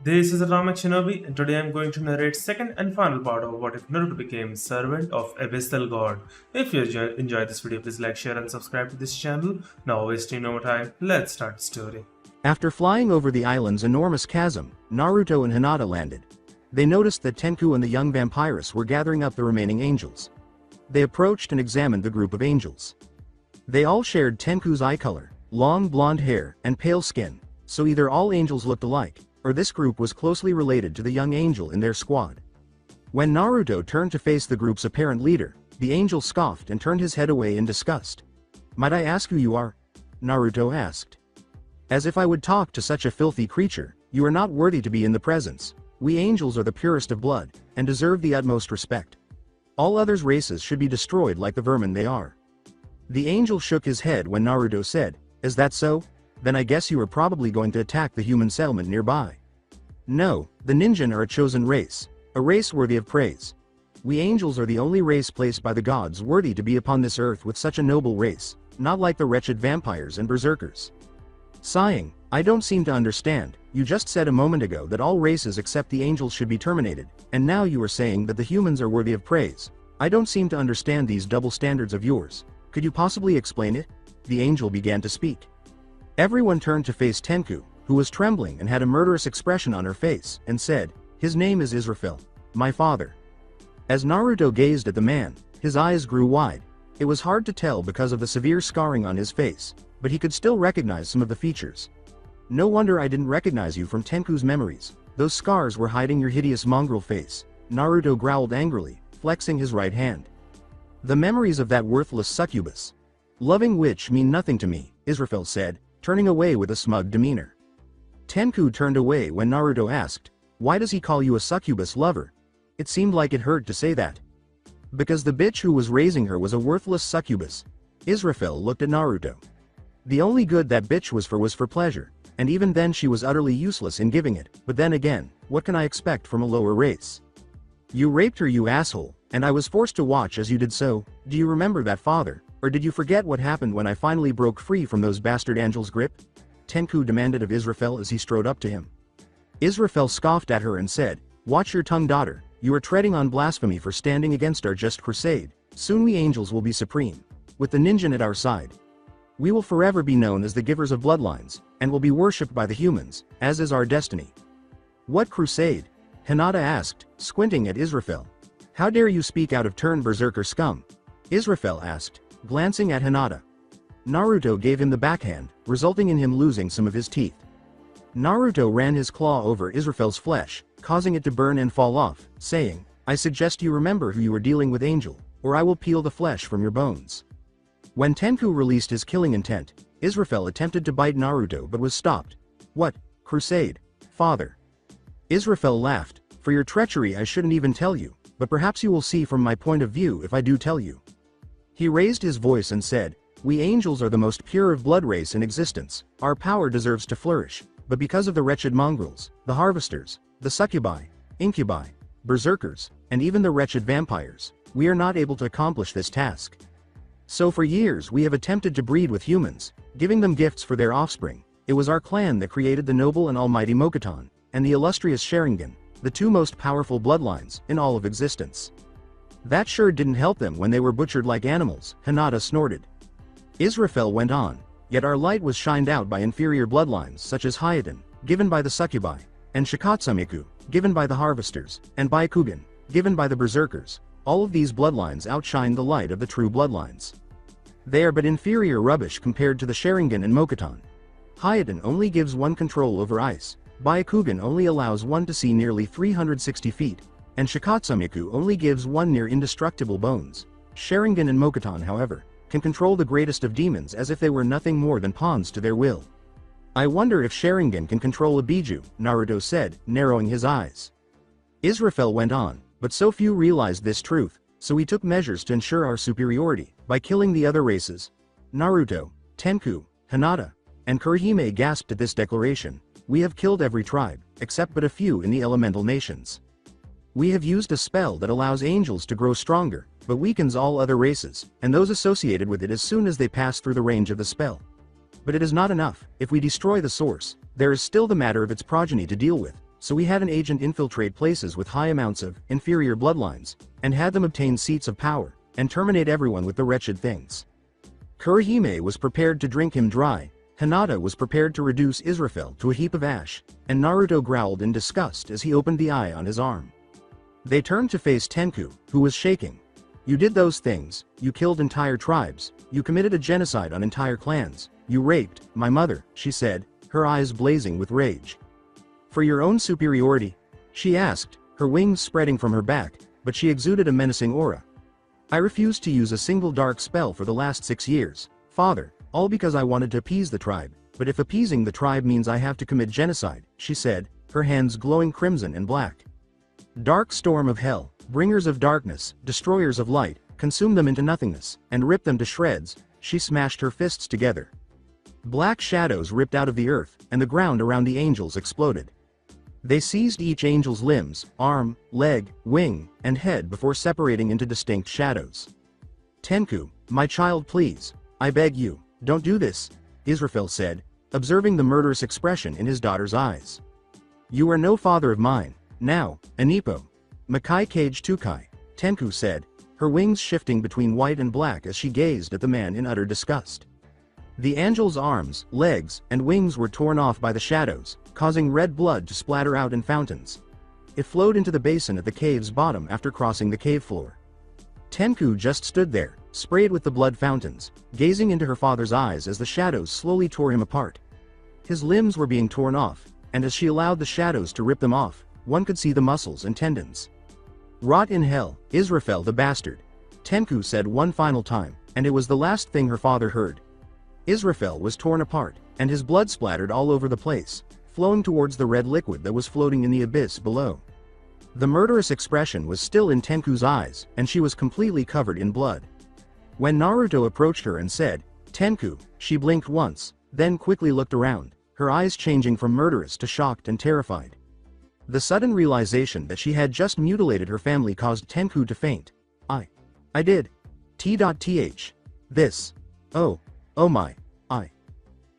This is Rama Shinobi, and today I'm going to narrate second and final part of What If Naruto Became Servant of Abyssal God. If you enjoyed this video, please like, share, and subscribe to this channel. Now, wasting no more time, let's start the story. After flying over the island's enormous chasm, Naruto and Hinata landed. They noticed that Tenku and the young vampiress were gathering up the remaining angels. They approached and examined the group of angels. They all shared Tenku's eye color, long blonde hair, and pale skin, so either all angels looked alike, or this group was closely related to the young angel in their squad. When Naruto turned to face the group's apparent leader, the angel scoffed and turned his head away in disgust. "Might I ask who you are?" Naruto asked. "As if I would talk to such a filthy creature. You are not worthy to be in the presence. We angels are the purest of blood, and deserve the utmost respect. All others' races should be destroyed like the vermin they are." The angel shook his head when Naruto said, "Is that so? Then I guess you are probably going to attack the human settlement nearby." "No, the ninja are a chosen race, a race worthy of praise. We angels are the only race placed by the gods worthy to be upon this earth with such a noble race, not like the wretched vampires and berserkers." Sighing, "I don't seem to understand. You just said a moment ago that all races except the angels should be terminated, and now you are saying that the humans are worthy of praise. I don't seem to understand these double standards of yours. Could you possibly explain it?" The angel began to speak. Everyone turned to face Tenku, who was trembling and had a murderous expression on her face, and said, "His name is Israfil, my father." As Naruto gazed at the man, his eyes grew wide. It was hard to tell because of the severe scarring on his face, but he could still recognize some of the features. "No wonder I didn't recognize you from Tenku's memories. Those scars were hiding your hideous mongrel face," Naruto growled angrily, flexing his right hand. "The memories of that worthless succubus. Loving witch mean nothing to me," Israfil said, turning away with a smug demeanor. Tenku turned away when Naruto asked, "Why does he call you a succubus lover?" It seemed like it hurt to say that. "Because the bitch who was raising her was a worthless succubus." Israfil looked at Naruto. "The only good that bitch was for pleasure, and even then she was utterly useless in giving it, but then again, what can I expect from a lower race? You raped her, you asshole, and I was forced to watch as you did so. Do you remember that, father? Or did you forget what happened when I finally broke free from those bastard angels' grip?" Tenku demanded of Israfil as he strode up to him. Israfil scoffed at her and said, "Watch your tongue, daughter. You are treading on blasphemy for standing against our just crusade. Soon we angels will be supreme. With the ninja at our side, we will forever be known as the givers of bloodlines, and will be worshipped by the humans, as is our destiny." "What crusade?" Hinata asked, squinting at Israfil. "How dare you speak out of turn, berserker scum?" Israfil asked, glancing at Hinata. Naruto gave him the backhand, resulting in him losing some of his teeth. Naruto ran his claw over Israfil's flesh, causing it to burn and fall off, saying, "I suggest you remember who you are dealing with, angel, or I will peel the flesh from your bones." When Tenku released his killing intent, Israfil attempted to bite Naruto but was stopped. "What crusade, father?" Israfil laughed. "For your treachery I shouldn't even tell you, but perhaps you will see from my point of view if I do tell you." He raised his voice and said, "We angels are the most pure of blood race in existence. Our power deserves to flourish, but because of the wretched mongrels, the harvesters, the succubi, incubi, berserkers, and even the wretched vampires, we are not able to accomplish this task. So for years we have attempted to breed with humans, giving them gifts for their offspring. It was our clan that created the noble and almighty Mokuton, and the illustrious Sharingan, the two most powerful bloodlines in all of existence. That sure didn't help them when they were butchered like animals," Hinata snorted. Israfil went on, "Yet our light was shined out by inferior bloodlines such as Hyeten, given by the succubi, and Shikatsumiku, given by the harvesters, and Byakugan, given by the berserkers. All of these bloodlines outshine the light of the true bloodlines. They are but inferior rubbish compared to the Sharingan and Mokuton. Hyeten only gives one control over ice, Byakugan only allows one to see nearly 360 feet, and Shikatsumiku only gives one near indestructible bones. Sharingan and Mokuton, however, can control the greatest of demons as if they were nothing more than pawns to their will. I wonder if Sharingan can control a Biju," Naruto said, narrowing his eyes. Israfil went on, "But so few realized this truth, so we took measures to ensure our superiority, by killing the other races." Naruto, Tenku, Hinata, and Kurihime gasped at this declaration. "We have killed every tribe, except but a few in the elemental nations. We have used a spell that allows angels to grow stronger, but weakens all other races, and those associated with it as soon as they pass through the range of the spell. But it is not enough. If we destroy the source, there is still the matter of its progeny to deal with. so we had an agent infiltrate places with high amounts of inferior bloodlines, and had them obtain seats of power, and terminate everyone with the wretched things. Kurihime was prepared to drink him dry, Hinata was prepared to reduce Israfel to a heap of ash, and Naruto growled in disgust as he opened the eye on his arm. They turned to face Tenku, who was shaking. You did those things, you killed entire tribes, you committed a genocide on entire clans, you raped my mother, she said, her eyes blazing with rage. For your own superiority? She asked, her wings spreading from her back, but she exuded a menacing aura. I refused to use a single dark spell for the last 6 years, father, all because I wanted to appease the tribe, but if appeasing the tribe means I have to commit genocide, she said, her hands glowing crimson and black. Dark storm of hell, bringers of darkness, destroyers of light, consume them into nothingness, and rip them to shreds, she smashed her fists together. Black shadows ripped out of the earth, and the ground around the angels exploded. They seized each angel's limbs, arm, leg, wing, and head before separating into distinct shadows. Tenku, my child please, I beg you, don't do this, Israfel said, observing the murderous expression in his daughter's eyes. You are no father of mine, now, Anipo. Makai Kage Tukai, Tenku said, her wings shifting between white and black as she gazed at the man in utter disgust. The angel's arms, legs, and wings were torn off by the shadows, causing red blood to splatter out in fountains. It flowed into the basin at the cave's bottom after crossing the cave floor. Tenku just stood there, sprayed with the blood fountains, gazing into her father's eyes as the shadows slowly tore him apart. His limbs were being torn off, and as she allowed the shadows to rip them off, one could see the muscles and tendons. Rot in hell, Israfel the bastard, Tenku said one final time, and it was the last thing her father heard. Israfel was torn apart, and his blood splattered all over the place, flowing towards the red liquid that was floating in the abyss below. The murderous expression was still in Tenku's eyes, and she was completely covered in blood. When Naruto approached her and said, Tenku, she blinked once, then quickly looked around, her eyes changing from murderous to shocked and terrified. The sudden realization that she had just mutilated her family caused Tenku to faint. I did. T.th. This. Oh my.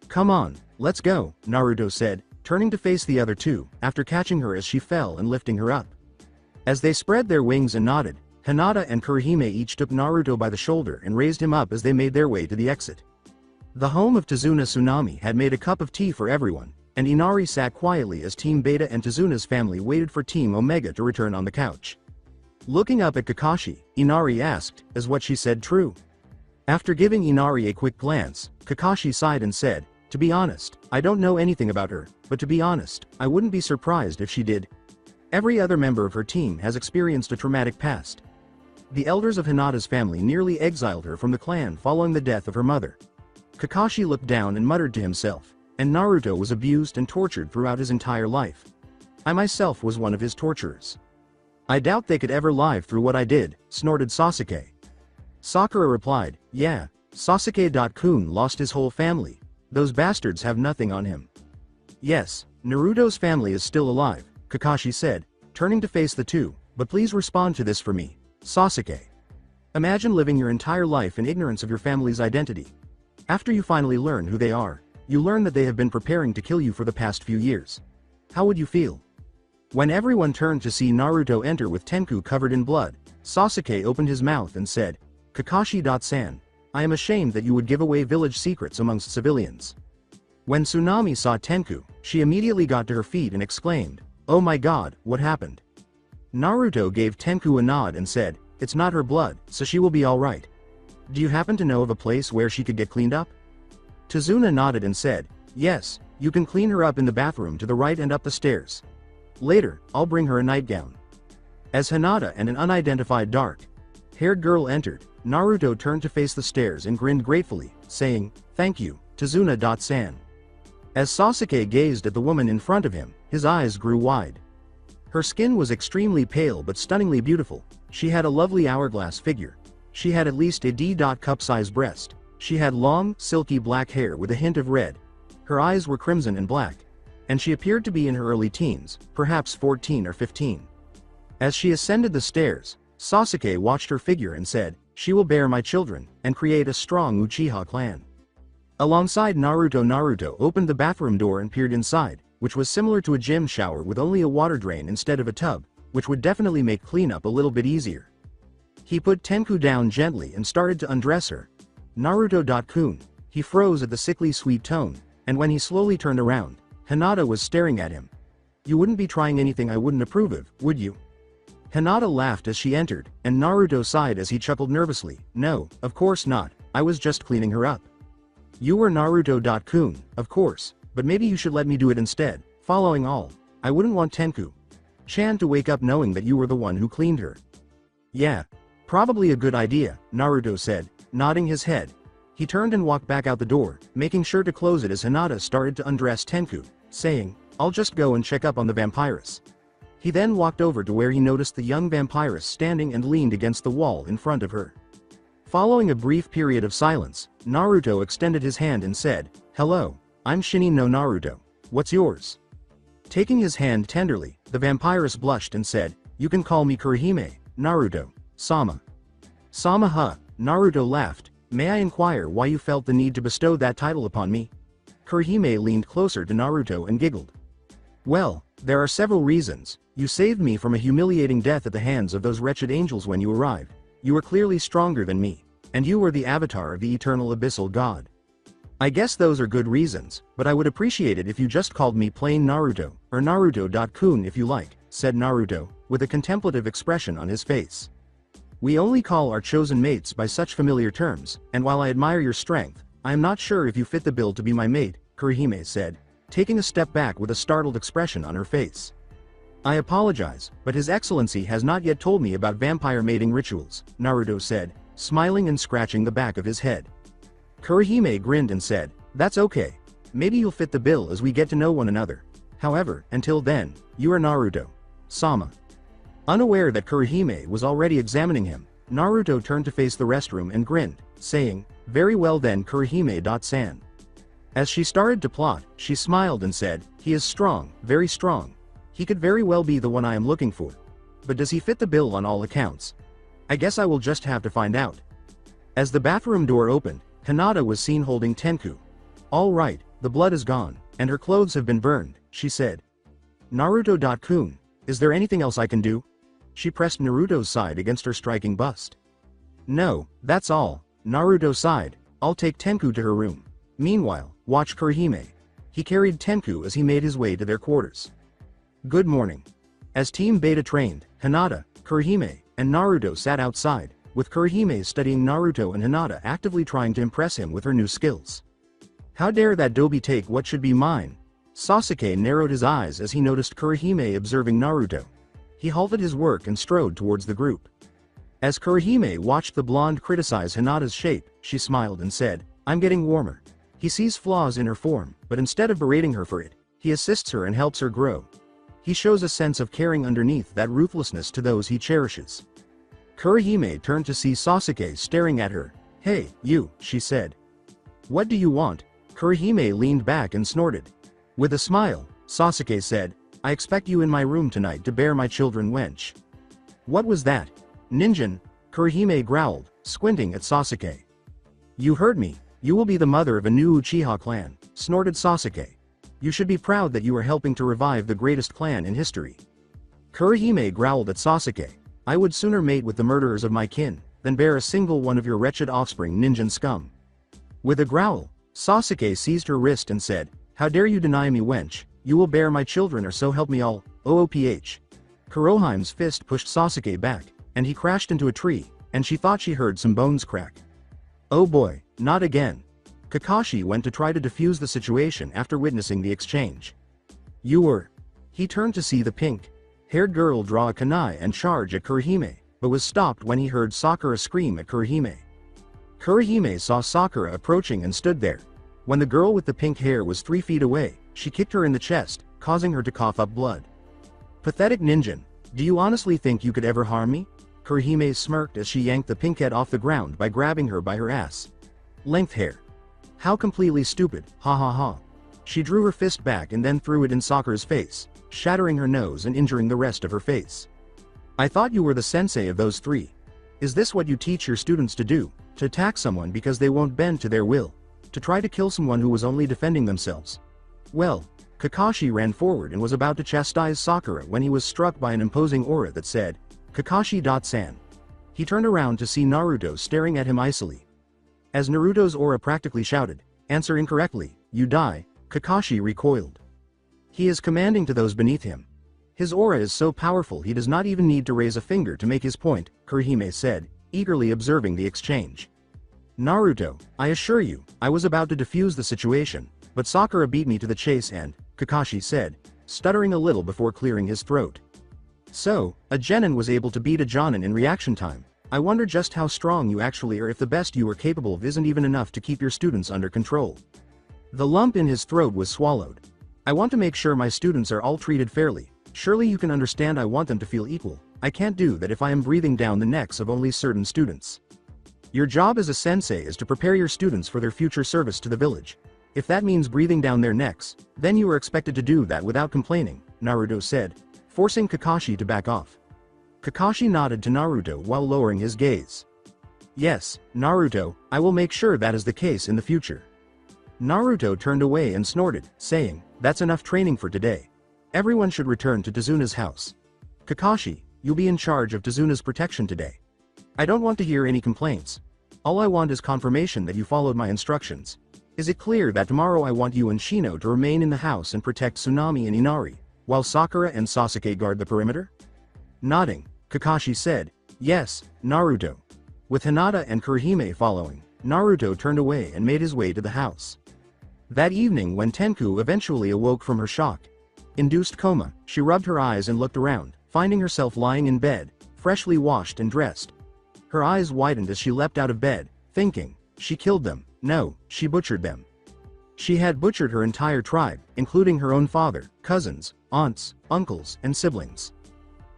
Come on, let's go, Naruto said, turning to face the other two, after catching her as she fell and lifting her up. As they spread their wings and nodded, Hinata and Kurihime each took Naruto by the shoulder and raised him up as they made their way to the exit. The home of Tazuna Tsunami had made a cup of tea for everyone, and Inari sat quietly as Team Beta and Tazuna's family waited for Team Omega to return on the couch. Looking up at Kakashi, Inari asked, is what she said true? After giving Inari a quick glance, Kakashi sighed and said, to be honest, I don't know anything about her, but to be honest, I wouldn't be surprised if she did. Every other member of her team has experienced a traumatic past. The elders of Hinata's family nearly exiled her from the clan following the death of her mother. Kakashi looked down and muttered to himself, and Naruto was abused and tortured throughout his entire life. I myself was one of his torturers. I doubt they could ever live through what I did, snorted Sasuke. Sakura replied, yeah, Sasuke-kun lost his whole family. Those bastards have nothing on him. Yes, Naruto's family is still alive, Kakashi said, turning to face the two, but please respond to this for me, Sasuke. Imagine living your entire life in ignorance of your family's identity. After you finally learn who they are, you learn that they have been preparing to kill you for the past few years. How would you feel? When everyone turned to see Naruto enter with Tenku covered in blood, Sasuke opened his mouth and said, Kakashi-san, I am ashamed that you would give away village secrets amongst civilians. When Tsunami saw Tenku, she immediately got to her feet and exclaimed, oh my god, what happened? Naruto gave Tenku a nod and said, it's not her blood, so she will be alright. Do you happen to know of a place where she could get cleaned up? Tazuna nodded and said, yes, you can clean her up in the bathroom to the right and up the stairs. Later, I'll bring her a nightgown. As Hinata and an unidentified dark-haired girl entered, Naruto turned to face the stairs and grinned gratefully, saying, thank you, Tazuna-san. As Sasuke gazed at the woman in front of him, his eyes grew wide. Her skin was extremely pale but stunningly beautiful. She had a lovely hourglass figure. She had at least a D-cup-sized breast. She had long, silky black hair with a hint of red. Her eyes were crimson and black. And she appeared to be in her early teens, perhaps 14 or 15. As she ascended the stairs, Sasuke watched her figure and said, she will bear my children, and create a strong Uchiha clan. Alongside Naruto opened the bathroom door and peered inside, which was similar to a gym shower with only a water drain instead of a tub, which would definitely make cleanup a little bit easier. He put Tenku down gently and started to undress her. Naruto-kun. He froze at the sickly sweet tone, and when he slowly turned around, Hinata was staring at him. You wouldn't be trying anything I wouldn't approve of, would you? Hinata laughed as she entered, and Naruto sighed as he chuckled nervously. No, of course not, I was just cleaning her up. You were Naruto-kun, of course, but maybe you should let me do it instead. Following all, I wouldn't want Tenku-chan to wake up knowing that you were the one who cleaned her. Yeah, probably a good idea, Naruto said, nodding his head. He turned and walked back out the door, making sure to close it as Hinata started to undress Tenku, saying, I'll just go and check up on the vampiress. He then walked over to where he noticed the young vampiress standing and leaned against the wall in front of her. Following a brief period of silence, Naruto extended his hand and said, Hello, I'm Shinin no Naruto. What's yours? Taking his hand tenderly, the vampiress blushed and said, You can call me Kurihime, Naruto-sama. Sama huh, Naruto laughed. May I inquire why you felt the need to bestow that title upon me? Kurihime leaned closer to Naruto and giggled. Well, there are several reasons. You saved me from a humiliating death at the hands of those wretched angels when you arrived. You were clearly stronger than me, and you were the avatar of the eternal abyssal god. I guess those are good reasons, but I would appreciate it if you just called me plain Naruto, or Naruto-kun if you like, said Naruto, with a contemplative expression on his face. We only call our chosen mates by such familiar terms, and while I admire your strength, I am not sure if you fit the bill to be my mate, Kurihime said, taking a step back with a startled expression on her face. I apologize, but His Excellency has not yet told me about vampire mating rituals, Naruto said, smiling and scratching the back of his head. Kurihime grinned and said, That's okay. Maybe you'll fit the bill as we get to know one another. However, until then, you are Naruto-sama. Unaware that Kurihime was already examining him, Naruto turned to face the restroom and grinned, saying, Very well then Kurihime-san. As she started to plot, she smiled and said, He is strong, very strong. He could very well be the one I am looking for. But does he fit the bill on all accounts? I guess I will just have to find out. As the bathroom door opened, Hinata was seen holding Tenku. All right, the blood is gone, and her clothes have been burned, she said. Naruto-kun, is there anything else I can do? She pressed Naruto's side against her striking bust. No, that's all, Naruto sighed. I'll take Tenku to her room. Meanwhile, watch Kurihime. He carried Tenku as he made his way to their quarters. Good morning. As Team Beta trained, Hinata, Kurihime, and Naruto sat outside, with Kurihime studying Naruto and Hinata actively trying to impress him with her new skills. How dare that doby take what should be mine? Sasuke narrowed his eyes as he noticed Kurihime observing Naruto. He halted his work and strode towards the group. As Kurihime watched the blonde criticize Hinata's shape, she smiled and said, I'm getting warmer. He sees flaws in her form, but instead of berating her for it, he assists her and helps her grow. He shows a sense of caring underneath that ruthlessness to those he cherishes. Kurihime turned to see Sasuke staring at her. Hey, you, she said. What do you want? Kurihime leaned back and snorted. With a smile, Sasuke said, I expect you in my room tonight to bear my children wench. What was that? Ninjin, Kurihime growled, squinting at Sasuke. You heard me, you will be the mother of a new Uchiha clan, snorted Sasuke. You should be proud that you are helping to revive the greatest clan in history. Kurihime growled at Sasuke. I would sooner mate with the murderers of my kin, than bear a single one of your wretched offspring ninjin scum. With a growl, Sasuke seized her wrist and said, How dare you deny me wench, you will bear my children or so help me all, OOPH. Kurohime's fist pushed Sasuke back, and he crashed into a tree, and she thought she heard some bones crack. Oh boy, not again. Kakashi went to try to defuse the situation after witnessing the exchange. You were. He turned to see the pink-haired girl draw a kunai and charge at Kurihime, but was stopped when he heard Sakura scream at Kurihime. Kurihime saw Sakura approaching and stood there. When the girl with the pink hair was 3 feet away, she kicked her in the chest, causing her to cough up blood. Pathetic ninjin, do you honestly think you could ever harm me? Kurihime smirked as she yanked the pinkhead off the ground by grabbing her by her ass-length hair. How completely stupid, ha ha ha. She drew her fist back and then threw it in Sakura's face, shattering her nose and injuring the rest of her face. I thought you were the sensei of those three. Is this what you teach your students to do, to attack someone because they won't bend to their will, to try to kill someone who was only defending themselves? Well, Kakashi ran forward and was about to chastise Sakura when he was struck by an imposing aura that said, Kakashi-san. He turned around to see Naruto staring at him icily. As Naruto's aura practically shouted, "Answer incorrectly, you die," Kakashi recoiled. He is commanding to those beneath him. His aura is so powerful he does not even need to raise a finger to make his point, Kurihime said, eagerly observing the exchange. Naruto, I assure you, I was about to defuse the situation, but Sakura beat me to the chase and, Kakashi said, stuttering a little before clearing his throat. So, a genin was able to beat a jonin in reaction time. I wonder just how strong you actually are if the best you are capable of isn't even enough to keep your students under control. The lump in his throat was swallowed. I want to make sure my students are all treated fairly. Surely you can understand I want them to feel equal. I can't do that if I am breathing down the necks of only certain students. Your job as a sensei is to prepare your students for their future service to the village. If that means breathing down their necks, then you are expected to do that without complaining, Naruto said, forcing Kakashi to back off. Kakashi nodded to Naruto while lowering his gaze. Yes, Naruto, I will make sure that is the case in the future. Naruto turned away and snorted, saying, that's enough training for today. Everyone should return to Tazuna's house. Kakashi, you'll be in charge of Tazuna's protection today. I don't want to hear any complaints. All I want is confirmation that you followed my instructions. Is it clear that tomorrow I want you and Shino to remain in the house and protect Tsunami and Inari, while Sakura and Sasuke guard the perimeter? Nodding, Kakashi said, yes, Naruto. With Hinata and Kurihime following, Naruto turned away and made his way to the house. That evening when Tenku eventually awoke from her shock-induced coma, she rubbed her eyes and looked around, finding herself lying in bed, freshly washed and dressed. Her eyes widened as she leapt out of bed, thinking, she killed them. No, she butchered them. She had butchered her entire tribe, including her own father, cousins, aunts, uncles, and siblings.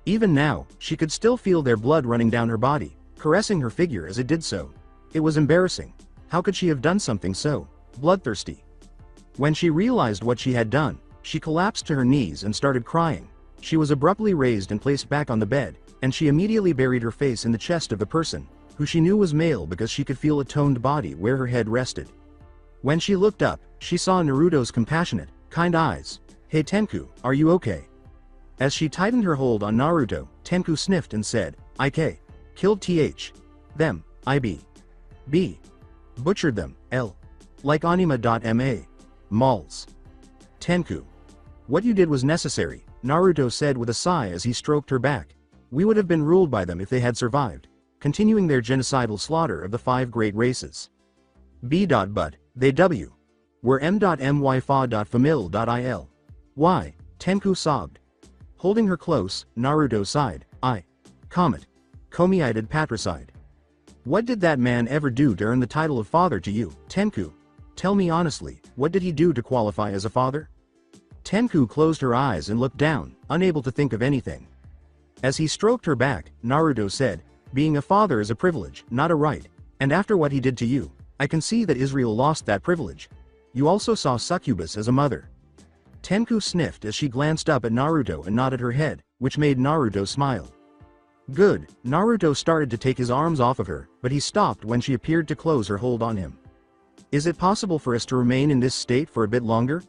Even now, she could still feel their blood running down her body, caressing her figure as it did so. It was embarrassing. How could she have done something so bloodthirsty? When she realized what she had done, she collapsed to her knees and started crying. She was abruptly raised and placed back on the bed, and she immediately buried her face in the chest of the person, who she knew was male because she could feel a toned body where her head rested. When she looked up, she saw Naruto's compassionate, kind eyes. Hey Tenku, are you okay? As she tightened her hold on Naruto, Tenku sniffed and said, IK. Killed them, B. Butchered them, L. Like anima.ma. Malls. Tenku. What you did was necessary, Naruto said with a sigh as he stroked her back. We would have been ruled by them if they had survived, continuing their genocidal slaughter of the 5 great races. But they were m.myfa.famil.il. Why? Tenku sobbed. Holding her close, Naruto sighed. Comet. Komi-ited patricide. What did that man ever do to earn the title of father to you, Tenku? Tell me honestly, what did he do to qualify as a father? Tenku closed her eyes and looked down, unable to think of anything. As he stroked her back, Naruto said, being a father is a privilege, not a right, and after what he did to you, I can see that Israel lost that privilege. You also saw succubus as a mother. Tenku sniffed as she glanced up at Naruto and nodded her head, which made Naruto smile. Good, Naruto started to take his arms off of her, but he stopped when she appeared to close her hold on him. Is it possible for us to remain in this state for a bit longer?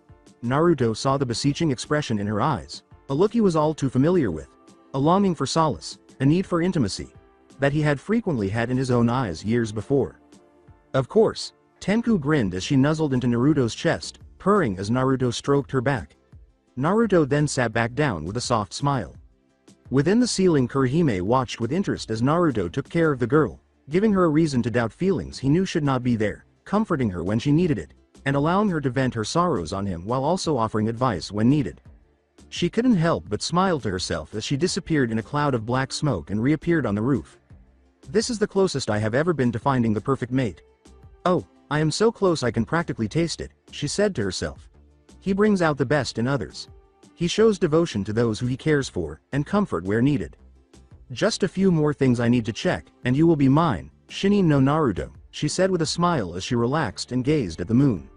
Naruto saw the beseeching expression in her eyes, a look he was all too familiar with, a longing for solace, a need for intimacy, that he had frequently had in his own eyes years before. Of course, Tenku grinned as she nuzzled into Naruto's chest, purring as Naruto stroked her back. Naruto then sat back down with a soft smile. Within the ceiling, Kurihime watched with interest as Naruto took care of the girl, giving her a reason to doubt feelings he knew should not be there, comforting her when she needed it, and allowing her to vent her sorrows on him while also offering advice when needed. She couldn't help but smile to herself as she disappeared in a cloud of black smoke and reappeared on the roof. This is the closest I have ever been to finding the perfect mate. Oh, I am so close I can practically taste it, she said to herself. He brings out the best in others. He shows devotion to those who he cares for, and comfort where needed. Just a few more things I need to check, and you will be mine, Shinin no Naruto, she said with a smile as she relaxed and gazed at the moon.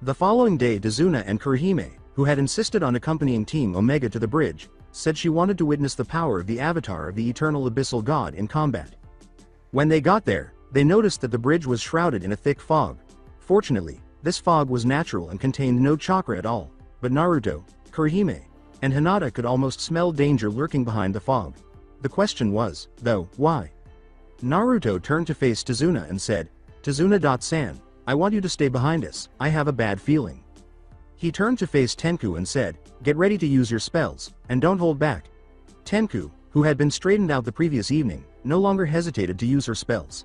The following day, Tazuna and Kurihime, who had insisted on accompanying Team Omega to the bridge, said she wanted to witness the power of the avatar of the eternal abyssal god in combat. When they got there, they noticed that the bridge was shrouded in a thick fog. Fortunately, this fog was natural and contained no chakra at all. but Naruto, Kurihime, and Hinata could almost smell danger lurking behind the fog. The question was, though, why? Naruto turned to face Tazuna and said, Tazuna-san, I want you to stay behind us, I have a bad feeling. He turned to face Tenku and said, get ready to use your spells, and don't hold back. Tenku, who had been straightened out the previous evening, no longer hesitated to use her spells.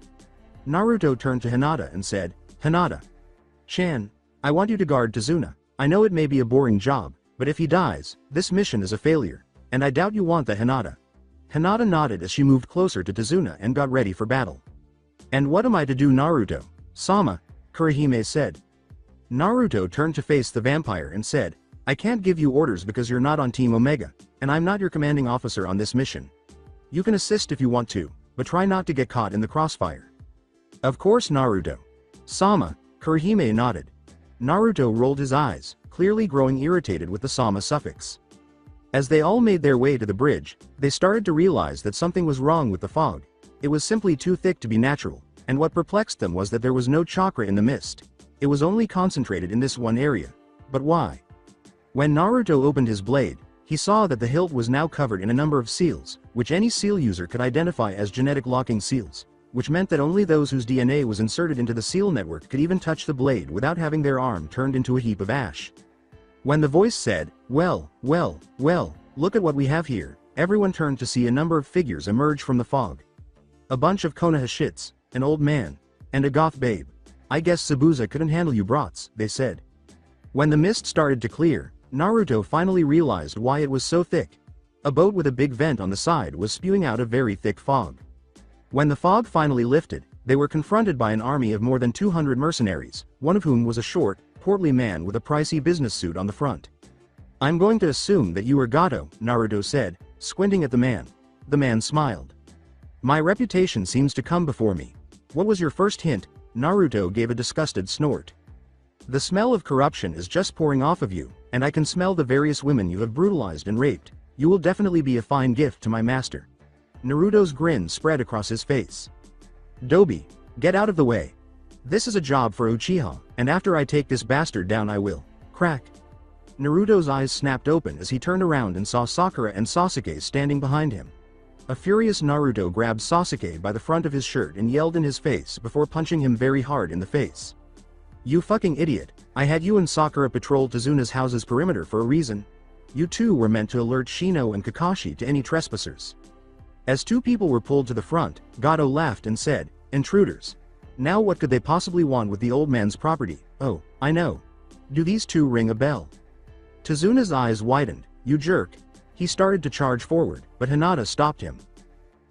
Naruto turned to Hinata and said, Hinata-chan, I want you to guard Tazuna. I know it may be a boring job, but if he dies, this mission is a failure, and I doubt you want that, Hinata. Hinata nodded as she moved closer to Tazuna and got ready for battle. And what am I to do, Naruto-sama? Kurihime said. Naruto turned to face the vampire and said, I can't give you orders because you're not on Team Omega, and I'm not your commanding officer on this mission. You can assist if you want to, but try not to get caught in the crossfire. Of course, Naruto-sama, Kurihime nodded. Naruto rolled his eyes, clearly growing irritated with the sama suffix. As they all made their way to the bridge, they started to realize that something was wrong with the fog. It was simply too thick to be natural, and what perplexed them was that there was no chakra in the mist. It was only concentrated in this one area. But why? When Naruto opened his blade, he saw that the hilt was now covered in a number of seals, which any seal user could identify as genetic locking seals, which meant that only those whose DNA was inserted into the seal network could even touch the blade without having their arm turned into a heap of ash. When the voice said, well, look at what we have here, everyone turned to see a number of figures emerge from the fog. A bunch of Konohashits, an old man, and a goth babe. I guess Zabuza couldn't handle you brats, they said. When the mist started to clear, Naruto finally realized why it was so thick. A boat with a big vent on the side was spewing out a very thick fog. When the fog finally lifted, they were confronted by an army of more than 200 mercenaries, one of whom was a short, portly man with a pricey business suit on the front. I'm going to assume that you are Gato, Naruto said, squinting at the man. The man smiled. My reputation seems to come before me. What was your first hint? Naruto gave a disgusted snort. The smell of corruption is just pouring off of you, and I can smell the various women you have brutalized and raped. You will definitely be a fine gift to my master. Naruto's grin spread across his face. Dobi, get out of the way. This is a job for Uchiha, and after I take this bastard down I will. Crack. Naruto's eyes snapped open as he turned around and saw Sakura and Sasuke standing behind him. A furious Naruto grabbed Sasuke by the front of his shirt and yelled in his face before punching him very hard in the face. You fucking idiot, I had you and Sakura patrol Tazuna's house's perimeter for a reason. You two were meant to alert Shino and Kakashi to any trespassers. As two people were pulled to the front, Gato laughed and said, intruders. Now what could they possibly want with the old man's property? Oh, I know. Do these two ring a bell? Tazuna's eyes widened. You jerk. He started to charge forward, but Hinata stopped him.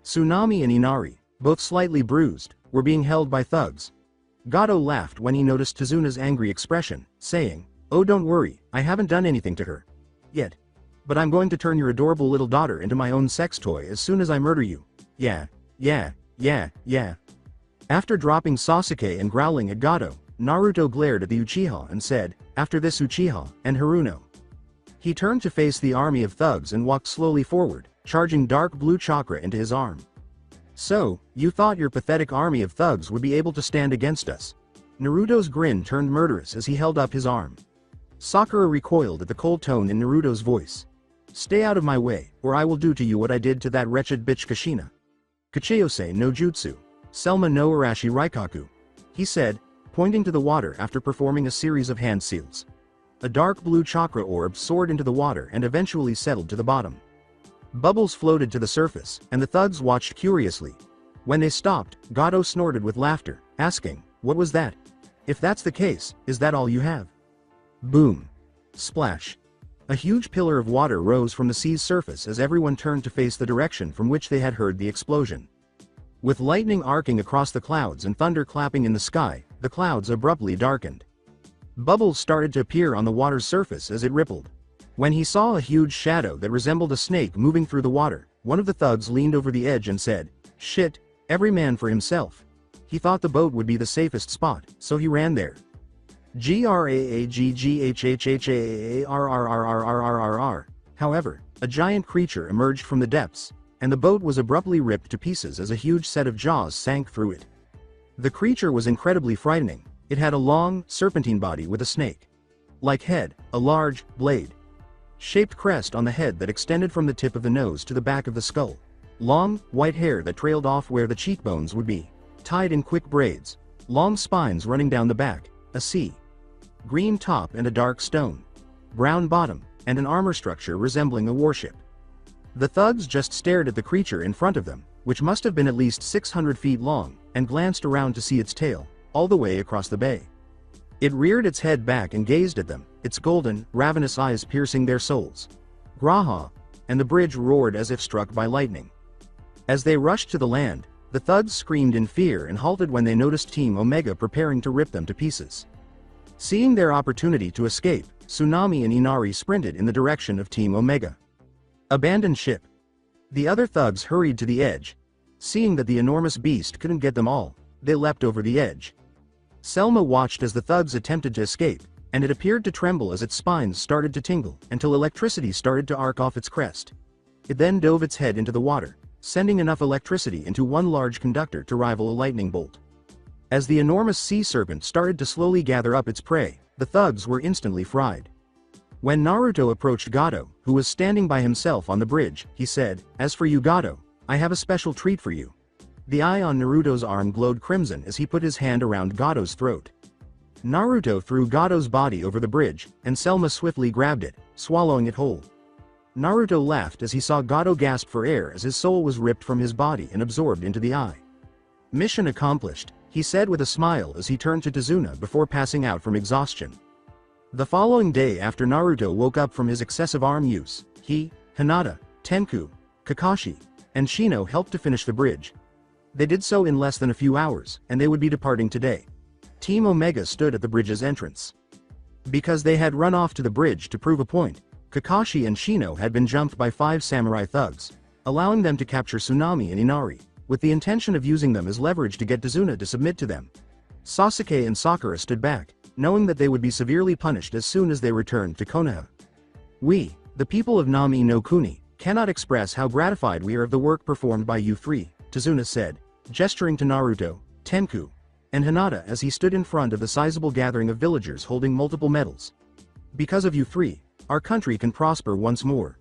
Tsunami and Inari, both slightly bruised, were being held by thugs. Gato laughed when he noticed Tazuna's angry expression, saying, oh don't worry, I haven't done anything to her. Yet. But I'm going to turn your adorable little daughter into my own sex toy as soon as I murder you. Yeah. After dropping Sasuke and growling at Gato, Naruto glared at the Uchiha and said, after this Uchiha, and Haruno. He turned to face the army of thugs and walked slowly forward, charging dark blue chakra into his arm. So, you thought your pathetic army of thugs would be able to stand against us? Naruto's grin turned murderous as he held up his arm. Sakura recoiled at the cold tone in Naruto's voice. Stay out of my way, or I will do to you what I did to that wretched bitch Kushina. Kachiyose no jutsu, Selma no Arashi Raikaku, he said, pointing to the water after performing a series of hand seals. A dark blue chakra orb soared into the water and eventually settled to the bottom. Bubbles floated to the surface, and the thugs watched curiously. When they stopped, Gato snorted with laughter, asking, what was that? If that's the case, is that all you have? Boom. Splash. A huge pillar of water rose from the sea's surface as everyone turned to face the direction from which they had heard the explosion. With lightning arcing across the clouds and thunder clapping in the sky, the clouds abruptly darkened. Bubbles started to appear on the water's surface as it rippled. When he saw a huge shadow that resembled a snake moving through the water, one of the thugs leaned over the edge and said, shit, every man for himself. He thought the boat would be the safest spot, so he ran there. GRAAGGHHHARRRRRRRRRR. However, a giant creature emerged from the depths, and the boat was abruptly ripped to pieces as a huge set of jaws sank through it. The creature was incredibly frightening. It had a long, serpentine body with a snake Like head, a large, blade-shaped crest on the head that extended from the tip of the nose to the back of the skull. Long, white hair that trailed off where the cheekbones would be, tied in quick braids. Long spines running down the back, a sea-green top and a dark stone brown bottom, and an armor structure resembling a warship. The thugs just stared at the creature in front of them, which must have been at least 600 feet long, and glanced around to see its tail, all the way across the bay. It reared its head back and gazed at them, its golden, ravenous eyes piercing their souls. Graha! And the bridge roared as if struck by lightning. As they rushed to the land, the thugs screamed in fear and halted when they noticed Team Omega preparing to rip them to pieces. Seeing their opportunity to escape, Tsunami and Inari sprinted in the direction of Team Omega. Abandoned ship. The other thugs hurried to the edge. Seeing that the enormous beast couldn't get them all, they leapt over the edge. Selma watched as the thugs attempted to escape, and it appeared to tremble as its spines started to tingle, until electricity started to arc off its crest. It then dove its head into the water, sending enough electricity into one large conductor to rival a lightning bolt. As the enormous sea serpent started to slowly gather up its prey, the thugs were instantly fried. When Naruto approached Gato, who was standing by himself on the bridge, he said, "As for you Gato, I have a special treat for you." The eye on Naruto's arm glowed crimson as he put his hand around Gato's throat. Naruto threw Gato's body over the bridge, and Selma swiftly grabbed it, swallowing it whole. Naruto laughed as he saw Gato gasp for air as his soul was ripped from his body and absorbed into the eye. "Mission accomplished," he said with a smile as he turned to Tazuna before passing out from exhaustion. The following day after Naruto woke up from his excessive arm use, he, Hinata, Tenku, Kakashi, and Shino helped to finish the bridge. They did so in less than a few hours, and they would be departing today. Team Omega stood at the bridge's entrance. Because they had run off to the bridge to prove a point, Kakashi and Shino had been jumped by 5 samurai thugs, allowing them to capture Tsunami and Inari, with the intention of using them as leverage to get Tazuna to submit to them. Sasuke and Sakura stood back, knowing that they would be severely punished as soon as they returned to Konoha. "We, the people of Nami no Kuni, cannot express how gratified we are of the work performed by you 3, Tazuna said, gesturing to Naruto, Tenku, and Hinata as he stood in front of the sizable gathering of villagers holding multiple medals. "Because of you 3, our country can prosper once more.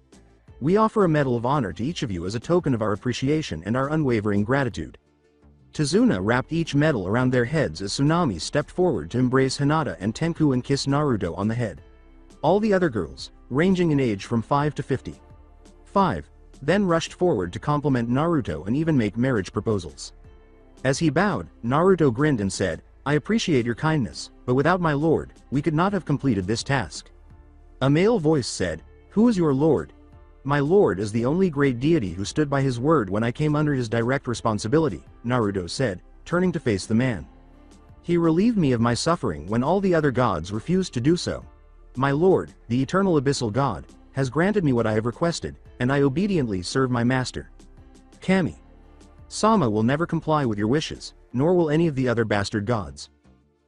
We offer a medal of honor to each of you as a token of our appreciation and our unwavering gratitude." Tazuna wrapped each medal around their heads as Tsunami stepped forward to embrace Hinata and Tenku and kiss Naruto on the head. All the other girls, ranging in age from 5 to 55, then rushed forward to compliment Naruto and even make marriage proposals. As he bowed, Naruto grinned and said, "I appreciate your kindness, but without my lord, we could not have completed this task." A male voice said, "Who is your lord?" "My lord is the only great deity who stood by his word when I came under his direct responsibility," Naruto said, turning to face the man. "He relieved me of my suffering when all the other gods refused to do so. My lord, the eternal abyssal god, has granted me what I have requested, and I obediently serve my master. Kami Sama will never comply with your wishes, nor will any of the other bastard gods.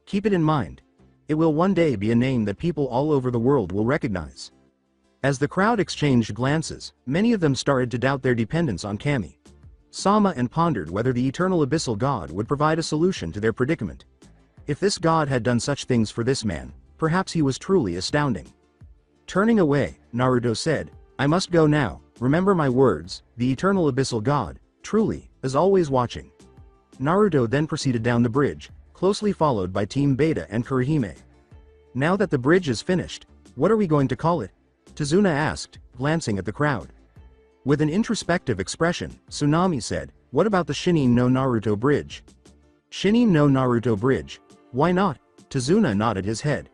Keep it in mind. It will one day be a name that people all over the world will recognize." As the crowd exchanged glances, many of them started to doubt their dependence on Kami Sama and pondered whether the eternal abyssal god would provide a solution to their predicament. If this god had done such things for this man, perhaps he was truly astounding. Turning away, Naruto said, "I must go now. Remember my words, the eternal abyssal god, truly, is always watching." Naruto then proceeded down the bridge, closely followed by Team Beta and Kurihime. "Now that the bridge is finished, what are we going to call it?" Tazuna asked, glancing at the crowd. With an introspective expression, Tsunami said, "What about the Shinin no Naruto Bridge?" "Shinin no Naruto Bridge? Why not?" Tazuna nodded his head.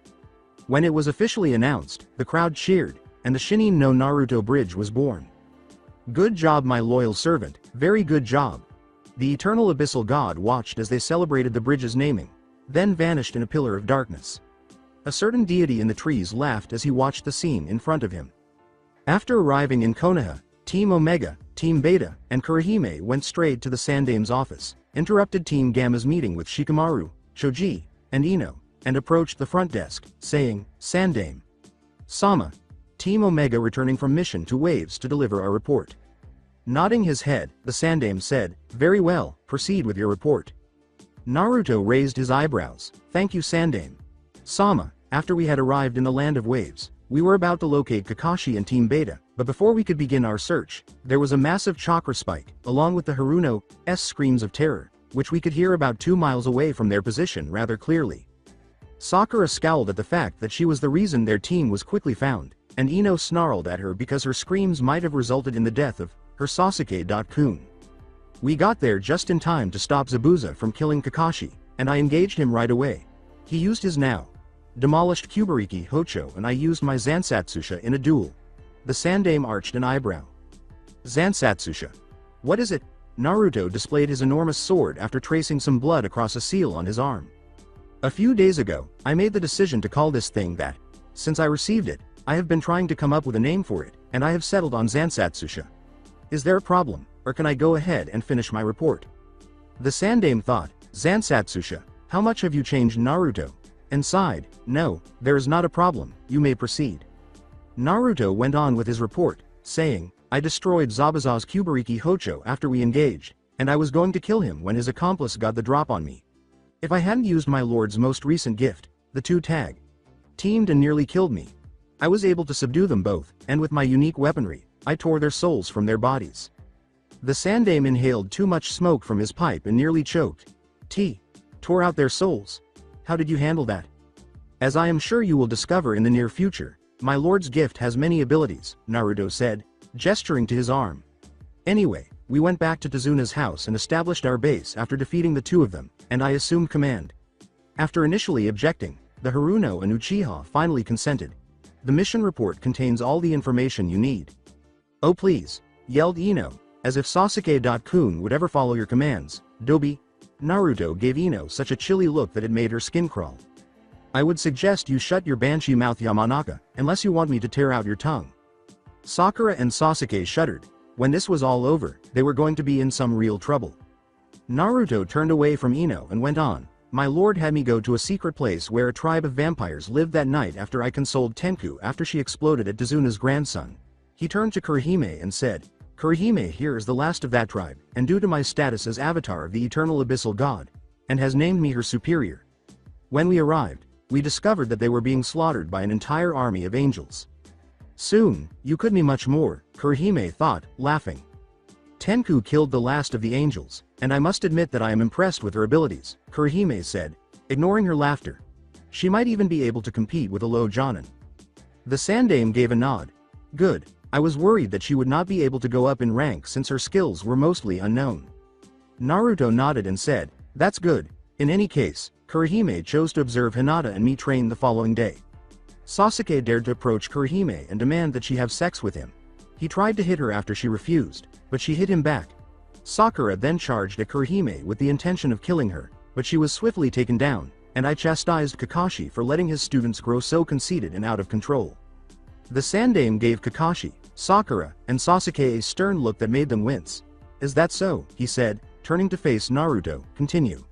When it was officially announced, the crowd cheered, and the Shinin no Naruto Bridge was born. "Good job my loyal servant, very good job." The eternal abyssal god watched as they celebrated the bridge's naming, then vanished in a pillar of darkness. A certain deity in the trees laughed as he watched the scene in front of him. After arriving in Konoha, Team Omega, Team Beta, and Kurihime went straight to the Sandame's office, interrupted Team Gamma's meeting with Shikamaru, Choji, and Ino, and approached the front desk, saying, "Sandame Sama, Team Omega returning from mission to Waves to deliver our report." Nodding his head, the Sandame said, "Very well, proceed with your report." Naruto raised his eyebrows. "Thank you Sandame Sama, after we had arrived in the land of waves, we were about to locate Kakashi and Team Beta, but before we could begin our search, there was a massive chakra spike, along with the Haruno's screams of terror, which we could hear about 2 miles away from their position rather clearly. Sakura scowled at the fact that she was the reason their team was quickly found, and Ino snarled at her because her screams might have resulted in the death of her Sasuke-kun. We got there just in time to stop Zabuza from killing Kakashi, and I engaged him right away. He used his now demolished Kubariki Hocho and I used my Zansatsusha in a duel. The Sandaime arched an eyebrow. Zansatsusha. What is it? Naruto displayed his enormous sword after tracing some blood across a seal on his arm. A few days ago, I made the decision to call this thing that. Since I received it, I have been trying to come up with a name for it, and I have settled on Zansatsusha. Is there a problem, or can I go ahead and finish my report? The Sandaime thought, Zansatsusha, how much have you changed, Naruto? And sighed, no, there is not a problem, you may proceed. Naruto went on with his report, saying, I destroyed Zabuza's Kubariki Hocho after we engaged, and I was going to kill him when his accomplice got the drop on me. If I hadn't used my lord's most recent gift, the two tag teamed and nearly killed me. I was able to subdue them both, and with my unique weaponry, I tore their souls from their bodies. The Sandaime inhaled too much smoke from his pipe and nearly choked. Tore out their souls? How did you handle that? As I am sure you will discover in the near future, my lord's gift has many abilities, Naruto said, gesturing to his arm. Anyway, we went back to Tazuna's house and established our base after defeating the two of them, and I assumed command. After initially objecting, the Haruno and Uchiha finally consented. The mission report contains all the information you need. Oh please, yelled Ino, as if Sasuke-kun would ever follow your commands, Dobi. Naruto gave Ino such a chilly look that it made her skin crawl. I would suggest you shut your banshee mouth, Yamanaka, unless you want me to tear out your tongue. Sakura and Sasuke shuddered. When this was all over, they were going to be in some real trouble. Naruto turned away from Ino and went on, my lord had me go to a secret place where a tribe of vampires lived that night after I consoled Tenku after she exploded at Tazuna's grandson. He turned to Kurihime and said, Kurihime here is the last of that tribe, and due to my status as avatar of the eternal abyssal god, and has named me her superior. When we arrived, we discovered that they were being slaughtered by an entire army of angels. Soon, you could be much more, Kurihime thought, laughing. Tenku killed the last of the angels, and I must admit that I am impressed with her abilities, Kurihime said, ignoring her laughter. She might even be able to compete with a low Jonin. The Sandaime gave a nod. Good. I was worried that she would not be able to go up in rank since her skills were mostly unknown. Naruto nodded and said, that's good. In any case, Kurihime chose to observe Hinata and me train the following day. Sasuke dared to approach Kurihime and demand that she have sex with him. He tried to hit her after she refused, but she hit him back. Sakura then charged at Kurihime with the intention of killing her, but she was swiftly taken down, and I chastised Kakashi for letting his students grow so conceited and out of control. The Sandaime gave Kakashi, Sakura, and Sasuke a stern look that made them wince. Is that so? He said, turning to face Naruto. Continue.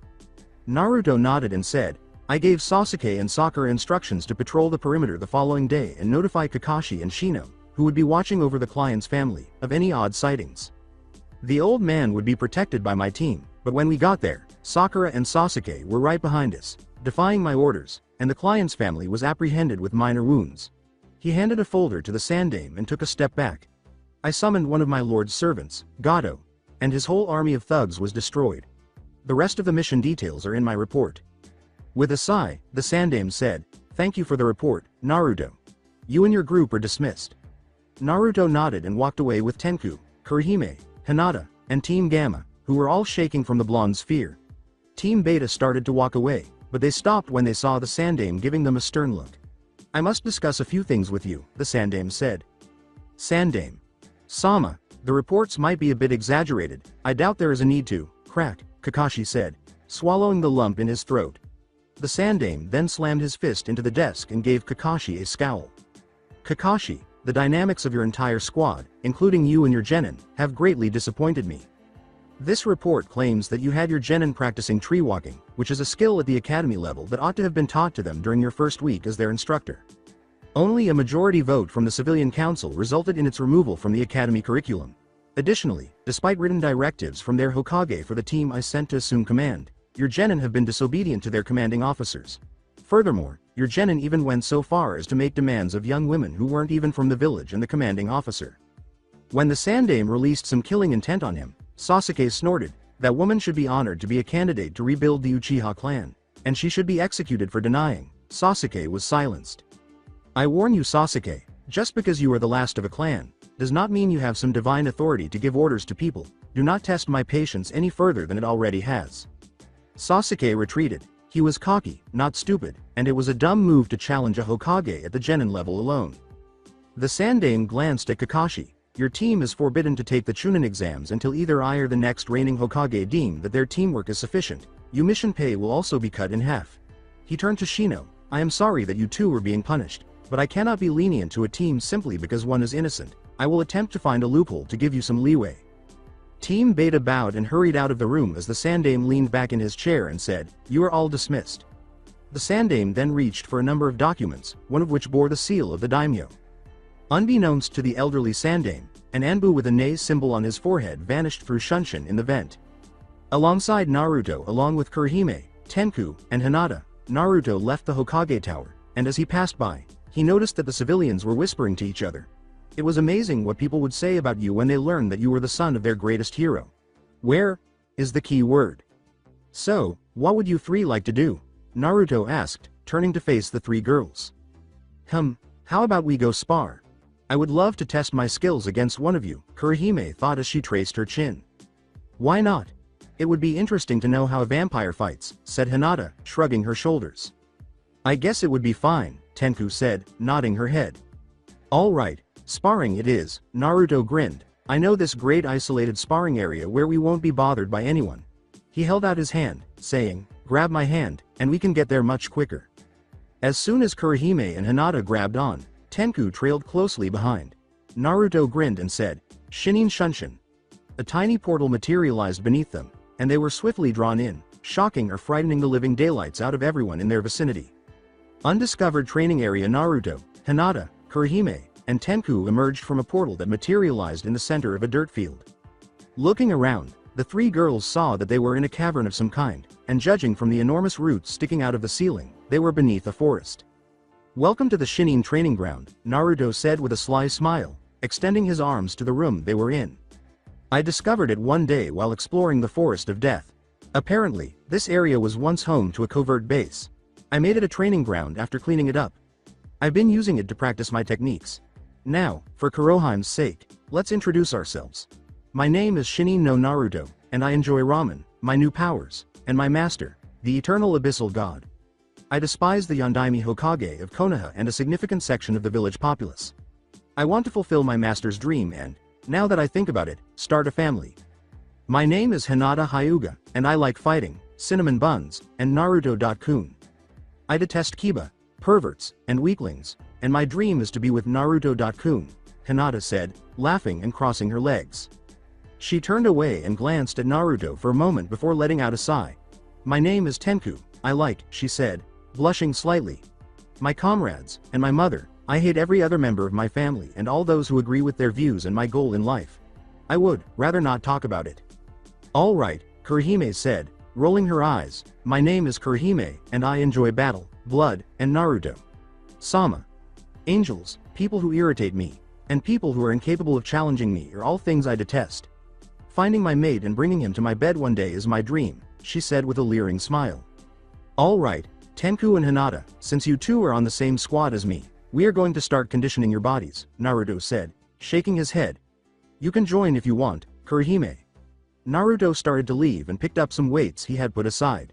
Naruto nodded and said, I gave Sasuke and Sakura instructions to patrol the perimeter the following day and notify Kakashi and Shino, who would be watching over the client's family, of any odd sightings. The old man would be protected by my team, but when we got there, Sakura and Sasuke were right behind us, defying my orders, and the client's family was apprehended with minor wounds. He handed a folder to the Sandaime and took a step back. I summoned one of my lord's servants, Gado, and his whole army of thugs was destroyed. The rest of the mission details are in my report. With a sigh, the Sandaime said, thank you for the report, Naruto. You and your group are dismissed. Naruto nodded and walked away with Tenku, Kurihime, Hinata, and Team Gamma, who were all shaking from the blonde's fear. Team Beta started to walk away, but they stopped when they saw the Sandaime giving them a stern look. I must discuss a few things with you, the Sandaime said. Sandaime. Sama, the reports might be a bit exaggerated, I doubt there is a need to, crack, Kakashi said, swallowing the lump in his throat. The Sandaime then slammed his fist into the desk and gave Kakashi a scowl. Kakashi, the dynamics of your entire squad, including you and your genin, have greatly disappointed me. This report claims that you had your genin practicing tree walking, which is a skill at the academy level that ought to have been taught to them during your first week as their instructor. Only a majority vote from the civilian council resulted in its removal from the academy curriculum. Additionally, despite written directives from their Hokage for the team I sent to assume command, your genin have been disobedient to their commanding officers. Furthermore, your genin even went so far as to make demands of young women who weren't even from the village and the commanding officer. When the Sandame released some killing intent on him, Sasuke snorted, that woman should be honored to be a candidate to rebuild the Uchiha clan, and she should be executed for denying. Sasuke was silenced. I warn you, Sasuke, just because you are the last of a clan, does not mean you have some divine authority to give orders to people. Do not test my patience any further than it already has. Sasuke retreated. He was cocky, not stupid, and it was a dumb move to challenge a Hokage at the genin level alone. The Sandame glanced at Kakashi. Your team is forbidden to take the Chunin exams until either I or the next reigning Hokage deem that their teamwork is sufficient. Your mission pay will also be cut in half. He turned to Shino. I am sorry that you two are being punished, but I cannot be lenient to a team simply because one is innocent. I will attempt to find a loophole to give you some leeway. Team Beta bowed and hurried out of the room as the Sandame leaned back in his chair and said, You are all dismissed. The Sandame then reached for a number of documents, one of which bore the seal of the daimyo. Unbeknownst to the elderly Sandame, an Anbu with a Nei symbol on his forehead vanished through Shunshin in the vent. Alongside Naruto along with Kurihime, Tenku, and Hinata, Naruto left the Hokage tower, and as he passed by, he noticed that the civilians were whispering to each other. It was amazing what people would say about you when they learned that you were the son of their greatest hero. Where is the key word? So, what would you three like to do? Naruto asked, turning to face the three girls. How about we go spar? I would love to test my skills against one of you, Kurihime thought as she traced her chin. Why not? It would be interesting to know how a vampire fights, said Hinata, shrugging her shoulders. I guess it would be fine, Tenku said, nodding her head. All right, sparring it is, Naruto grinned. I know this great isolated sparring area where we won't be bothered by anyone. He held out his hand, saying, grab my hand, and we can get there much quicker. As soon as Kurihime and Hinata grabbed on, Tenku trailed closely behind. Naruto grinned and said, Shinin Shunshin. A tiny portal materialized beneath them, and they were swiftly drawn in, shocking or frightening the living daylights out of everyone in their vicinity. Undiscovered training area. Naruto, Hinata, Kurihime, and Tenku emerged from a portal that materialized in the center of a dirt field. Looking around, the three girls saw that they were in a cavern of some kind, and judging from the enormous roots sticking out of the ceiling, they were beneath a forest. Welcome to the Shinin training ground, Naruto said with a sly smile, extending his arms to the room they were in. I discovered it one day while exploring the Forest of Death. Apparently, this area was once home to a covert base. I made it a training ground after cleaning it up. I've been using it to practice my techniques. Now, for Kurohime's sake, let's introduce ourselves. My name is Shinin no Naruto, and I enjoy ramen, my new powers, and my master, the eternal abyssal god. I despise the Yondaime Hokage of Konoha and a significant section of the village populace. I want to fulfill my master's dream and, now that I think about it, start a family. My name is Hinata Hyuga, and I like fighting, cinnamon buns, and Naruto.kun. I detest Kiba, perverts, and weaklings, and my dream is to be with Naruto.kun, Hinata said, laughing and crossing her legs. She turned away and glanced at Naruto for a moment before letting out a sigh. My name is Tenku, I like, she said, blushing slightly. My comrades, and my mother, I hate every other member of my family and all those who agree with their views and my goal in life. I would rather not talk about it. All right, Kurihime said, rolling her eyes. My name is Kurihime, and I enjoy battle, blood, and Naruto. Sama. Angels, people who irritate me, and people who are incapable of challenging me are all things I detest. Finding my mate and bringing him to my bed one day is my dream, she said with a leering smile. All right, Tenku and Hinata, since you two are on the same squad as me, we are going to start conditioning your bodies, Naruto said, shaking his head. You can join if you want, Kurihime. Naruto started to leave and picked up some weights he had put aside.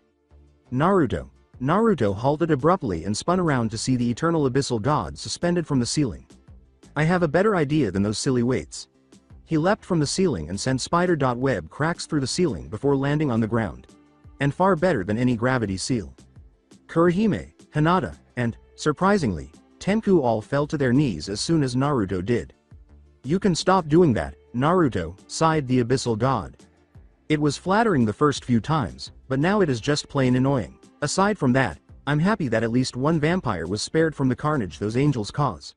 Naruto. Naruto halted abruptly and spun around to see the eternal abyssal god suspended from the ceiling. I have a better idea than those silly weights. He leapt from the ceiling and sent spider-web cracks through the ceiling before landing on the ground. And far better than any gravity seal. Kurihime, Hinata, and, surprisingly, Tenku all fell to their knees as soon as Naruto did. You can stop doing that, Naruto, sighed the abyssal god. It was flattering the first few times, but now it is just plain annoying. Aside from that, I'm happy that at least one vampire was spared from the carnage those angels cause.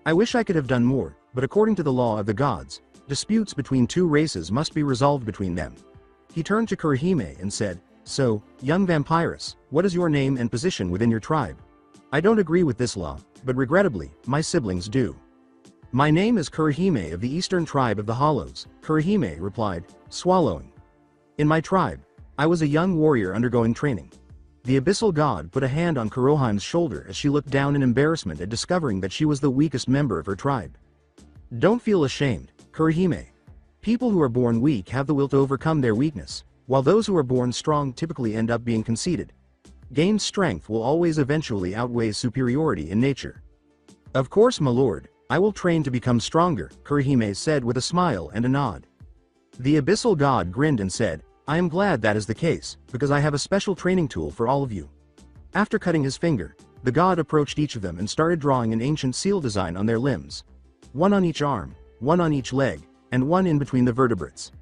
I wish I could have done more, but according to the law of the gods, disputes between two races must be resolved between them. He turned to Kurihime and said, So, young vampiress, what is your name and position within your tribe? I don't agree with this law, but regrettably, my siblings do. My name is Kurihime of the eastern tribe of the Hollows, Kurihime replied, swallowing. In my tribe, I was a young warrior undergoing training. The abyssal god put a hand on Kurohime's shoulder as she looked down in embarrassment at discovering that she was the weakest member of her tribe. Don't feel ashamed, Kurihime. People who are born weak have the will to overcome their weakness, while those who are born strong typically end up being conceited. Gained strength will always eventually outweigh superiority in nature. Of course, my lord, I will train to become stronger, Kurihime said with a smile and a nod. The abyssal god grinned and said, I am glad that is the case, because I have a special training tool for all of you. After cutting his finger, the god approached each of them and started drawing an ancient seal design on their limbs. One on each arm, one on each leg, and one in between the vertebrates.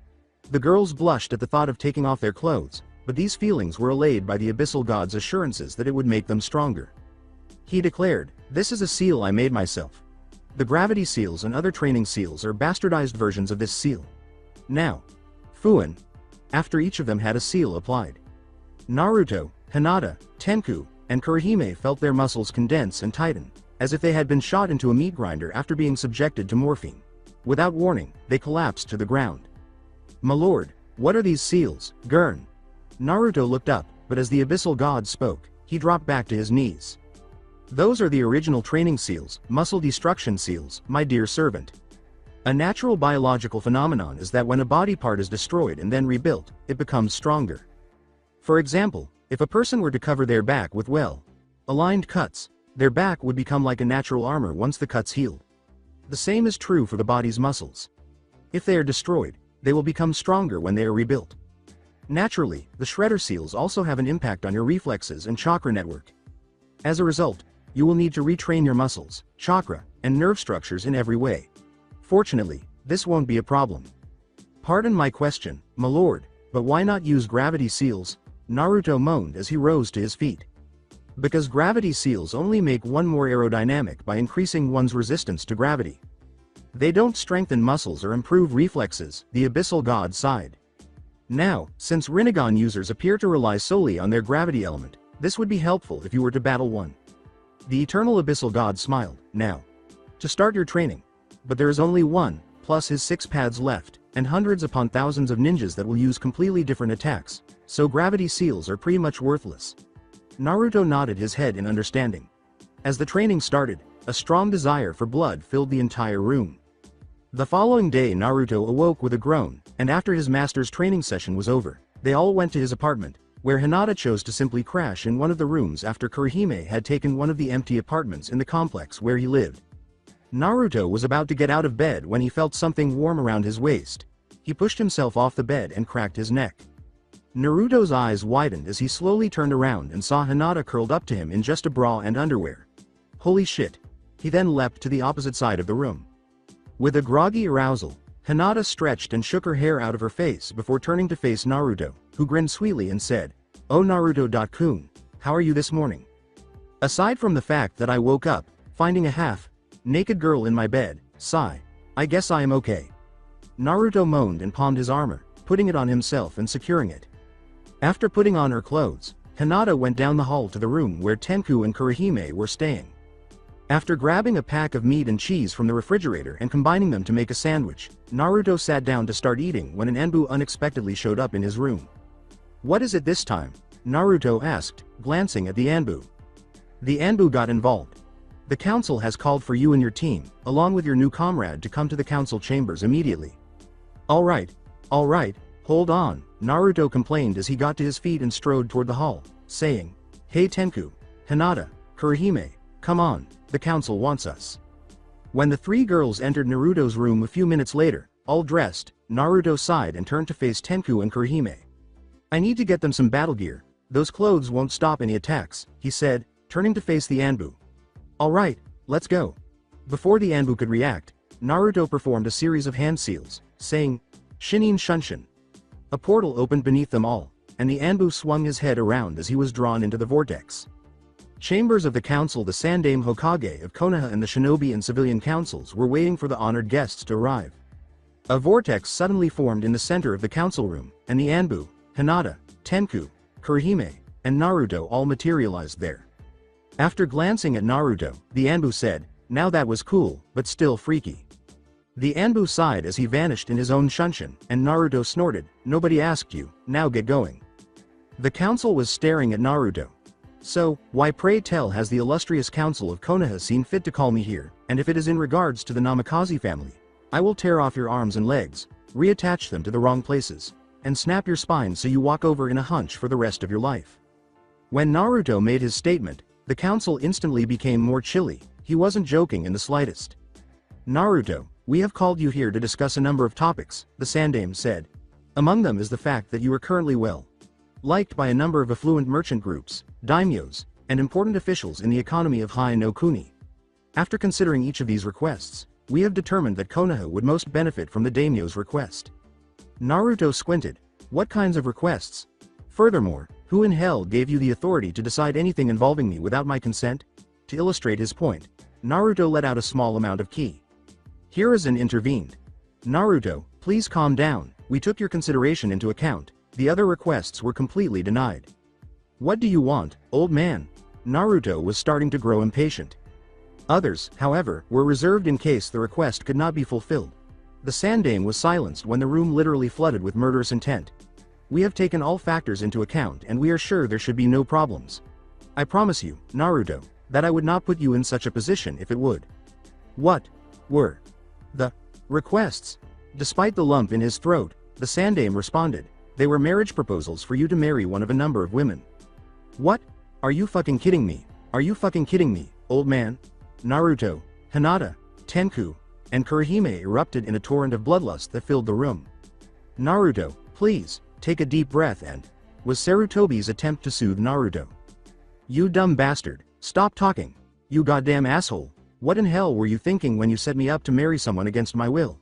The girls blushed at the thought of taking off their clothes, but these feelings were allayed by the abyssal god's assurances that it would make them stronger. He declared, this is a seal I made myself. The gravity seals and other training seals are bastardized versions of this seal. Now, Fuin. After each of them had a seal applied. Naruto, Hinata, Tenku, and Kurihime felt their muscles condense and tighten, as if they had been shot into a meat grinder after being subjected to morphine. Without warning, they collapsed to the ground. My lord, what are these seals, Gurn? Naruto looked up, but as the abyssal god spoke, he dropped back to his knees. Those are the original training seals, muscle destruction seals, my dear servant. A natural biological phenomenon is that when a body part is destroyed and then rebuilt, it becomes stronger. For example, if a person were to cover their back with well-aligned cuts, their back would become like a natural armor once the cuts healed. The same is true for the body's muscles. If they are destroyed, they will become stronger when they are rebuilt. Naturally, the shredder seals also have an impact on your reflexes and chakra network. As a result, you will need to retrain your muscles, chakra, and nerve structures in every way. Fortunately, this won't be a problem. Pardon my question, my lord, but why not use gravity seals? Naruto moaned as he rose to his feet. Because gravity seals only make one more aerodynamic by increasing one's resistance to gravity. They don't strengthen muscles or improve reflexes, the abyssal god sighed. Now, since Rinnegan users appear to rely solely on their gravity element, this would be helpful if you were to battle one. The eternal abyssal god smiled, now. To start your training. But there is only one, plus his 6 pads left, and hundreds upon thousands of ninjas that will use completely different attacks, so gravity seals are pretty much worthless. Naruto nodded his head in understanding. As the training started, a strong desire for blood filled the entire room. The following day Naruto awoke with a groan, and after his master's training session was over, they all went to his apartment, where Hinata chose to simply crash in one of the rooms after Kurihime had taken one of the empty apartments in the complex where he lived. Naruto was about to get out of bed when he felt something warm around his waist. He pushed himself off the bed and cracked his neck. Naruto's eyes widened as he slowly turned around and saw Hinata curled up to him in just a bra and underwear. Holy shit. He then leapt to the opposite side of the room. With a groggy arousal, Hinata stretched and shook her hair out of her face before turning to face Naruto, who grinned sweetly and said, "Oh Naruto-kun, how are you this morning? Aside from the fact that I woke up, finding a half-naked girl in my bed, sigh, I guess I am okay." Naruto moaned and palmed his armor, putting it on himself and securing it. After putting on her clothes, Hinata went down the hall to the room where Tenku and Kurihime were staying. After grabbing a pack of meat and cheese from the refrigerator and combining them to make a sandwich, Naruto sat down to start eating when an Anbu unexpectedly showed up in his room. "What is it this time?" Naruto asked, glancing at the Anbu. The Anbu got involved. "The council has called for you and your team, along with your new comrade to come to the council chambers immediately." Alright, hold on," Naruto complained as he got to his feet and strode toward the hall, saying, "Hey Tenku, Hinata, Kurihime, come on, the council wants us." When the 3 girls entered Naruto's room a few minutes later, all dressed, Naruto sighed and turned to face Tenku and Kurihime. "I need to get them some battle gear, those clothes won't stop any attacks," he said, turning to face the Anbu. "Alright, let's go." Before the Anbu could react, Naruto performed a series of hand seals, saying, "Shinin Shunshin." A portal opened beneath them all, and the Anbu swung his head around as he was drawn into the vortex. Chambers of the council, the Sandaime Hokage of Konoha and the shinobi and civilian councils were waiting for the honored guests to arrive. A vortex suddenly formed in the center of the council room, and the Anbu, Hinata, Tenku, Kurihime, and Naruto all materialized there. After glancing at Naruto, the Anbu said, "Now that was cool, but still freaky." The Anbu sighed as he vanished in his own shunshin, and Naruto snorted, "Nobody asked you, now get going." The council was staring at Naruto. "So, why pray tell has the illustrious council of Konoha seen fit to call me here, and if it is in regards to the Namikaze family, I will tear off your arms and legs, reattach them to the wrong places, and snap your spine so you walk over in a hunch for the rest of your life." When Naruto made his statement, the council instantly became more chilly. He wasn't joking in the slightest. "Naruto, we have called you here to discuss a number of topics," the Sandaime said. "Among them is the fact that you are currently well liked by a number of affluent merchant groups, daimyos, and important officials in the economy of Hai no Kuni. After considering each of these requests, we have determined that Konoha would most benefit from the daimyo's request." Naruto squinted. "What kinds of requests? Furthermore, who in hell gave you the authority to decide anything involving me without my consent?" To illustrate his point, Naruto let out a small amount of ki. Hiruzen intervened. "Naruto, please calm down, we took your consideration into account, the other requests were completely denied." "What do you want, old man?" Naruto was starting to grow impatient. Others, however, were reserved in case the request could not be fulfilled. The Sandaime was silenced when the room literally flooded with murderous intent. "We have taken all factors into account and we are sure there should be no problems. I promise you, Naruto, that I would not put you in such a position if it would." "What were the requests?" Despite the lump in his throat, the Sandaime responded, "They were marriage proposals for you to marry one of a number of women." "What? Are you fucking kidding me? Are you fucking kidding me, old man?" Naruto, Hinata, Tenku, and Kurihime erupted in a torrent of bloodlust that filled the room. "Naruto, please, take a deep breath and..." was Sarutobi's attempt to soothe Naruto. "You dumb bastard, stop talking. You goddamn asshole, what in hell were you thinking when you set me up to marry someone against my will?"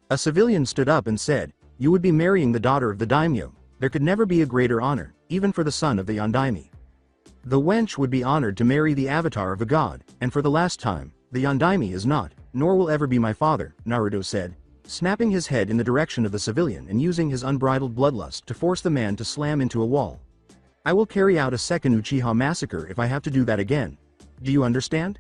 A civilian stood up and said, "You would be marrying the daughter of the daimyo. There could never be a greater honor, even for the son of the Yondaime. The wench would be honored to marry the avatar of a god, and for the last time, the Yondaime is not, nor will ever be my father," Naruto said, snapping his head in the direction of the civilian and using his unbridled bloodlust to force the man to slam into a wall. "I will carry out a second Uchiha massacre if I have to do that again. Do you understand?"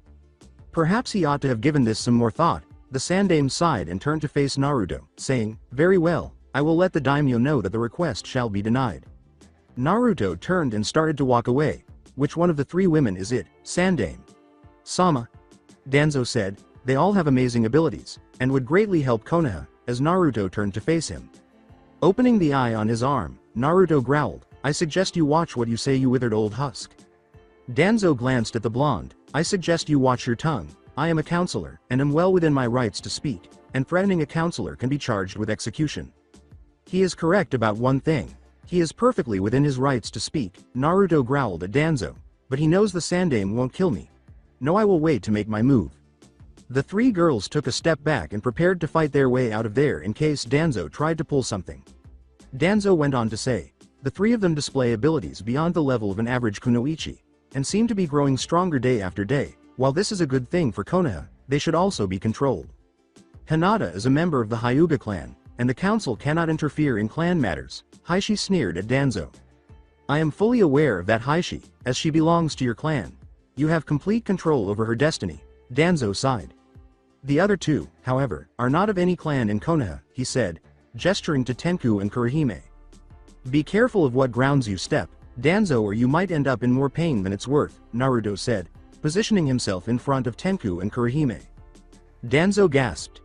Perhaps he ought to have given this some more thought. The Sandaime sighed and turned to face Naruto, saying, "Very well, I will let the daimyo know that the request shall be denied." Naruto turned and started to walk away. "Which one of the three women is it, Sandaime?" "Sama," Danzo said, "they all have amazing abilities, and would greatly help Konoha," as Naruto turned to face him. Opening the eye on his arm, Naruto growled, "I suggest you watch what you say, you withered old husk." Danzo glanced at the blonde. "I suggest you watch your tongue. I am a counselor, and am well within my rights to speak, and threatening a counselor can be charged with execution." "He is correct about one thing. He is perfectly within his rights to speak," Naruto growled at Danzo, "but he knows the Sandaime won't kill me. No, I will wait to make my move." The three girls took a step back and prepared to fight their way out of there in case Danzo tried to pull something. Danzo went on to say, "The three of them display abilities beyond the level of an average kunoichi, and seem to be growing stronger day after day. While this is a good thing for Konoha, they should also be controlled. Hinata is a member of the Hyuga clan, and the council cannot interfere in clan matters." Heishi sneered at Danzo. "I am fully aware of that, Heishi, as she belongs to your clan. You have complete control over her destiny," Danzo sighed. "The other two, however, are not of any clan in Konoha," he said, gesturing to Tenku and Kurihime. "Be careful of what grounds you step, Danzo, or you might end up in more pain than it's worth," Naruto said, positioning himself in front of Tenku and Kurihime. Danzo gasped.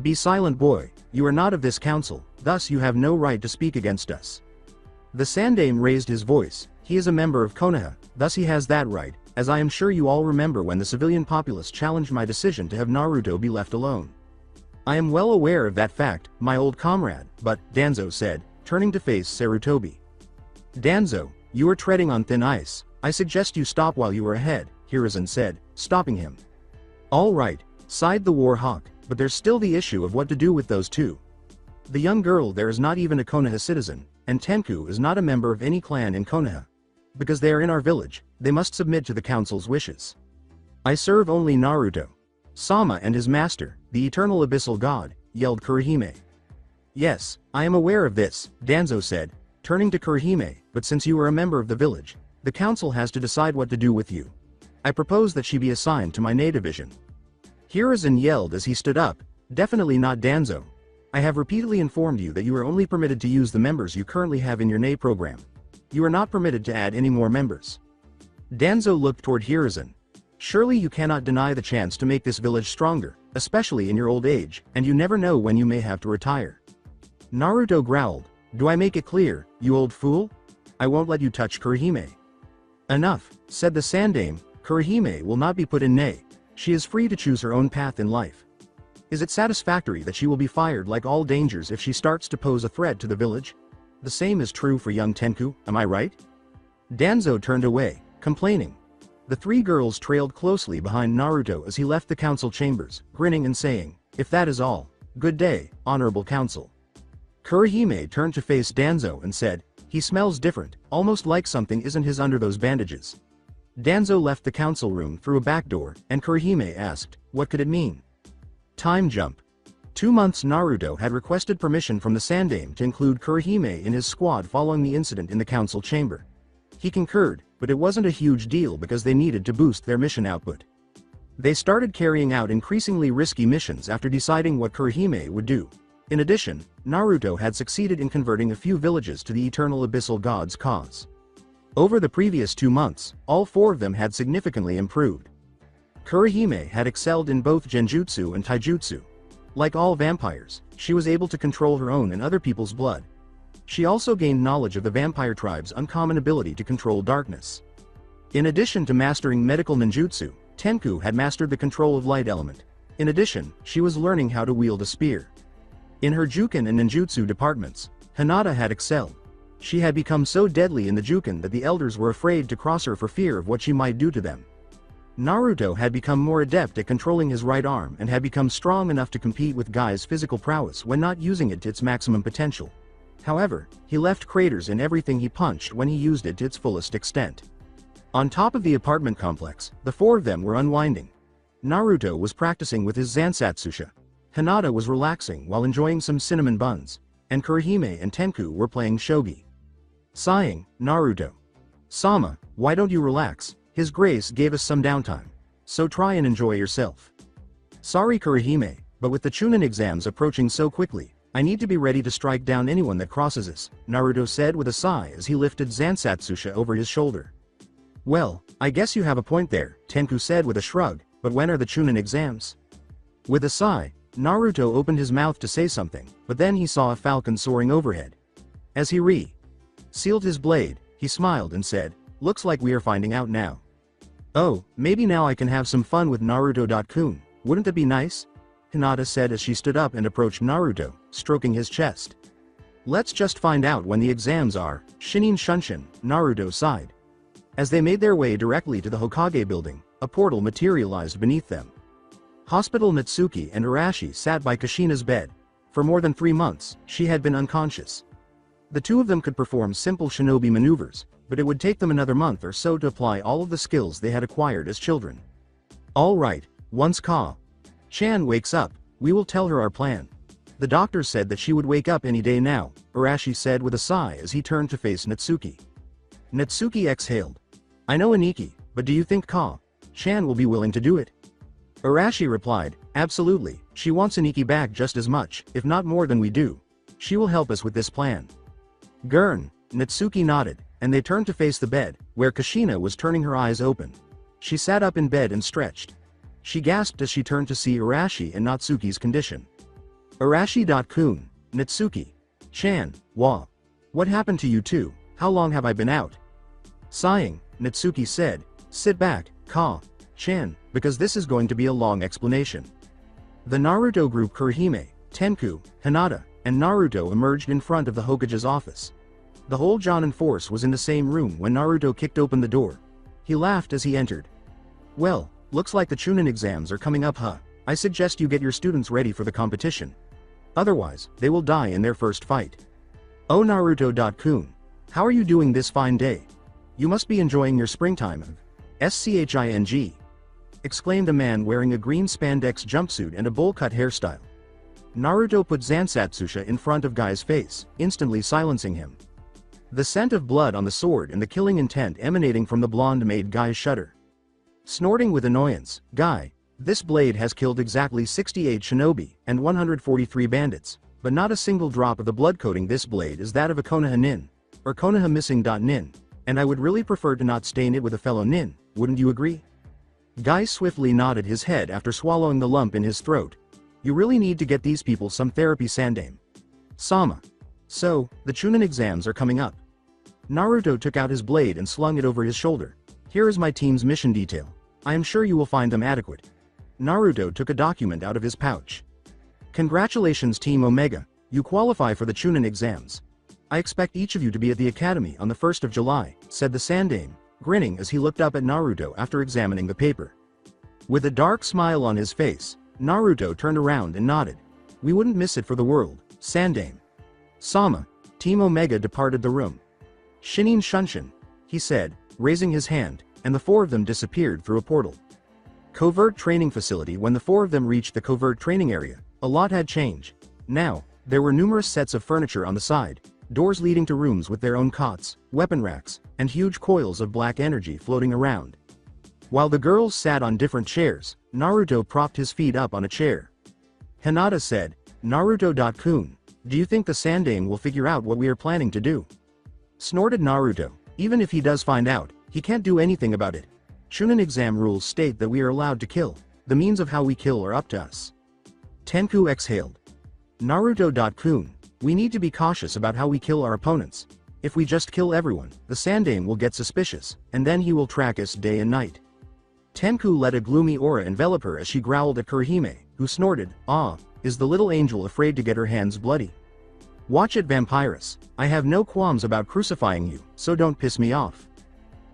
"Be silent, boy, you are not of this council, thus you have no right to speak against us." The Sandaime raised his voice. "He is a member of Konoha, thus he has that right, as I am sure you all remember when the civilian populace challenged my decision to have Naruto be left alone. I am well aware of that fact, my old comrade, but," Danzo said, turning to face Sarutobi. "Danzo, you are treading on thin ice. I suggest you stop while you are ahead," Hiruzen said, stopping him. "All right," sighed the war hawk, "but there's still the issue of what to do with those two. The young girl there is not even a Konoha citizen, and Tenku is not a member of any clan in Konoha. Because they are in our village, they must submit to the council's wishes. I serve only Naruto. Sama and his master, the eternal abyssal god," yelled Kurihime. "Yes, I am aware of this," Danzo said, turning to Kurihime, "But since you are a member of the village, the council has to decide what to do with you. I propose that she be assigned to my NA division." Hiruzen yelled as he stood up, "Definitely not Danzo. I have repeatedly informed you that you are only permitted to use the members you currently have in your NA program. You are not permitted to add any more members." Danzo looked toward Hiruzen. "Surely you cannot deny the chance to make this village stronger, especially in your old age, and you never know when you may have to retire." Naruto growled, "Do I make it clear, you old fool? I won't let you touch Kurihime." "Enough," said the Sandame. "Kurihime will not be put in NA. She is free to choose her own path in life. Is it satisfactory that she will be fired like all dangers if she starts to pose a threat to the village? The same is true for young Tenku, am I right?" Danzo turned away, complaining. The three girls trailed closely behind Naruto as he left the council chambers, grinning and saying, "If that is all, good day, honorable council." Kurihime turned to face Danzo and said, "He smells different, almost like something isn't his under those bandages." Danzo left the council room through a back door, and Kurihime asked, "What could it mean?" Time jump. 2 months. Naruto had requested permission from the Sandame to include Kurihime in his squad following the incident in the council chamber. He concurred, but it wasn't a huge deal because they needed to boost their mission output. They started carrying out increasingly risky missions after deciding what Kurihime would do. In addition, Naruto had succeeded in converting a few villages to the eternal abyssal god's cause. Over the previous 2 months, all 4 of them had significantly improved. Kurihime had excelled in both genjutsu and taijutsu. Like all vampires, she was able to control her own and other people's blood. She also gained knowledge of the vampire tribe's uncommon ability to control darkness. In addition to mastering medical ninjutsu, Tenku had mastered the control of light element. In addition, she was learning how to wield a spear. In her Juken and ninjutsu departments, Hinata had excelled. She had become so deadly in the Juken that the elders were afraid to cross her for fear of what she might do to them. Naruto had become more adept at controlling his right arm and had become strong enough to compete with Guy's physical prowess when not using it to its maximum potential. However, he left craters in everything he punched when he used it to its fullest extent. On top of the apartment complex, the 4 of them were unwinding. Naruto was practicing with his Zansatsusha. Hinata was relaxing while enjoying some cinnamon buns, and Kurihime and Tenku were playing shogi. Sighing, Naruto. "Sama, why don't you relax? His Grace gave us some downtime. So try and enjoy yourself." "Sorry Kurihime, but with the Chunin exams approaching so quickly, I need to be ready to strike down anyone that crosses us," Naruto said with a sigh as he lifted Zansatsusha over his shoulder. "Well, I guess you have a point there," Tenku said with a shrug, "but when are the Chunin exams?" With a sigh, Naruto opened his mouth to say something, but then he saw a falcon soaring overhead. As he sealed his blade, he smiled and said, "Looks like we are finding out now." "Oh, maybe now I can have some fun with Naruto-kun, wouldn't that be nice?" Hinata said as she stood up and approached Naruto, stroking his chest. "Let's just find out when the exams are, Shinin Shunshin," Naruto sighed. As they made their way directly to the Hokage building, a portal materialized beneath them. Hospital Natsuki and Arashi sat by Kushina's bed. For more than 3 months, she had been unconscious. The 2 of them could perform simple shinobi maneuvers, but it would take them another month or so to apply all of the skills they had acquired as children. "All right, once Chan wakes up, we will tell her our plan." The doctor said that she would wake up any day now, Arashi said with a sigh as he turned to face Natsuki. Natsuki exhaled. "I know Aniki, but do you think Chan will be willing to do it?" Arashi replied, "Absolutely, she wants Aniki back just as much, if not more than we do. She will help us with this plan." Gurn, Natsuki nodded, and they turned to face the bed, where Kushina was turning her eyes open. She sat up in bed and stretched. She gasped as she turned to see Arashi and Natsuki's condition. "Arashi-kun, Natsuki. Chan, what happened to you two? How long have I been out?" Sighing, Natsuki said, "Sit back, Chan, because this is going to be a long explanation." The Naruto group Kurihime, Tenku, Hinata, and Naruto emerged in front of the Hokage's office. The whole Jonin force was in the same room when Naruto kicked open the door. He laughed as he entered. "Well, looks like the Chunin exams are coming up, huh? I suggest you get your students ready for the competition. Otherwise, they will die in their first fight." "Oh Naruto-kun, how are you doing this fine day? You must be enjoying your springtime of sching," exclaimed a man wearing a green spandex jumpsuit and a bowl-cut hairstyle. Naruto put Zansatsusha in front of Guy's face, instantly silencing him. The scent of blood on the sword and the killing intent emanating from the blonde made Guy shudder. Snorting with annoyance, Guy, this blade has killed exactly 68 shinobi and 143 bandits, but not a single drop of the blood coating this blade is that of a Konoha nin, or Konoha missing. Nin, and I would really prefer to not stain it with a fellow nin, wouldn't you agree? Guy swiftly nodded his head after swallowing the lump in his throat. You really need to get these people some therapy, Sandame. Sama. So, the Chunin exams are coming up. Naruto took out his blade and slung it over his shoulder. Here is my team's mission detail. I am sure you will find them adequate. Naruto took a document out of his pouch. Congratulations Team Omega, you qualify for the Chunin exams. I expect each of you to be at the academy on the 1st of July, said the Sandame, grinning as he looked up at Naruto after examining the paper. With a dark smile on his face, Naruto turned around and nodded. We wouldn't miss it for the world, Sandame. Sama. Team Omega departed the room. Shinin Shunshin, he said, raising his hand, and the four of them disappeared through a portal. Covert training facility. When the four of them reached the covert training area, a lot had changed. Now, there were numerous sets of furniture on the side, doors leading to rooms with their own cots, weapon racks, and huge coils of black energy floating around. While the girls sat on different chairs, Naruto propped his feet up on a chair. Hinata said, Naruto-kun, do you think the Sandame will figure out what we are planning to do? Snorted Naruto, even if he does find out, he can't do anything about it. Chunin exam rules state that we are allowed to kill. The means of how we kill are up to us. Tenku exhaled. Naruto-kun, we need to be cautious about how we kill our opponents. If we just kill everyone, the Sandame will get suspicious, and then he will track us day and night. Tenku let a gloomy aura envelop her as she growled at Kurihime, who snorted, Ah, is the little angel afraid to get her hands bloody? Watch it, Vampirus. I have no qualms about crucifying you, so don't piss me off.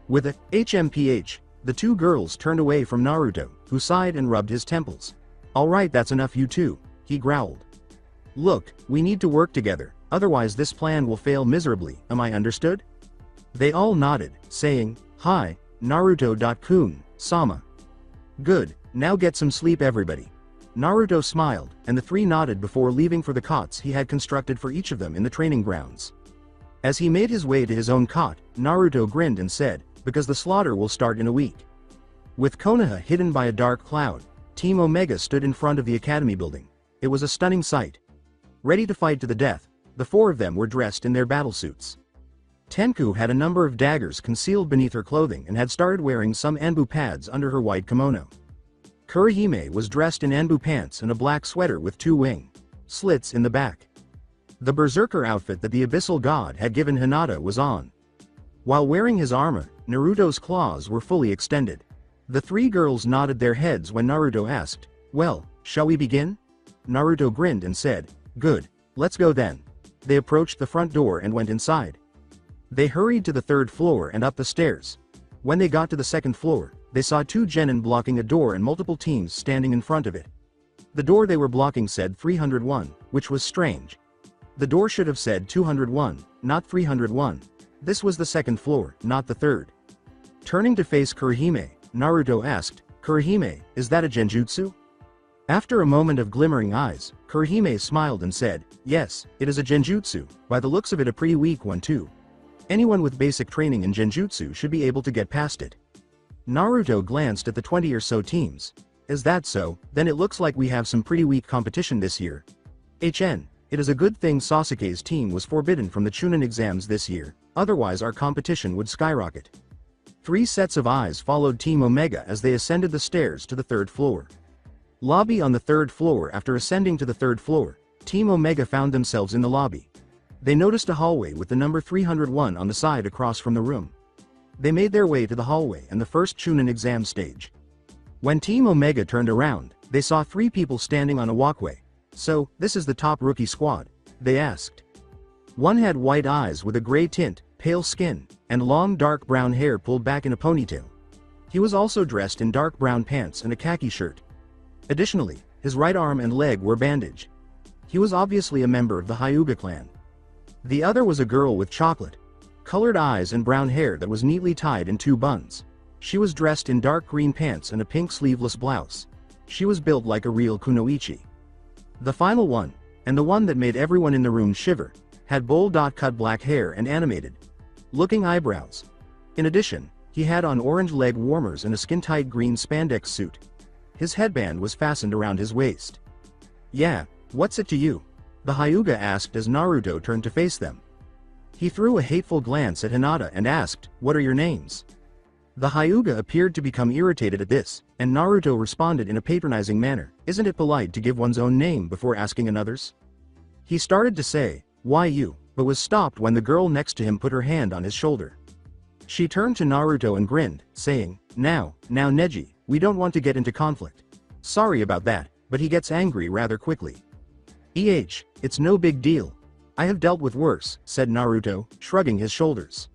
With a HMPH, the two girls turned away from Naruto, who sighed and rubbed his temples. Alright, that's enough, you two, he growled. Look, we need to work together, otherwise this plan will fail miserably, am I understood? They all nodded, saying, Hi, Naruto-kun, Sama. Good, now get some sleep everybody. Naruto smiled, and the three nodded before leaving for the cots he had constructed for each of them in the training grounds. As he made his way to his own cot, Naruto grinned and said, because the slaughter will start in a week. With Konoha hidden by a dark cloud, Team Omega stood in front of the academy building. It was a stunning sight. Ready to fight to the death, the four of them were dressed in their battle suits. Tenku had a number of daggers concealed beneath her clothing and had started wearing some Anbu pads under her white kimono. Kurihime was dressed in Anbu pants and a black sweater with two wing slits in the back. The berserker outfit that the Abyssal God had given Hinata was on. While wearing his armor, Naruto's claws were fully extended. The three girls nodded their heads when Naruto asked, Well, shall we begin? Naruto grinned and said, Good, let's go then. They approached the front door and went inside. They hurried to the 3rd floor and up the stairs. When they got to the 2nd floor, they saw two genin blocking a door and multiple teams standing in front of it. The door they were blocking said 301, which was strange. The door should have said 201, not 301. This was the 2nd floor, not the 3rd. Turning to face Kurihime, Naruto asked, Kurihime, is that a genjutsu? After a moment of glimmering eyes, Kurihime smiled and said, Yes, it is a genjutsu, by the looks of it a pretty weak one too. Anyone with basic training in genjutsu should be able to get past it. Naruto glanced at the 20 or so teams. Is that so? Then it looks like we have some pretty weak competition this year. It is a good thing Sasuke's team was forbidden from the Chunin exams this year, otherwise our competition would skyrocket. 3 sets of eyes followed Team Omega as they ascended the stairs to the 3rd floor. Lobby on the 3rd floor. After ascending to the 3rd floor, Team Omega found themselves in the lobby. They noticed a hallway with the number 301 on the side across from the room. They made their way to the hallway and the first Chunin exam stage. When Team Omega turned around, they saw 3 people standing on a walkway. So, this is the top rookie squad, they asked. One had white eyes with a gray tint, pale skin, and long dark brown hair pulled back in a ponytail. He was also dressed in dark brown pants and a khaki shirt. Additionally, his right arm and leg were bandaged. He was obviously a member of the Hyuga clan. The other was a girl with chocolate-colored eyes and brown hair that was neatly tied in 2 buns. She was dressed in dark green pants and a pink sleeveless blouse. She was built like a real kunoichi. The final one, and the one that made everyone in the room shiver, had bowl-cut black hair and animated-looking eyebrows. In addition, he had on orange leg warmers and a skin-tight green spandex suit. His headband was fastened around his waist. "Yeah, what's it to you?" the Hyuga asked as Naruto turned to face them. He threw a hateful glance at Hinata and asked, "What are your names?" The Hyuga appeared to become irritated at this, and Naruto responded in a patronizing manner, "Isn't it polite to give one's own name before asking another's?" He started to say, "Why you?" but was stopped when the girl next to him put her hand on his shoulder. She turned to Naruto and grinned, saying, Now Neji, we don't want to get into conflict. Sorry about that, but he gets angry rather quickly. It's no big deal. I have dealt with worse, said Naruto, shrugging his shoulders.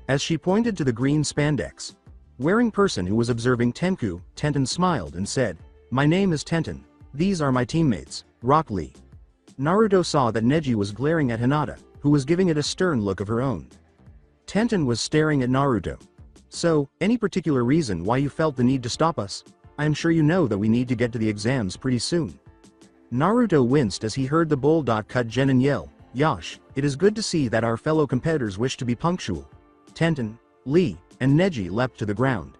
As she pointed to the green spandex wearing person who was observing Tenku, Tenten smiled and said, "My name is Tenten. These are my teammates, Rock Lee." Naruto saw that Neji was glaring at Hinata, who was giving it a stern look of her own. Tenten was staring at Naruto. "So, any particular reason why you felt the need to stop us? I am sure you know that we need to get to the exams pretty soon." Naruto winced as he heard the bowl-cut genin yell, "Yash, it is good to see that our fellow competitors wish to be punctual." Tenten, Lee, and Neji leapt to the ground.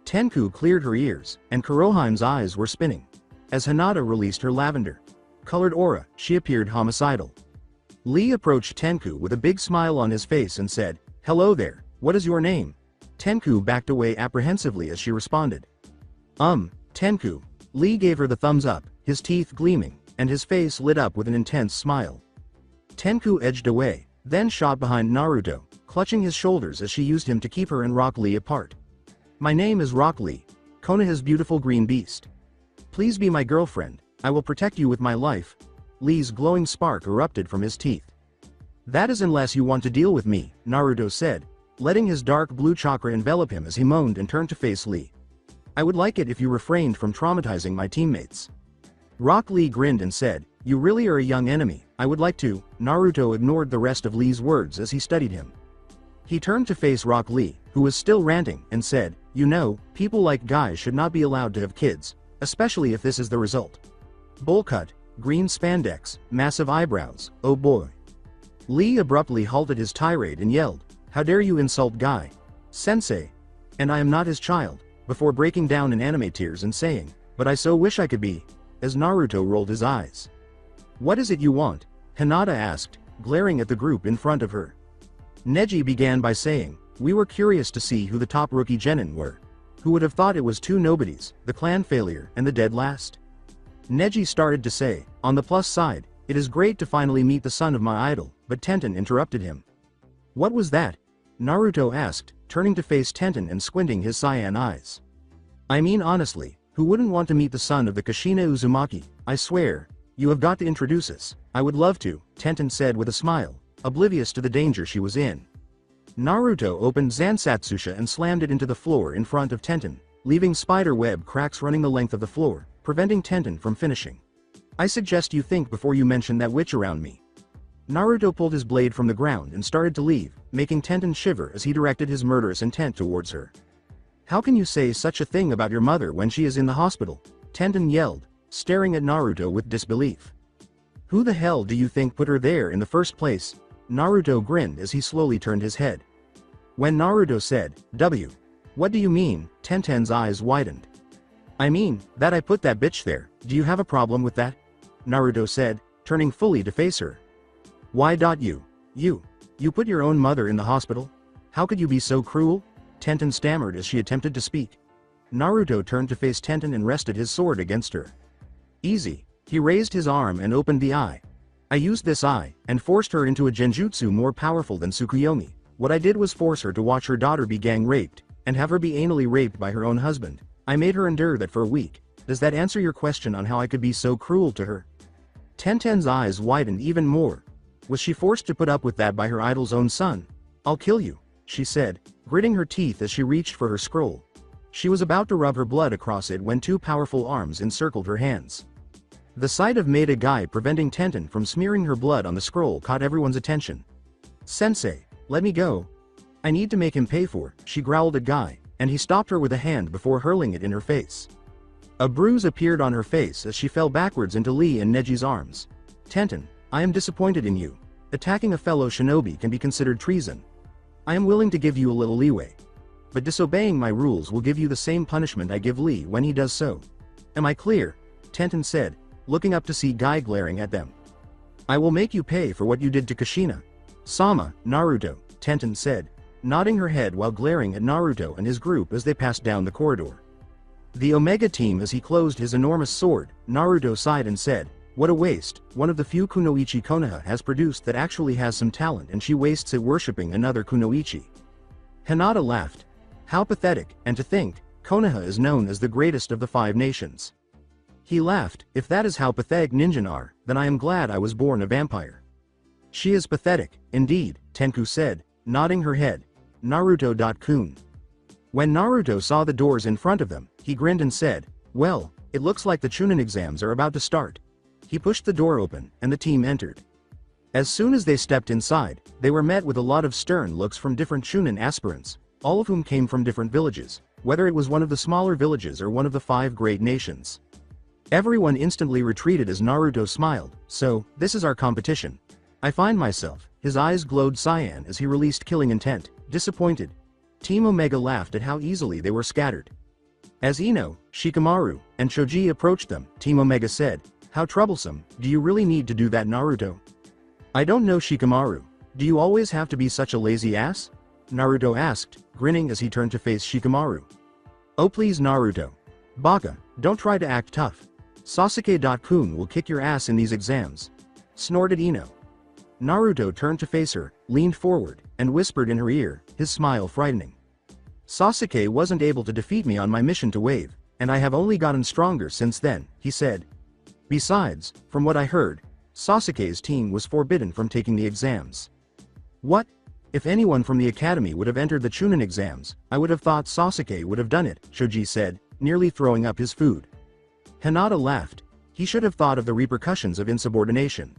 Tenku cleared her ears, and Kurohime's eyes were spinning. As Hinata released her lavender-colored aura, she appeared homicidal. Lee approached Tenku with a big smile on his face and said, "Hello there, what is your name?" Tenku backed away apprehensively as she responded. Tenku." Lee gave her the thumbs up, his teeth gleaming, and his face lit up with an intense smile. Tenku edged away, then shot behind Naruto, clutching his shoulders as she used him to keep her and Rock Lee apart. "My name is Rock Lee, Konoha's beautiful green beast. Please be my girlfriend, I will protect you with my life." Lee's glowing spark erupted from his teeth. "That is unless you want to deal with me," Naruto said, letting his dark blue chakra envelop him as he moaned and turned to face Lee. "I would like it if you refrained from traumatizing my teammates." Rock Lee grinned and said, "You really are a young enemy, I would like to." Naruto ignored the rest of Lee's words as he studied him. He turned to face Rock Lee, who was still ranting, and said, "You know, people like guys should not be allowed to have kids, especially if this is the result. Bowl cut, green spandex, massive eyebrows, oh boy." Lee abruptly halted his tirade and yelled, "How dare you insult Guy Sensei? And I am not his child," before breaking down in anime tears and saying, "But I so wish I could be," as Naruto rolled his eyes. "What is it you want?" Hinata asked, glaring at the group in front of her. Neji began by saying, "We were curious to see who the top rookie genin were. Who would have thought it was two nobodies, the clan failure and the dead last?" Neji started to say, "On the plus side, it is great to finally meet the son of my idol," but Tenten interrupted him. "What was that?" Naruto asked, turning to face Tenten and squinting his cyan eyes. "I mean honestly, who wouldn't want to meet the son of the Kushina Uzumaki? I swear, you have got to introduce us." "I would love to," Tenten said with a smile, oblivious to the danger she was in. Naruto opened Zansatsusha and slammed it into the floor in front of Tenten, leaving spider web cracks running the length of the floor, preventing Tenten from finishing. "I suggest you think before you mention that witch around me." Naruto pulled his blade from the ground and started to leave, making Tenten shiver as he directed his murderous intent towards her. "How can you say such a thing about your mother when she is in the hospital?" Tenten yelled, staring at Naruto with disbelief. "Who the hell do you think put her there in the first place?" Naruto grinned as he slowly turned his head. When Naruto said, What do you mean?" Tenten's eyes widened. "I mean, that I put that bitch there. Do you have a problem with that?" Naruto said, turning fully to face her. "Why you? You put your own mother in the hospital? How could you be so cruel?" Tenten stammered as she attempted to speak. Naruto turned to face Tenten and rested his sword against her. "Easy." He raised his arm and opened the eye. "I used this eye, and forced her into a genjutsu more powerful than Tsukuyomi. What I did was force her to watch her daughter be gang raped, and have her be anally raped by her own husband. I made her endure that for a week. Does that answer your question on how I could be so cruel to her?" Tenten's eyes widened even more. Was she forced to put up with that by her idol's own son? "I'll kill you," she said, gritting her teeth as she reached for her scroll. She was about to rub her blood across it when two powerful arms encircled her hands. The sight of Maida Guy preventing Tenten from smearing her blood on the scroll caught everyone's attention. "Sensei, let me go. I need to make him pay for," she growled at Guy, and he stopped her with a hand before hurling it in her face. A bruise appeared on her face as she fell backwards into Lee and Neji's arms. "Tenten, I am disappointed in you." Attacking a fellow shinobi can be considered treason. I am willing to give you a little leeway. But disobeying my rules will give you the same punishment I give Lee when he does so. Am I clear? Tenten said, looking up to see Guy glaring at them. I will make you pay for what you did to Kushina. Sama, Naruto, Tenten said, nodding her head while glaring at Naruto and his group as they passed down the corridor. The Omega team. As he closed his enormous sword, Naruto sighed and said, what a waste, one of the few kunoichi Konoha has produced that actually has some talent, and she wastes it worshipping another kunoichi. Hinata laughed. How pathetic, and to think, Konoha is known as the greatest of the 5 nations. He laughed. If that is how pathetic ninja are, then I am glad I was born a vampire. She is pathetic, indeed, Tenku said, nodding her head. Naruto.kun. When Naruto saw the doors in front of them, he grinned and said, well, it looks like the Chunin exams are about to start. He pushed the door open, and the team entered. As soon as they stepped inside, they were met with a lot of stern looks from different Chunin aspirants, all of whom came from different villages, whether it was one of the smaller villages or one of the 5 great nations. Everyone instantly retreated as Naruto smiled. So, this is our competition. I find myself. His eyes glowed cyan as he released killing intent. Disappointed. Team Omega laughed at how easily they were scattered. As Ino, Shikamaru, and Choji approached them, Team Omega said, how troublesome, do you really need to do that, Naruto? I don't know, Shikamaru. Do you always have to be such a lazy ass? Naruto asked, grinning as he turned to face Shikamaru. Oh please, Naruto. Baka, don't try to act tough. Sasuke-kun will kick your ass in these exams. Snorted Ino. Naruto turned to face her, leaned forward, and whispered in her ear, his smile frightening. Sasuke wasn't able to defeat me on my mission to Wave, and I have only gotten stronger since then, he said. Besides, from what I heard, Sasuke's team was forbidden from taking the exams. What? If anyone from the academy would have entered the Chunin exams, I would have thought Sasuke would have done it, Choji said, nearly throwing up his food. Hinata laughed. He should have thought of the repercussions of insubordination.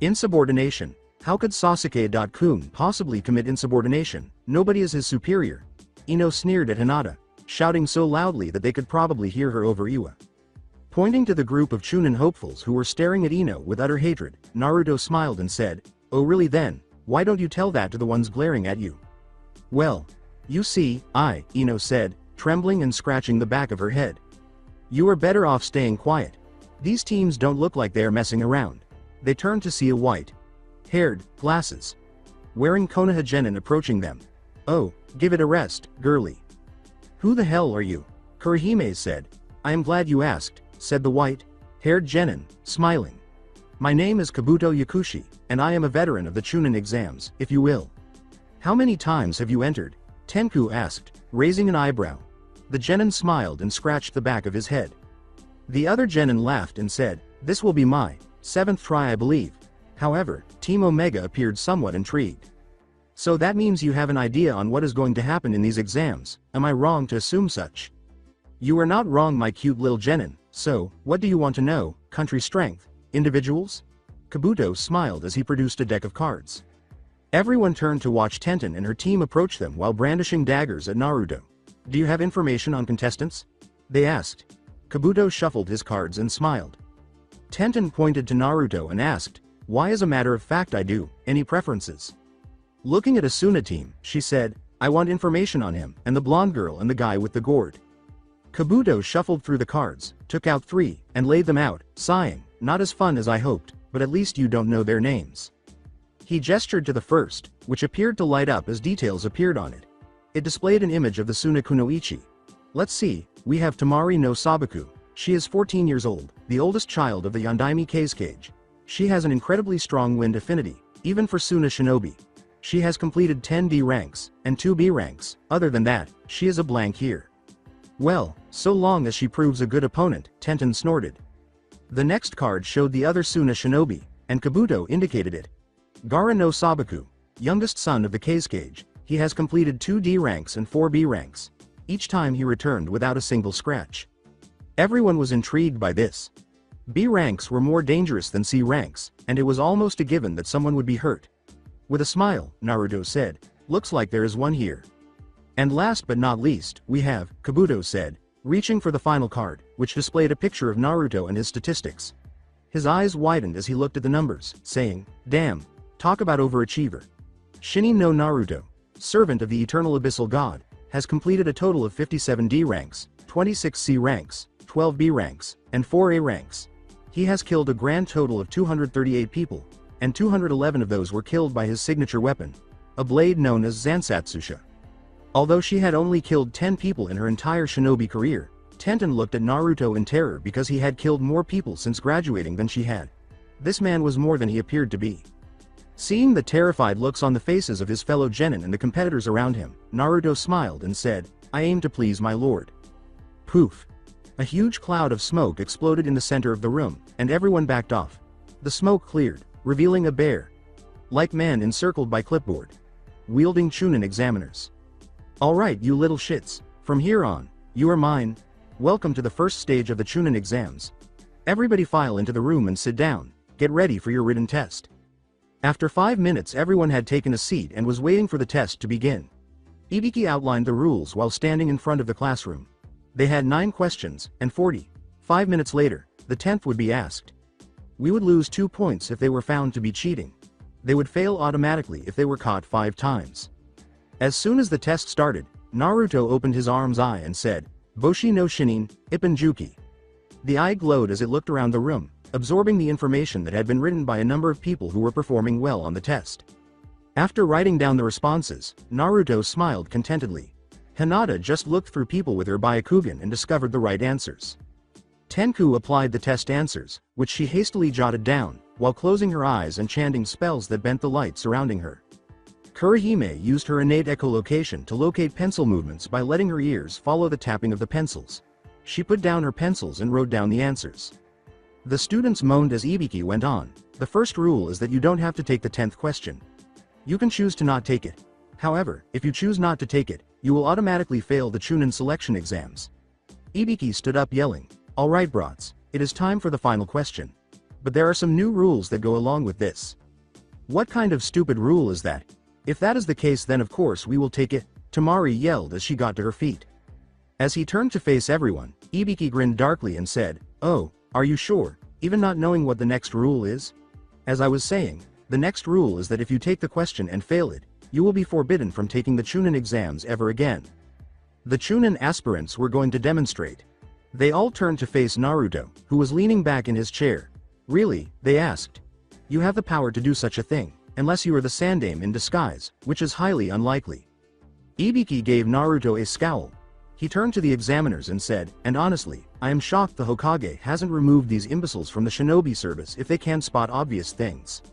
Insubordination? How could Sasuke-kun possibly commit insubordination? Nobody is his superior. Ino sneered at Hinata, shouting so loudly that they could probably hear her over Iwa. Pointing to the group of Chunin hopefuls who were staring at Ino with utter hatred, Naruto smiled and said, oh really then, why don't you tell that to the ones glaring at you? Well, you see, Ino said, trembling and scratching the back of her head. You are better off staying quiet. These teams don't look like they are messing around. They turned to see a white-haired, glasses wearing Konoha genin approaching them. Oh, give it a rest, girly. Who the hell are you? Kurihime said. I am glad you asked, said the white-haired genin, smiling. My name is Kabuto Yakushi, and I am a veteran of the Chunin exams, if you will. How many times have you entered? Tenku asked, raising an eyebrow. The genin smiled and scratched the back of his head. The other genin laughed and said, this will be my 7th try, I believe. However, Team Omega appeared somewhat intrigued. So that means you have an idea on what is going to happen in these exams, am I wrong to assume such? You are not wrong, my cute little genin. So, what do you want to know? Country strength? Individuals? Kabuto smiled as he produced a deck of cards. Everyone turned to watch Tenten and her team approach them while brandishing daggers at Naruto. Do you have information on contestants? They asked. Kabuto shuffled his cards and smiled. Tenten pointed to Naruto and asked, why, as a matter of fact, I do. Any preferences? Looking at Asuna team, she said, I want information on him, and the blonde girl and the guy with the gourd. Kabuto shuffled through the cards, took out 3, and laid them out, sighing, not as fun as I hoped, but at least you don't know their names. He gestured to the first, which appeared to light up as details appeared on it. It displayed an image of the Suna Kunoichi. Let's see, we have Tamari no Sabaku. She is 14 years old, the oldest child of the Yondaime Kage. She has an incredibly strong wind affinity, even for Suna Shinobi. She has completed 10 D ranks, and 2 B ranks. Other than that, she is a blank here. Well, so long as she proves a good opponent, Tenten snorted. The next card showed the other Suna Shinobi, and Kabuto indicated it. Gara no Sabaku, youngest son of the Kage. He has completed 2 D ranks and 4 B ranks. Each time he returned without a single scratch. Everyone was intrigued by this. B ranks were more dangerous than C ranks, and it was almost a given that someone would be hurt. With a smile, Naruto said, looks like there is one here. And last but not least, we have, Kabuto said, reaching for the final card, which displayed a picture of Naruto and his statistics. His eyes widened as he looked at the numbers, saying, damn, Talk about overachiever. Shinin no Naruto, servant of the eternal abyssal god, has completed a total of 57 D ranks, 26 C ranks, 12 B ranks, and 4 A ranks. He has killed a grand total of 238 people, and 211 of those were killed by his signature weapon, a blade known as Zansatsusha. Although she had only killed 10 people in her entire shinobi career, Tenten looked at Naruto in terror because he had killed more people since graduating than she had. This man was more than he appeared to be. Seeing the terrified looks on the faces of his fellow genin and the competitors around him, Naruto smiled and said, "I aim to please my lord." Poof! A huge cloud of smoke exploded in the center of the room, and everyone backed off. The smoke cleared, revealing a bear-like man encircled by clipboard, wielding Chunin examiners. "Alright, you little shits, from here on, you are mine. Welcome to the first stage of the Chunin exams. Everybody file into the room and sit down, get ready for your written test." After 5 minutes everyone had taken a seat and was waiting for the test to begin. Ibiki outlined the rules while standing in front of the classroom. They had 9 questions, and 45 minutes later, the 10th would be asked. We would lose 2 points if they were found to be cheating. They would fail automatically if they were caught 5 times. As soon as the test started, Naruto opened his arm's eye and said, "Boshi no Shinin, Ippenjuki." The eye glowed as it looked around the room, absorbing the information that had been written by a number of people who were performing well on the test. After writing down the responses, Naruto smiled contentedly. Hinata just looked through people with her Byakugan and discovered the right answers. Tenku applied the test answers, which she hastily jotted down, while closing her eyes and chanting spells that bent the light surrounding her. Kurihime used her innate echolocation to locate pencil movements by letting her ears follow the tapping of the pencils. She put down her pencils and wrote down the answers. The students moaned as Ibiki went on. The first rule is that you don't have to take the 10th question. You can choose to not take it. However, if you choose not to take it, you will automatically fail the Chunin selection exams. Ibiki stood up yelling, "Alright brats, it is time for the final question. But there are some new rules that go along with this." "What kind of stupid rule is that? If that is the case then of course we will take it," Tamari yelled as she got to her feet. As he turned to face everyone, Ibiki grinned darkly and said, "Oh, are you sure, even not knowing what the next rule is? As I was saying, the next rule is that if you take the question and fail it, you will be forbidden from taking the Chunin exams ever again." The Chunin aspirants were going to demonstrate. They all turned to face Naruto, who was leaning back in his chair. "Really?" they asked. "You have the power to do such a thing, unless you are the Sandaime in disguise, which is highly unlikely." Ibiki gave Naruto a scowl. He turned to the examiners and said, "And honestly, I am shocked the Hokage hasn't removed these imbeciles from the shinobi service if they can't spot obvious things."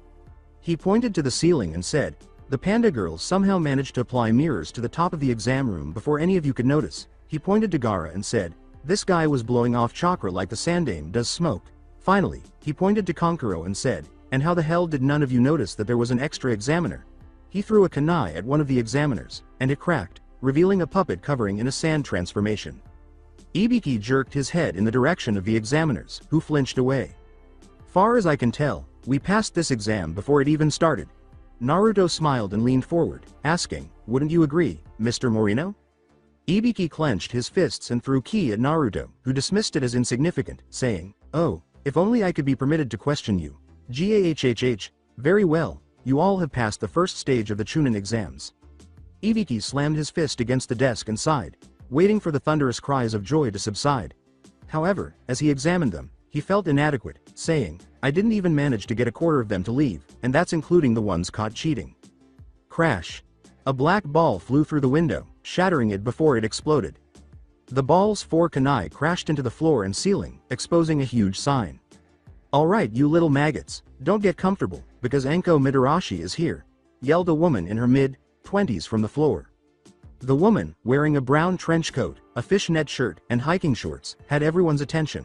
He pointed to the ceiling and said, "The panda girls somehow managed to apply mirrors to the top of the exam room before any of you could notice." He pointed to Gaara and said, "This guy was blowing off chakra like the Sandaime does smoke." Finally, he pointed to Konkuro and said, "And how the hell did none of you notice that there was an extra examiner?" He threw a kunai at one of the examiners, and it cracked, revealing a puppet covering in a sand transformation. Ibiki jerked his head in the direction of the examiners, who flinched away. "Far as I can tell, we passed this exam before it even started." Naruto smiled and leaned forward, asking, "Wouldn't you agree, Mr. Morino?" Ibiki clenched his fists and threw ki at Naruto, who dismissed it as insignificant, saying, "Oh, if only I could be permitted to question you. Gahhh, very well, you all have passed the first stage of the Chunin exams." Ibiki slammed his fist against the desk and sighed, waiting for the thunderous cries of joy to subside. However, as he examined them, he felt inadequate, saying, "I didn't even manage to get a quarter of them to leave, and that's including the ones caught cheating." Crash! A black ball flew through the window, shattering it before it exploded. The ball's 4 kunai crashed into the floor and ceiling, exposing a huge sign. "Alright you little maggots, don't get comfortable, because Anko Midarashi is here," yelled a woman in her mid-20s from the floor. The woman, wearing a brown trench coat, a fishnet shirt, and hiking shorts, had everyone's attention.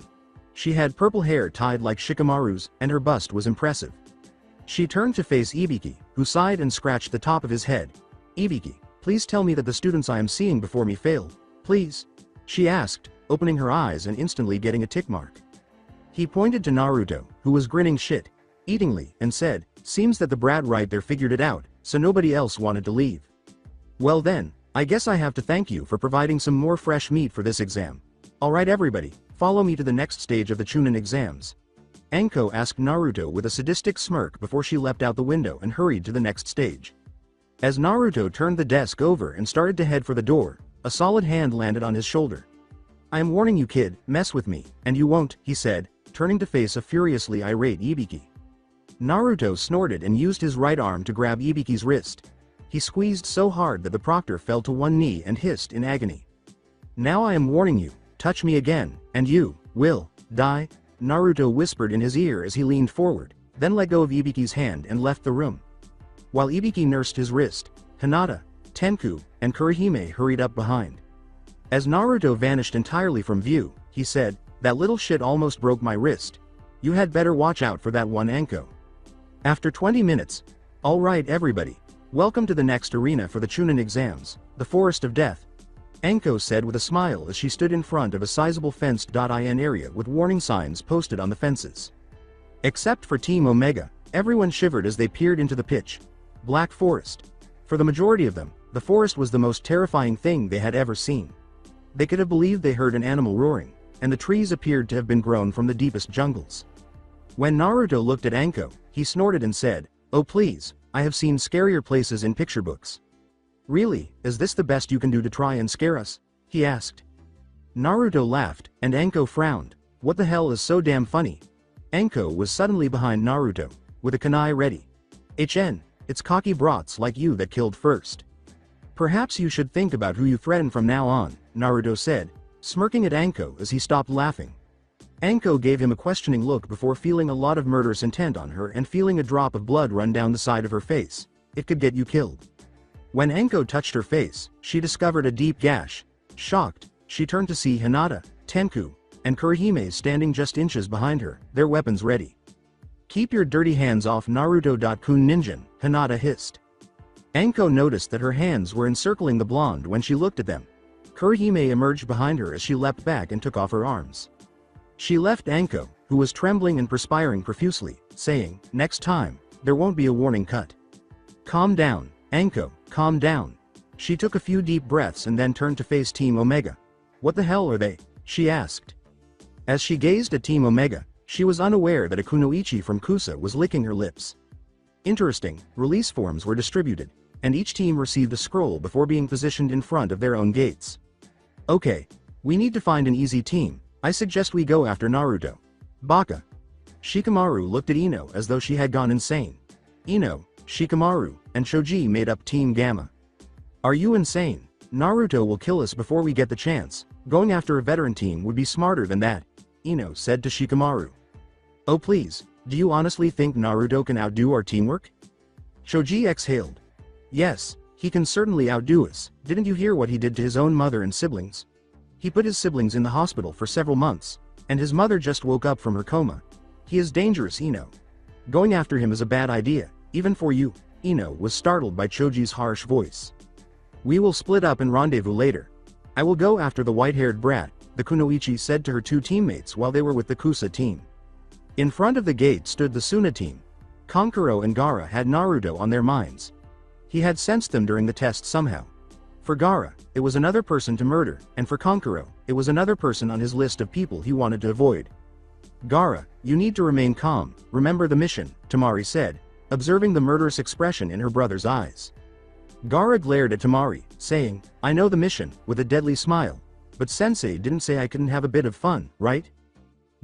She had purple hair tied like Shikamaru's, and her bust was impressive. She turned to face Ibiki, who sighed and scratched the top of his head. "Ibiki, please tell me that the students I am seeing before me failed, please?" she asked, opening her eyes and instantly getting a tick mark. He pointed to Naruto, who was grinning shit-eatingly, and said, "Seems that the brat right there figured it out, so nobody else wanted to leave. Well then, I guess I have to thank you for providing some more fresh meat for this exam. Alright everybody, follow me to the next stage of the Chunin exams." Anko asked Naruto with a sadistic smirk before she leapt out the window and hurried to the next stage. As Naruto turned the desk over and started to head for the door, a solid hand landed on his shoulder. "I am warning you, kid, mess with me, and you won't," he said, turning to face a furiously irate Ibiki. Naruto snorted and used his right arm to grab Ibiki's wrist. He squeezed so hard that the proctor fell to one knee and hissed in agony. "Now I am warning you, touch me again, and you will die," Naruto whispered in his ear as he leaned forward, then let go of Ibiki's hand and left the room. While Ibiki nursed his wrist, Hinata, Tenku, and Kurihime hurried up behind. As Naruto vanished entirely from view, he said, "That little shit almost broke my wrist. You had better watch out for that one, Anko." After 20 minutes, "All right everybody, welcome to the next arena for the Chunin exams, the Forest of Death," Anko said with a smile as she stood in front of a sizable fenced-in area with warning signs posted on the fences. Except for Team Omega, everyone shivered as they peered into the pitch black forest. For the majority of them, the forest was the most terrifying thing they had ever seen. They could have believed they heard an animal roaring, and the trees appeared to have been grown from the deepest jungles. When Naruto looked at Anko, he snorted and said, "Oh please, I have seen scarier places in picture books." "Really, is this the best you can do to try and scare us?" he asked. Naruto laughed, and Anko frowned. "What the hell is so damn funny?" Anko was suddenly behind Naruto, with a kunai ready. It's cocky brats like you that killed first. Perhaps you should think about who you threaten from now on," Naruto said, smirking at Anko as he stopped laughing. Anko gave him a questioning look before feeling a lot of murderous intent on her and feeling a drop of blood run down the side of her face. It could get you killed. When Anko touched her face, she discovered a deep gash. Shocked, she turned to see Hinata, Tenku, and Kurihime standing just inches behind her, their weapons ready. "Keep your dirty hands off Naruto.kun ninjin," Hinata hissed. Anko noticed that her hands were encircling the blonde when she looked at them. Kurihime emerged behind her as she leapt back and took off her arms. She left Anko, who was trembling and perspiring profusely, saying, "Next time, there won't be a warning cut." "Calm down, Anko, calm down." She took a few deep breaths and then turned to face Team Omega. "What the hell are they?" she asked. As she gazed at Team Omega, she was unaware that a kunoichi from Kusa was licking her lips. Interesting, release forms were distributed, and each team received a scroll before being positioned in front of their own gates. "Okay, we need to find an easy team. I suggest we go after Naruto." "Baka." Shikamaru looked at Ino as though she had gone insane. Ino, Shikamaru, and Shoji made up Team Gamma. "Are you insane? Naruto will kill us before we get the chance. Going after a veteran team would be smarter than that," Ino said to Shikamaru. "Oh please, do you honestly think Naruto can outdo our teamwork?" Shoji exhaled. "Yes, he can certainly outdo us. Didn't you hear what he did to his own mother and siblings? He put his siblings in the hospital for several months, and his mother just woke up from her coma. He is dangerous, Ino. Going after him is a bad idea, even for you." Ino was startled by Choji's harsh voice. "We will split up and rendezvous later. I will go after the white-haired brat," the kunoichi said to her two teammates while they were with the Kusa team. In front of the gate stood the Suna team. Kankuro and Gaara had Naruto on their minds. He had sensed them during the test somehow. For Gaara, it was another person to murder, and for Kankuro, it was another person on his list of people he wanted to avoid. "Gaara, you need to remain calm, remember the mission," Tamari said, observing the murderous expression in her brother's eyes. Gaara glared at Tamari, saying, "I know the mission," with a deadly smile. "But Sensei didn't say I couldn't have a bit of fun, right?"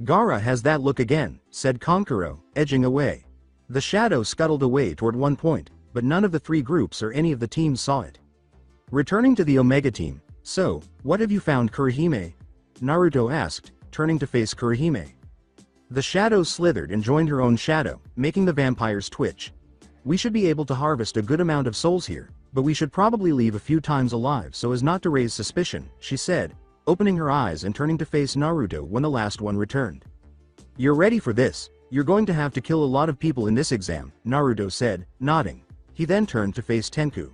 "Gaara has that look again," said Kankuro, edging away. The shadow scuttled away toward one point, but none of the three groups or any of the teams saw it. Returning to the Omega team, "So, what have you found, Kurihime?" Naruto asked, turning to face Kurihime. The shadow slithered and joined her own shadow, making the vampires twitch. "We should be able to harvest a good amount of souls here, but we should probably leave a few times alive so as not to raise suspicion," she said, opening her eyes and turning to face Naruto when the last one returned. "You're ready for this. You're going to have to kill a lot of people in this exam," Naruto said, nodding. He then turned to face Tenku.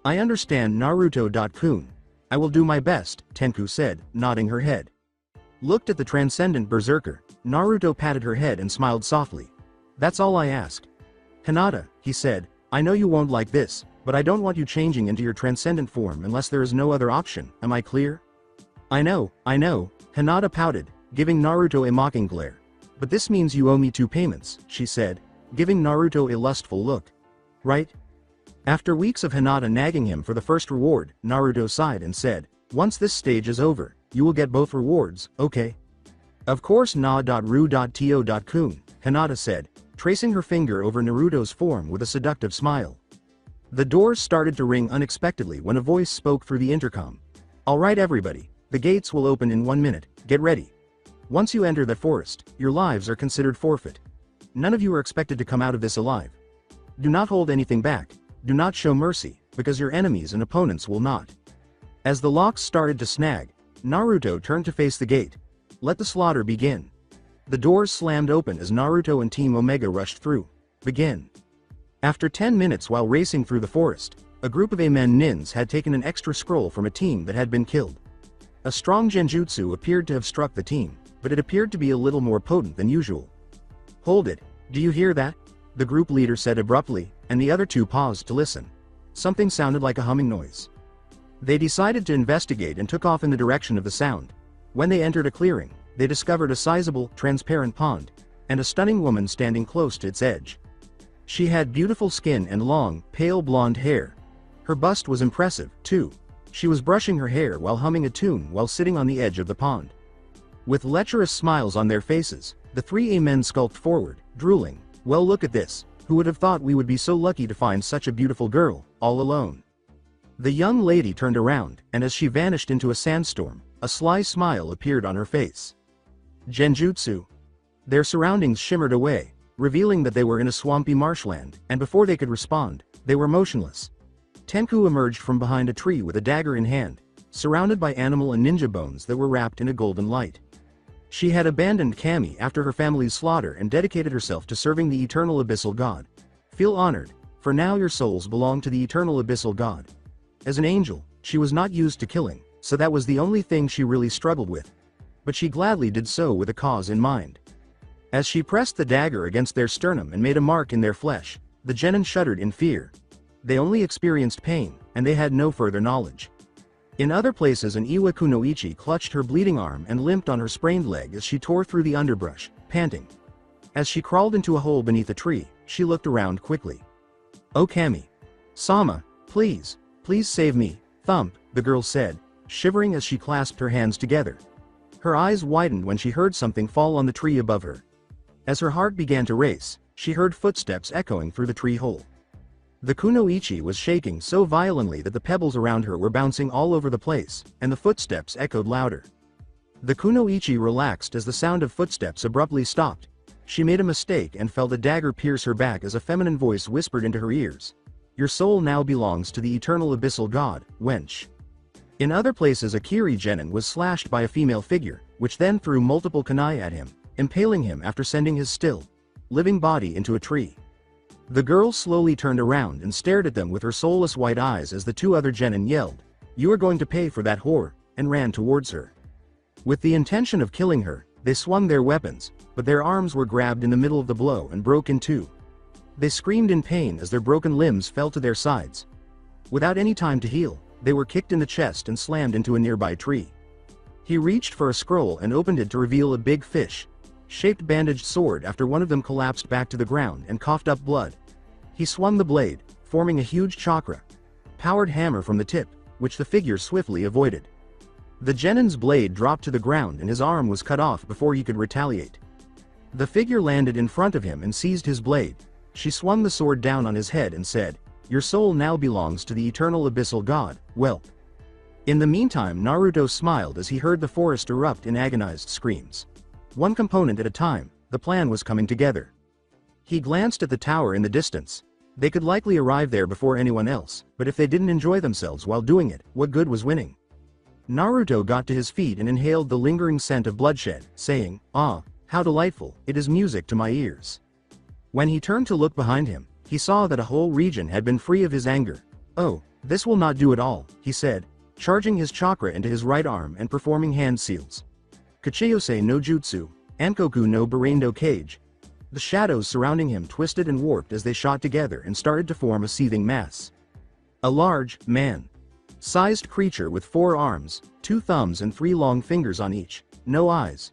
"I understand, Naruto.kun. I will do my best," Tenku said, nodding her head. Looked at the transcendent berserker, Naruto patted her head and smiled softly. "That's all I ask." "Hinata," he said, "I know you won't like this, but I don't want you changing into your transcendent form unless there is no other option, am I clear?" I know, Hinata pouted, giving Naruto a mocking glare. But this means you owe me 2 payments, she said, giving Naruto a lustful look. Right? After weeks of Hinata nagging him for the first reward, Naruto sighed and said, once this stage is over, you will get both rewards, okay? Of course na.ru.to.kun, Hinata said, tracing her finger over Naruto's form with a seductive smile. The doors started to ring unexpectedly when a voice spoke through the intercom. Alright everybody, the gates will open in 1 minute, get ready. Once you enter the forest, your lives are considered forfeit. None of you are expected to come out of this alive. Do not hold anything back, do not show mercy, because your enemies and opponents will not. As the locks started to snag, Naruto turned to face the gate. Let the slaughter begin. The doors slammed open as Naruto and Team Omega rushed through. Begin. After 10 minutes while racing through the forest, a group of Amen Nins had taken an extra scroll from a team that had been killed. A strong genjutsu appeared to have struck the team, but it appeared to be a little more potent than usual. Hold it, do you hear that? The group leader said abruptly, and the other two paused to listen. Something sounded like a humming noise. They decided to investigate and took off in the direction of the sound. When they entered a clearing, they discovered a sizable, transparent pond, and a stunning woman standing close to its edge. She had beautiful skin and long, pale blonde hair. Her bust was impressive, too. She was brushing her hair while humming a tune while sitting on the edge of the pond. With lecherous smiles on their faces, the 3 Amen skulked forward, drooling. Well, look at this, who would have thought we would be so lucky to find such a beautiful girl, all alone. The young lady turned around, and as she vanished into a sandstorm, a sly smile appeared on her face. Genjutsu. Their surroundings shimmered away, revealing that they were in a swampy marshland, and before they could respond, they were motionless. Tenku emerged from behind a tree with a dagger in hand, surrounded by animal and ninja bones that were wrapped in a golden light. She had abandoned Kami after her family's slaughter and dedicated herself to serving the eternal abyssal god. Feel honored, for now your souls belong to the eternal abyssal god. As an angel, she was not used to killing, so that was the only thing she really struggled with. But she gladly did so with a cause in mind. As she pressed the dagger against their sternum and made a mark in their flesh, the genin shuddered in fear. They only experienced pain, and they had no further knowledge. In other places an Iwa Kunoichi clutched her bleeding arm and limped on her sprained leg as she tore through the underbrush, panting. As she crawled into a hole beneath a tree, she looked around quickly. "Oh Kami. Sama, please save me, Thump," the girl said, shivering as she clasped her hands together. Her eyes widened when she heard something fall on the tree above her. As her heart began to race, she heard footsteps echoing through the tree hole. The Kunoichi was shaking so violently that the pebbles around her were bouncing all over the place, and the footsteps echoed louder. The Kunoichi relaxed as the sound of footsteps abruptly stopped. She made a mistake and felt a dagger pierce her back as a feminine voice whispered into her ears. "Your soul now belongs to the eternal abyssal god, wench." In other places a Kiri genin was slashed by a female figure, which then threw multiple kunai at him, impaling him after sending his still, living body into a tree. The girl slowly turned around and stared at them with her soulless white eyes as the 2 other genin yelled, "You are going to pay for that whore," and ran towards her. With the intention of killing her, they swung their weapons, but their arms were grabbed in the middle of the blow and broke in 2. They screamed in pain as their broken limbs fell to their sides. Without any time to heal, they were kicked in the chest and slammed into a nearby tree. He reached for a scroll and opened it to reveal a big fish-shaped bandaged sword after one of them collapsed back to the ground and coughed up blood. He swung the blade, forming a huge chakra-powered hammer from the tip, which the figure swiftly avoided. The genin's blade dropped to the ground and his arm was cut off before he could retaliate. The figure landed in front of him and seized his blade. She swung the sword down on his head and said, "Your soul now belongs to the eternal abyssal god, whelp." In the meantime Naruto smiled as he heard the forest erupt in agonized screams. One component at a time, the plan was coming together. He glanced at the tower in the distance. They could likely arrive there before anyone else, but if they didn't enjoy themselves while doing it, what good was winning? Naruto got to his feet and inhaled the lingering scent of bloodshed, saying, "Ah, how delightful, it is music to my ears." When he turned to look behind him, he saw that a whole region had been free of his anger. "Oh, this will not do at all," he said, charging his chakra into his right arm and performing hand seals. Kachiyose no Jutsu, Ankoku no Barendo Cage. The shadows surrounding him twisted and warped as they shot together and started to form a seething mass. A large, man-sized creature with 4 arms, 2 thumbs and 3 long fingers on each, no eyes,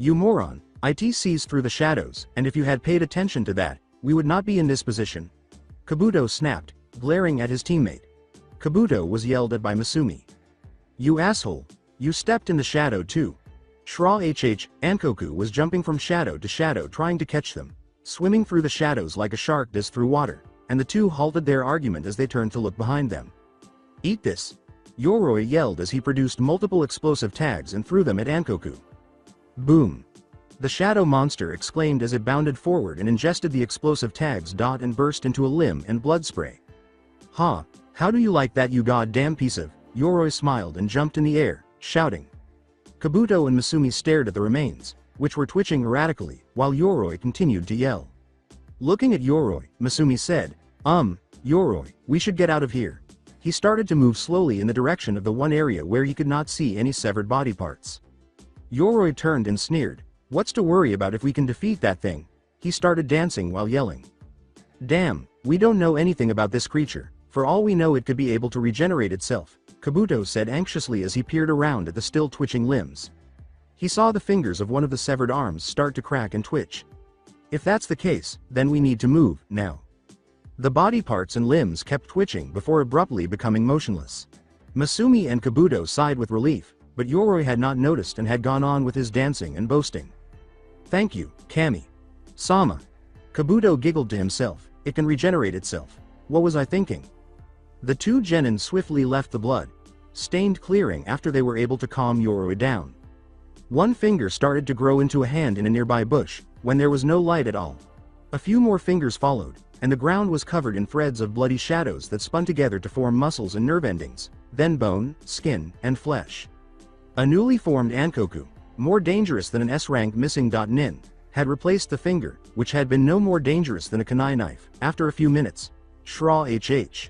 You moron, it sees through the shadows, and if you had paid attention to that, we would not be in this position. Kabuto snapped, glaring at his teammate. Kabuto was yelled at by Masumi. You asshole, you stepped in the shadow too. Ankoku was jumping from shadow to shadow trying to catch them, swimming through the shadows like a shark does through water, and the two halted their argument as they turned to look behind them. Eat this! Yoroi yelled as he produced multiple explosive tags and threw them at Ankoku. Boom! The shadow monster exclaimed as it bounded forward and ingested the explosive tags. And burst into a limb and blood spray. Ha! How do you like that, you goddamn piece of... Yoroi smiled and jumped in the air, shouting. Kabuto and Masumi stared at the remains, which were twitching erratically, while Yoroi continued to yell. Looking at Yoroi, Masumi said, Yoroi, we should get out of here. He started to move slowly in the direction of the one area where he could not see any severed body parts. Yoroi turned and sneered, what's to worry about if we can defeat that thing? He started dancing while yelling. Damn, we don't know anything about this creature, for all we know it could be able to regenerate itself, Kabuto said anxiously as he peered around at the still twitching limbs. He saw the fingers of one of the severed arms start to crack and twitch. If that's the case, then we need to move, now. The body parts and limbs kept twitching before abruptly becoming motionless. Masumi and Kabuto sighed with relief, but Yoroi had not noticed and had gone on with his dancing and boasting. Thank you, Kami. Sama. Kabuto giggled to himself, it can regenerate itself. What was I thinking? The two genin swiftly left the blood-stained clearing after they were able to calm Yoroi down. One finger started to grow into a hand in a nearby bush, when there was no light at all. A few more fingers followed, and the ground was covered in threads of bloody shadows that spun together to form muscles and nerve endings, then bone, skin, and flesh. A newly formed Ankoku, more dangerous than an S-rank missing nin, had replaced the finger, which had been no more dangerous than a kunai knife, after a few minutes. Shra-hh.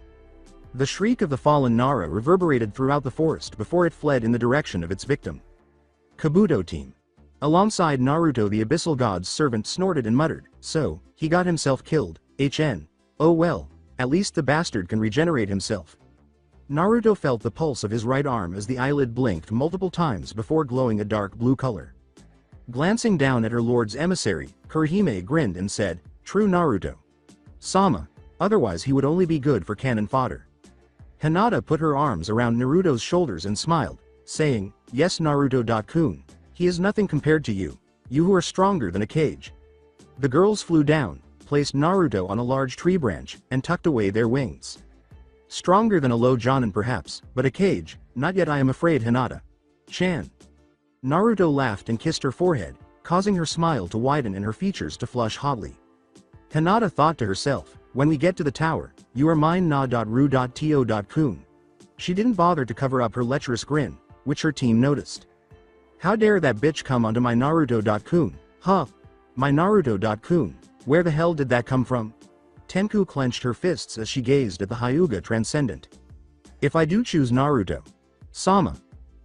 The shriek of the fallen Nara reverberated throughout the forest before it fled in the direction of its victim. Kabuto team. Alongside Naruto, the Abyssal God's servant snorted and muttered, so, he got himself killed, oh well, at least the bastard can regenerate himself. Naruto felt the pulse of his right arm as the eyelid blinked multiple times before glowing a dark blue color. Glancing down at her lord's emissary, Kurihime grinned and said, true Naruto. Sama, otherwise he would only be good for cannon fodder. Hinata put her arms around Naruto's shoulders and smiled, saying, yes Naruto-kun, he is nothing compared to you, you who are stronger than a cage. The girls flew down, placed Naruto on a large tree branch, and tucked away their wings. Stronger than a low jonin perhaps, but a cage, not yet I am afraid Hinata. Chan. Naruto laughed and kissed her forehead, causing her smile to widen and her features to flush hotly. Hinata thought to herself, when we get to the tower, you are mine na.ru.to.kun. She didn't bother to cover up her lecherous grin, which her team noticed. How dare that bitch come onto my Naruto.kun, huh? My Naruto.kun, where the hell did that come from? Tenku clenched her fists as she gazed at the Hyuga Transcendent. If I do choose Naruto Sama,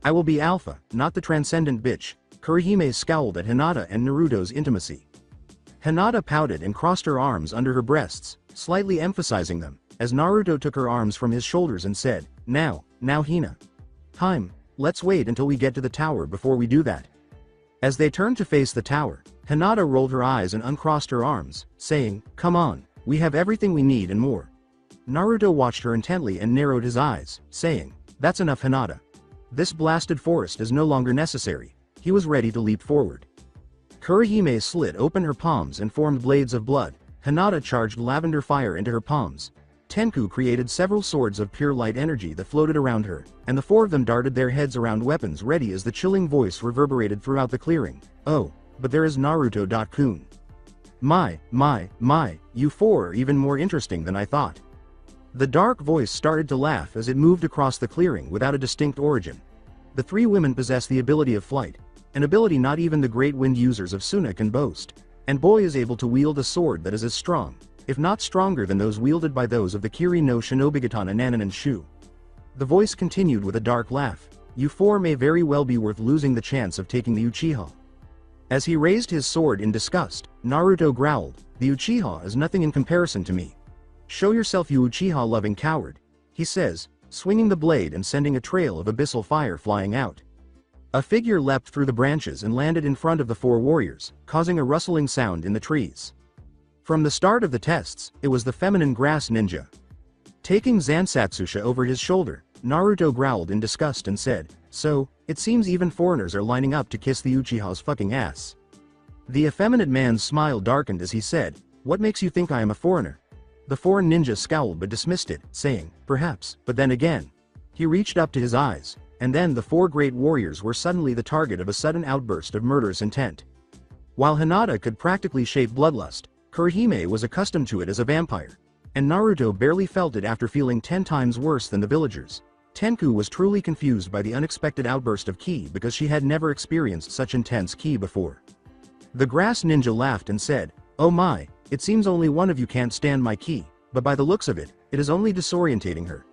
I will be Alpha, not the Transcendent bitch. Kurihime scowled at Hinata and Naruto's intimacy. Hinata pouted and crossed her arms under her breasts, slightly emphasizing them, as Naruto took her arms from his shoulders and said, now Hina. Time, let's wait until we get to the tower before we do that. As they turned to face the tower, Hinata rolled her eyes and uncrossed her arms, saying, come on, we have everything we need and more. Naruto watched her intently and narrowed his eyes, saying, that's enough Hinata. This blasted forest is no longer necessary. He was ready to leap forward. Kurihime slit open her palms and formed blades of blood. Hinata charged lavender fire into her palms. Tenku created several swords of pure light energy that floated around her, and the four of them darted their heads around weapons ready as the chilling voice reverberated throughout the clearing. Oh, but there is Naruto-kun. My, you four are even more interesting than I thought. The dark voice started to laugh as it moved across the clearing without a distinct origin. The three women possess the ability of flight, an ability not even the great wind users of Suna can boast, and Boy is able to wield a sword that is as strong, if not stronger than those wielded by those of the Kiri no Shinobigatana Nanan and Shu. The voice continued with a dark laugh, you four may very well be worth losing the chance of taking the Uchiha. As he raised his sword in disgust, Naruto growled, the Uchiha is nothing in comparison to me. Show yourself you Uchiha-loving coward, he says, swinging the blade and sending a trail of abyssal fire flying out. A figure leapt through the branches and landed in front of the four warriors, causing a rustling sound in the trees. From the start of the tests, it was the feminine grass ninja. Taking Zansatsusha over his shoulder, Naruto growled in disgust and said, "So, it seems even foreigners are lining up to kiss the Uchiha's fucking ass." The effeminate man's smile darkened as he said, "What makes you think I am a foreigner?" The foreign ninja scowled but dismissed it, saying, "Perhaps, but then again." He reached up to his eyes, and then the four great warriors were suddenly the target of a sudden outburst of murderous intent. While Hinata could practically shape bloodlust, Kurihime was accustomed to it as a vampire, and Naruto barely felt it after feeling 10 times worse than the villagers. Tenku was truly confused by the unexpected outburst of ki because she had never experienced such intense ki before. The grass ninja laughed and said, "Oh my, it seems only one of you can't stand my ki, but by the looks of it, it is only disorientating her."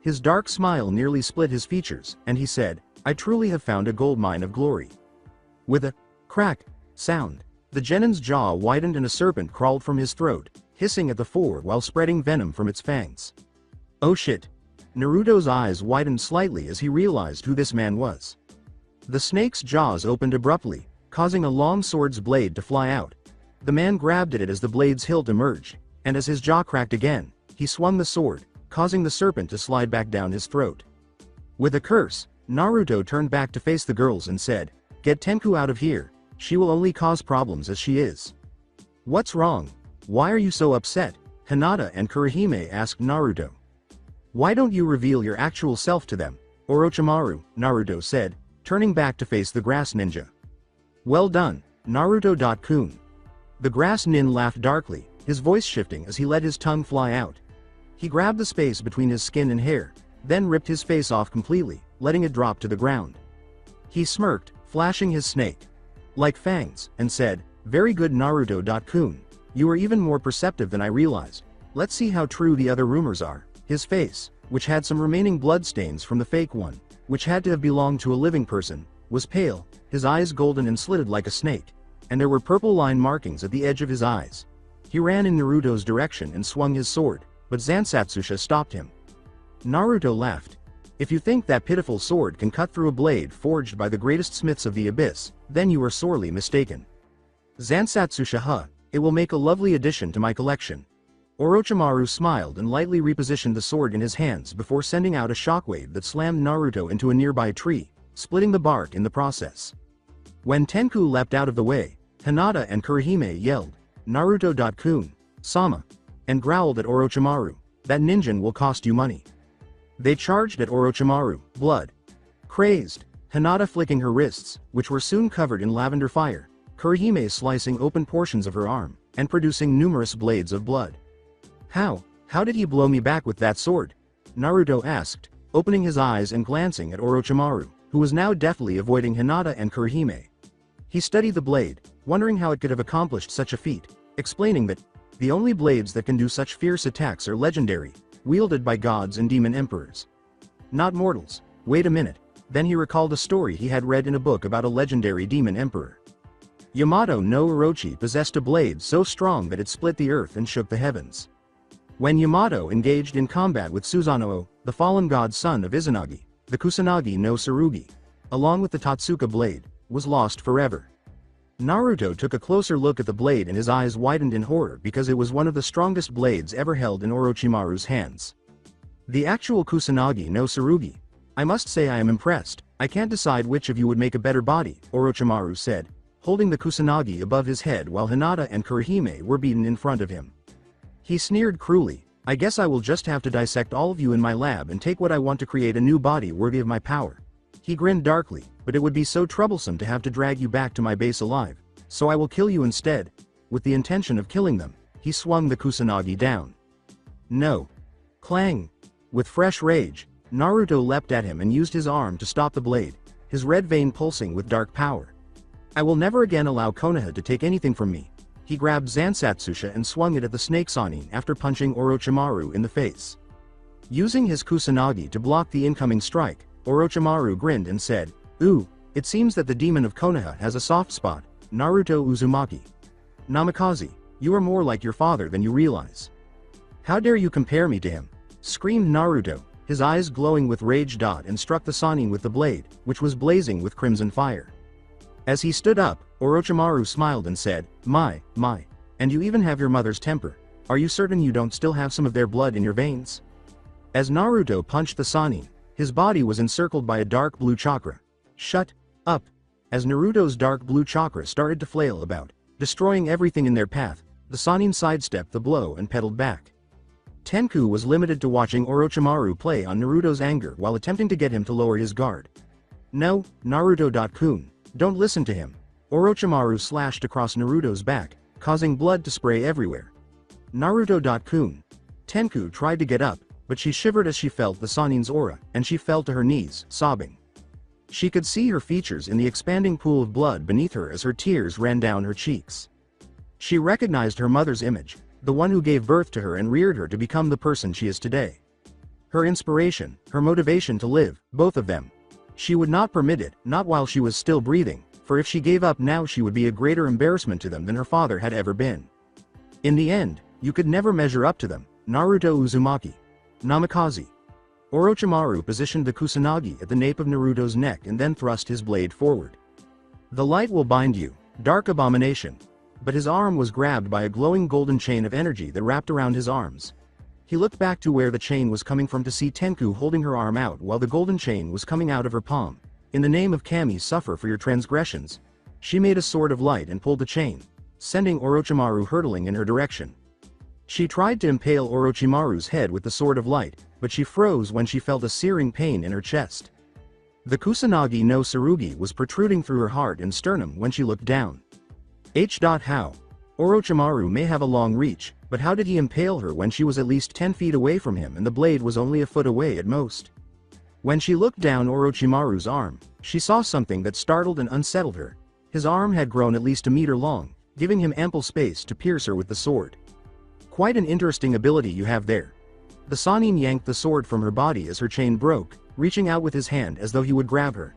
His dark smile nearly split his features, and he said, "I truly have found a goldmine of glory." With a crack sound, the genin's jaw widened and a serpent crawled from his throat, hissing at the four while spreading venom from its fangs. Oh shit! Naruto's eyes widened slightly as he realized who this man was. The snake's jaws opened abruptly, causing a long sword's blade to fly out. The man grabbed at it as the blade's hilt emerged, and as his jaw cracked again, he swung the sword, causing the serpent to slide back down his throat. With a curse, Naruto turned back to face the girls and said, "Get Tenku out of here, she will only cause problems as she is." "What's wrong? Why are you so upset?" Hinata and Kurihime asked Naruto. "Why don't you reveal your actual self to them, Orochimaru?" Naruto said, turning back to face the grass ninja. "Well done, Naruto-kun." The grass nin laughed darkly, his voice shifting as he let his tongue fly out. He grabbed the space between his skin and hair, then ripped his face off completely, letting it drop to the ground. He smirked, flashing his snake-like fangs, and said, "Very good Naruto-kun. You are even more perceptive than I realized. Let's see how true the other rumors are." His face, which had some remaining bloodstains from the fake one, which had to have belonged to a living person, was pale, his eyes golden and slitted like a snake, and there were purple line markings at the edge of his eyes. He ran in Naruto's direction and swung his sword, but Zansatsusha stopped him. Naruto laughed. "If you think that pitiful sword can cut through a blade forged by the greatest smiths of the abyss, then you are sorely mistaken. Zansatsusha, it will make a lovely addition to my collection." Orochimaru smiled and lightly repositioned the sword in his hands before sending out a shockwave that slammed Naruto into a nearby tree, splitting the bark in the process. When Tenku leapt out of the way, Hinata and Kurihime yelled, "Naruto-kun, Sama," and growled at Orochimaru, "That ninjin will cost you money." They charged at Orochimaru, blood crazed, Hinata flicking her wrists, which were soon covered in lavender fire, Kurihime slicing open portions of her arm, and producing numerous blades of blood. How did he blow me back with that sword?" Naruto asked, opening his eyes and glancing at Orochimaru, who was now deftly avoiding Hinata and Kurihime. He studied the blade, wondering how it could have accomplished such a feat, explaining that the only blades that can do such fierce attacks are legendary, wielded by gods and demon emperors. Not mortals. Wait a minute. Then he recalled a story he had read in a book about a legendary demon emperor. Yamato no Orochi possessed a blade so strong that it split the earth and shook the heavens. When Yamato engaged in combat with Susanoo, the fallen god's son of Izanagi, the Kusanagi no Tsurugi, along with the Tatsuka blade, was lost forever. Naruto took a closer look at the blade and his eyes widened in horror because it was one of the strongest blades ever held in Orochimaru's hands. The actual Kusanagi no Tsurugi. "I must say I am impressed. I can't decide which of you would make a better body," Orochimaru said, holding the Kusanagi above his head while Hinata and Kurihime were beaten in front of him. He sneered cruelly, "I guess I will just have to dissect all of you in my lab and take what I want to create a new body worthy of my power." He grinned darkly, "But it would be so troublesome to have to drag you back to my base alive, so I will kill you instead." With the intention of killing them, he swung the Kusanagi down. "No." Clang! With fresh rage, Naruto leapt at him and used his arm to stop the blade, his red vein pulsing with dark power. "I will never again allow Konoha to take anything from me." He grabbed Zansatsusha and swung it at the snake Sanin after punching Orochimaru in the face. Using his Kusanagi to block the incoming strike, Orochimaru grinned and said, "Ooh, it seems that the demon of Konoha has a soft spot, Naruto Uzumaki. Namikaze, you are more like your father than you realize." "How dare you compare me to him?" screamed Naruto, his eyes glowing with rage. And struck the Sannin with the blade, which was blazing with crimson fire. As he stood up, Orochimaru smiled and said, My, and you even have your mother's temper. Are you certain you don't still have some of their blood in your veins? As Naruto punched the Sannin, his body was encircled by a dark blue chakra. Shut up. As Naruto's dark blue chakra started to flail about, destroying everything in their path, the Sannin sidestepped the blow and pedaled back. Tenku was limited to watching Orochimaru play on Naruto's anger while attempting to get him to lower his guard. No, Naruto-kun, don't listen to him. Orochimaru slashed across Naruto's back, causing blood to spray everywhere. Naruto-kun. Tenku tried to get up, but she shivered as she felt the Sannin's aura, and she fell to her knees, sobbing. She could see her features in the expanding pool of blood beneath her as her tears ran down her cheeks. She recognized her mother's image, the one who gave birth to her and reared her to become the person she is today. Her inspiration, her motivation to live, both of them. She would not permit it, not while she was still breathing, for if she gave up now she would be a greater embarrassment to them than her father had ever been. In the end, you could never measure up to them. Naruto Uzumaki. Namikaze. Orochimaru positioned the Kusanagi at the nape of Naruto's neck and then thrust his blade forward. The light will bind you, dark abomination. But his arm was grabbed by a glowing golden chain of energy that wrapped around his arms. He looked back to where the chain was coming from to see Tenku holding her arm out while the golden chain was coming out of her palm. In the name of Kami, suffer for your transgressions. She made a sword of light and pulled the chain, sending Orochimaru hurtling in her direction. She tried to impale Orochimaru's head with the sword of light, but she froze when she felt a searing pain in her chest. The Kusanagi no Tsurugi was protruding through her heart and sternum when she looked down. How? Orochimaru may have a long reach, but how did he impale her when she was at least 10 feet away from him and the blade was only a foot away at most? When she looked down Orochimaru's arm, she saw something that startled and unsettled her. His arm had grown at least a meter long, giving him ample space to pierce her with the sword. Quite an interesting ability you have there. The Sannin yanked the sword from her body as her chain broke, reaching out with his hand as though he would grab her.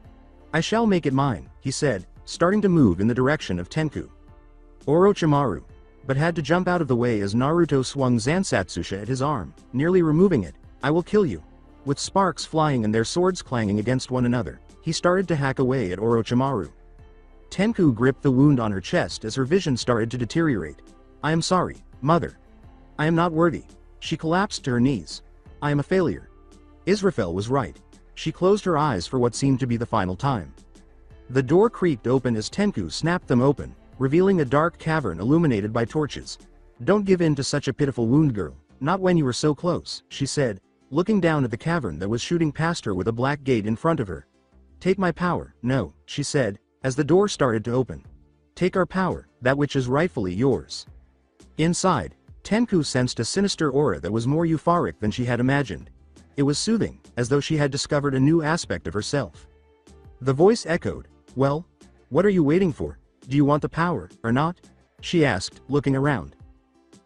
I shall make it mine, he said, starting to move in the direction of Tenku. Orochimaru, but had to jump out of the way as Naruto swung Zansatsusha at his arm, nearly removing it. I will kill you. With sparks flying and their swords clanging against one another, he started to hack away at Orochimaru. Tenku gripped the wound on her chest as her vision started to deteriorate. I am sorry, mother. I am not worthy. She collapsed to her knees. I am a failure. Israfel was right. She closed her eyes for what seemed to be the final time. The door creaked open as Tenku snapped them open, revealing a dark cavern illuminated by torches. Don't give in to such a pitiful wound, girl. Not when you were so close, she said, looking down at the cavern that was shooting past her with a black gate in front of her. Take my power. No, she said, as the door started to open. Take our power, that which is rightfully yours. Inside, Tenku sensed a sinister aura that was more euphoric than she had imagined. It was soothing, as though she had discovered a new aspect of herself. The voice echoed, well, what are you waiting for? Do you want the power, or not? She asked, looking around.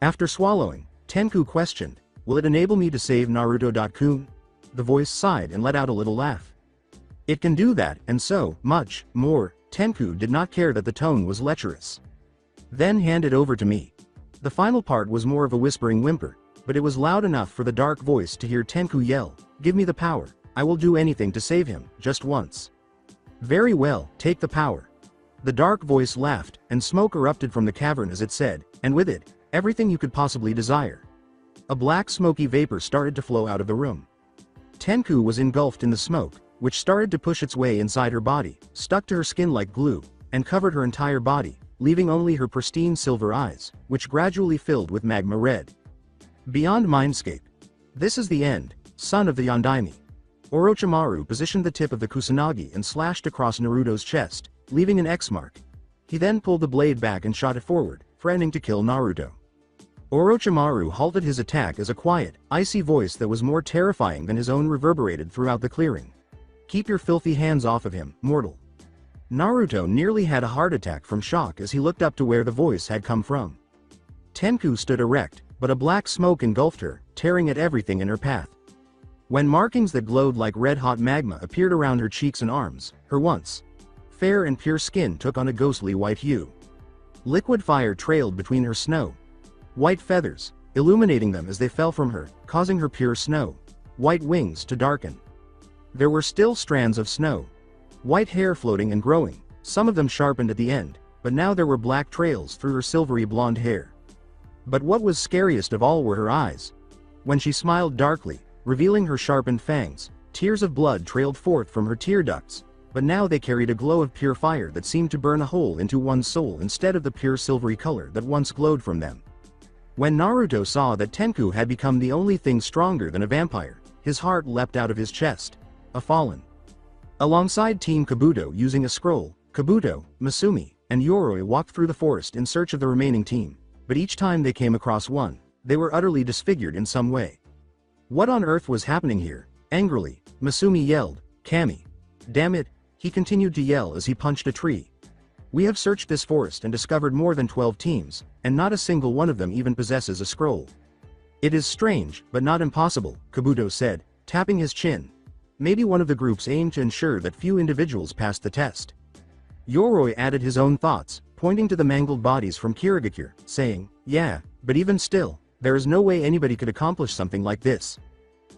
After swallowing, Tenku questioned, will it enable me to save Naruto-kun? The voice sighed and let out a little laugh. It can do that, and so, much, more. Tenku did not care that the tone was lecherous. Then hand it over to me. The final part was more of a whispering whimper, but it was loud enough for the dark voice to hear Tenku yell, give me the power, I will do anything to save him, just once. Very well, take the power. The dark voice laughed, and smoke erupted from the cavern as it said, and with it, everything you could possibly desire. A black smoky vapor started to flow out of the room. Tenku was engulfed in the smoke, which started to push its way inside her body, stuck to her skin like glue, and covered her entire body, leaving only her pristine silver eyes, which gradually filled with magma red. Beyond Mindscape. This is the end, son of the Yondaime. Orochimaru positioned the tip of the Kusanagi and slashed across Naruto's chest, leaving an X mark. He then pulled the blade back and shot it forward, threatening to kill Naruto. Orochimaru halted his attack as a quiet, icy voice that was more terrifying than his own reverberated throughout the clearing. Keep your filthy hands off of him, mortal. Naruto nearly had a heart attack from shock as he looked up to where the voice had come from. Tenku stood erect, but a black smoke engulfed her, tearing at everything in her path. When markings that glowed like red-hot magma appeared around her cheeks and arms, her once fair and pure skin took on a ghostly white hue. Liquid fire trailed between her snow white feathers, illuminating them as they fell from her, causing her pure snow white wings to darken. There were still strands of snow. White hair floating and growing, some of them sharpened at the end, but now there were black trails through her silvery blonde hair. But what was scariest of all were her eyes. When she smiled darkly, revealing her sharpened fangs, tears of blood trailed forth from her tear ducts, but now they carried a glow of pure fire that seemed to burn a hole into one's soul instead of the pure silvery color that once glowed from them. When Naruto saw that Tenku had become the only thing stronger than a vampire, his heart leapt out of his chest. A fallen. Alongside Team Kabuto using a scroll, Kabuto, Masumi, and Yoroi walked through the forest in search of the remaining team, but each time they came across one, they were utterly disfigured in some way. What on earth was happening here? Angrily, Masumi yelled, "Kami! Damn it!" He continued to yell as he punched a tree. "We have searched this forest and discovered more than 12 teams, and not a single one of them even possesses a scroll." "It is strange, but not impossible," Kabuto said, tapping his chin. "Maybe one of the groups aimed to ensure that few individuals passed the test." Yoroi added his own thoughts, pointing to the mangled bodies from Kirigakure, saying, "Yeah, but even still, there is no way anybody could accomplish something like this."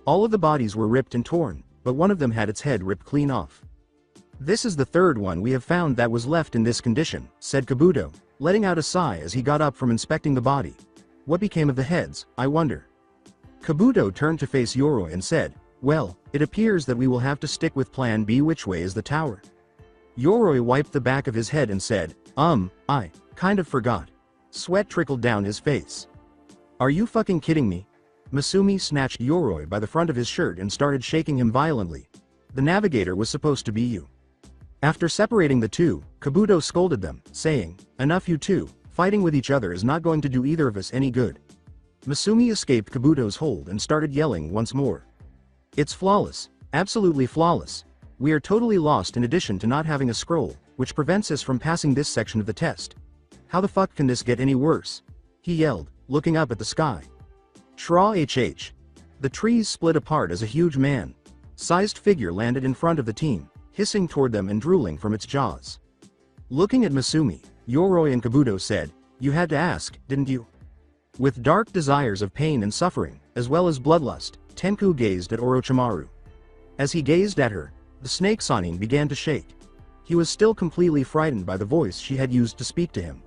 All of the bodies were ripped and torn, but one of them had its head ripped clean off. "This is the third one we have found that was left in this condition," said Kabuto, letting out a sigh as he got up from inspecting the body. "What became of the heads, I wonder?" Kabuto turned to face Yoroi and said, "Well, it appears that we will have to stick with plan B. Which way is the tower?" Yoroi wiped the back of his head and said, I kind of forgot." Sweat trickled down his face. "Are you fucking kidding me?" Masumi snatched Yoroi by the front of his shirt and started shaking him violently. "The navigator was supposed to be you." After separating the two, Kabuto scolded them, saying, "Enough you two, fighting with each other is not going to do either of us any good." Masumi escaped Kabuto's hold and started yelling once more. "It's flawless, absolutely flawless. We are totally lost in addition to not having a scroll, which prevents us from passing this section of the test. How the fuck can this get any worse?" he yelled, looking up at the sky. Tra-hh. The trees split apart as a huge man-sized figure landed in front of the team, hissing toward them and drooling from its jaws. Looking at Masumi, Yoroi and Kabuto said, "You had to ask, didn't you?" With dark desires of pain and suffering, as well as bloodlust, Tenku gazed at Orochimaru. As he gazed at her, the snake Sanin began to shake. He was still completely frightened by the voice she had used to speak to him.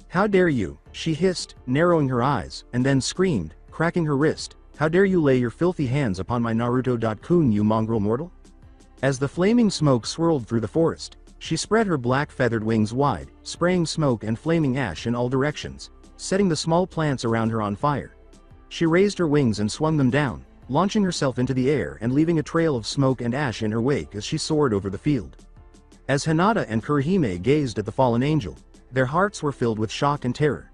"How dare you," she hissed, narrowing her eyes, and then screamed, cracking her wrist, "How dare you lay your filthy hands upon my Naruto-kun, you mongrel mortal?" As the flaming smoke swirled through the forest, she spread her black feathered wings wide, spraying smoke and flaming ash in all directions, setting the small plants around her on fire. She raised her wings and swung them down, launching herself into the air and leaving a trail of smoke and ash in her wake as she soared over the field. As Hinata and Kurihime gazed at the fallen angel, their hearts were filled with shock and terror.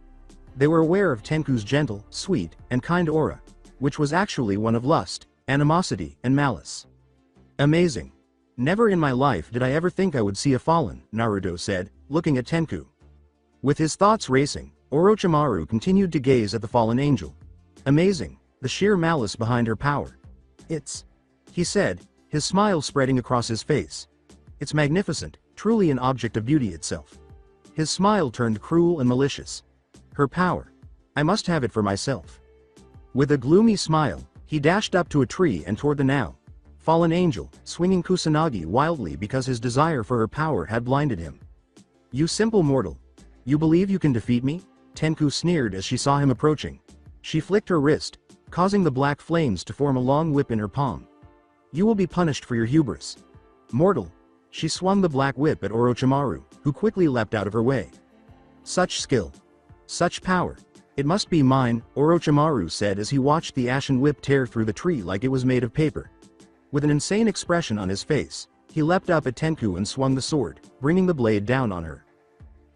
They were aware of Tenku's gentle, sweet, and kind aura, which was actually one of lust, animosity, and malice. "Amazing. Never in my life did I ever think I would see a fallen," Naruto said, looking at Tenku. With his thoughts racing, Orochimaru continued to gaze at the fallen angel. "Amazing, the sheer malice behind her power. He said, his smile spreading across his face. "It's magnificent, truly an object of beauty itself." His smile turned cruel and malicious. "Her power. I must have it for myself." With a gloomy smile, he dashed up to a tree and toward the now fallen angel, swinging Kusanagi wildly because his desire for her power had blinded him. "You simple mortal. You believe you can defeat me?" Tenku sneered as she saw him approaching. She flicked her wrist, causing the black flames to form a long whip in her palm. "You will be punished for your hubris. Mortal." She swung the black whip at Orochimaru, who quickly leapt out of her way. "Such skill. Such power. It must be mine," Orochimaru said as he watched the ashen whip tear through the tree like it was made of paper. With an insane expression on his face, he leapt up at Tenku and swung the sword, bringing the blade down on her.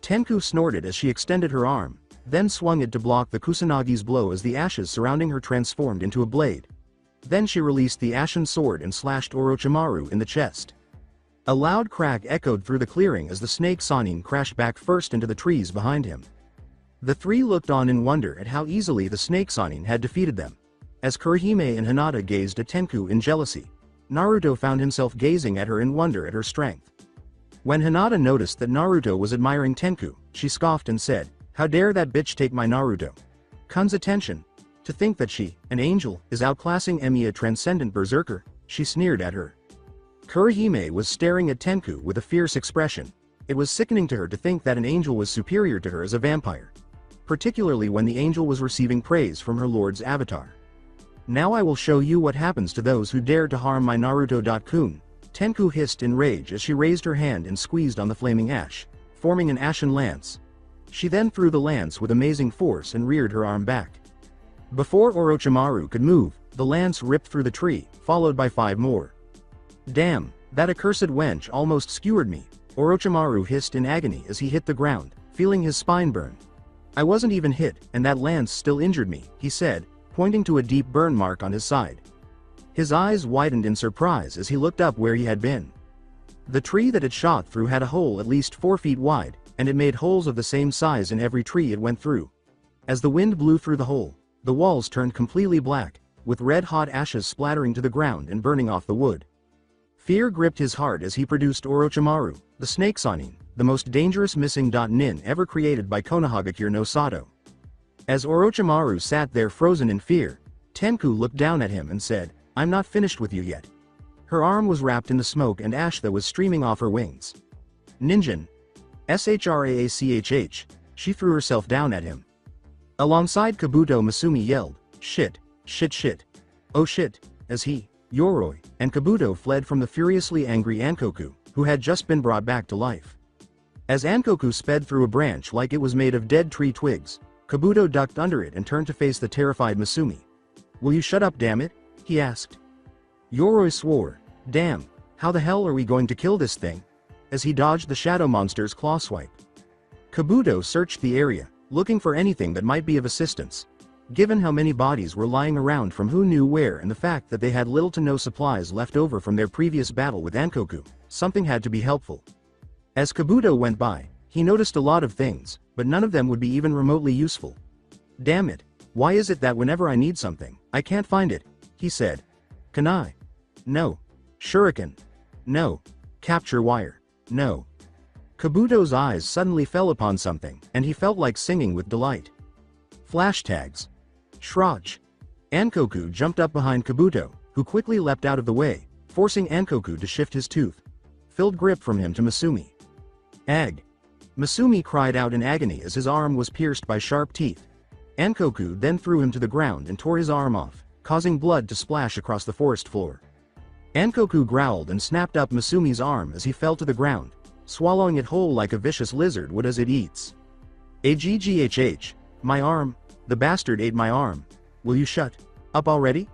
Tenku snorted as she extended her arm, then swung it to block the Kusanagi's blow as the ashes surrounding her transformed into a blade. Then she released the ashen sword and slashed Orochimaru in the chest. A loud crack echoed through the clearing as the snake Sanin crashed back first into the trees behind him. The three looked on in wonder at how easily the snake Sanin had defeated them. As Kurihime and Hinata gazed at Tenku in jealousy, Naruto found himself gazing at her in wonder at her strength. When Hinata noticed that Naruto was admiring Tenku, she scoffed and said, "How dare that bitch take my Naruto?" Kun's attention. To think that she, an angel, is outclassing Emi, a transcendent berserker, she sneered at her. Kurihime was staring at Tenku with a fierce expression. It was sickening to her to think that an angel was superior to her as a vampire. Particularly when the angel was receiving praise from her lord's avatar. Now I will show you what happens to those who dare to harm my Naruto-kun, Tenku hissed in rage as she raised her hand and squeezed on the flaming ash, forming an ashen lance. She then threw the lance with amazing force and reared her arm back. Before Orochimaru could move, the lance ripped through the tree, followed by 5 more. Damn, that accursed wench almost skewered me, Orochimaru hissed in agony as he hit the ground, feeling his spine burn. I wasn't even hit, and that lance still injured me, he said, pointing to a deep burn mark on his side. His eyes widened in surprise as he looked up where he had been. The tree that it shot through had a hole at least 4 feet wide, and it made holes of the same size in every tree it went through. As the wind blew through the hole, the walls turned completely black, with red-hot ashes splattering to the ground and burning off the wood. Fear gripped his heart as he produced Orochimaru, the Snake Sanin, the most dangerous missing nin ever created by Konohagakure no Sato. As Orochimaru sat there frozen in fear, Tenku looked down at him and said, I'm not finished with you yet. Her arm was wrapped in the smoke and ash that was streaming off her wings. Ninjin. Shrachh, she threw herself down at him. Alongside Kabuto, Masumi yelled, shit, shit shit. Oh shit, as he, Yoroi, and Kabuto fled from the furiously angry Ankoku, who had just been brought back to life. As Ankoku sped through a branch like it was made of dead tree twigs, Kabuto ducked under it and turned to face the terrified Masumi. Will you shut up, damn it? He asked. Yoroi swore, damn, how the hell are we going to kill this thing? As he dodged the shadow monster's claw swipe. Kabuto searched the area, looking for anything that might be of assistance. Given how many bodies were lying around from who knew where and the fact that they had little to no supplies left over from their previous battle with Ankoku, something had to be helpful. As Kabuto went by, he noticed a lot of things, but none of them would be even remotely useful. Damn it, why is it that whenever I need something, I can't find it? He said. Kunai. No. Shuriken. No. Capture wire. No. Kabuto's eyes suddenly fell upon something, and he felt like singing with delight. Flash tags. Shrach. Ankoku jumped up behind Kabuto, who quickly leapt out of the way, forcing Ankoku to shift his tooth-filled grip from him to Masumi. Ag. Masumi cried out in agony as his arm was pierced by sharp teeth. Ankoku then threw him to the ground and tore his arm off, causing blood to splash across the forest floor. Ankoku growled and snapped up Masumi's arm as he fell to the ground, swallowing it whole like a vicious lizard would as it eats. Aggghh, my arm, the bastard ate my arm. Will you shut up already?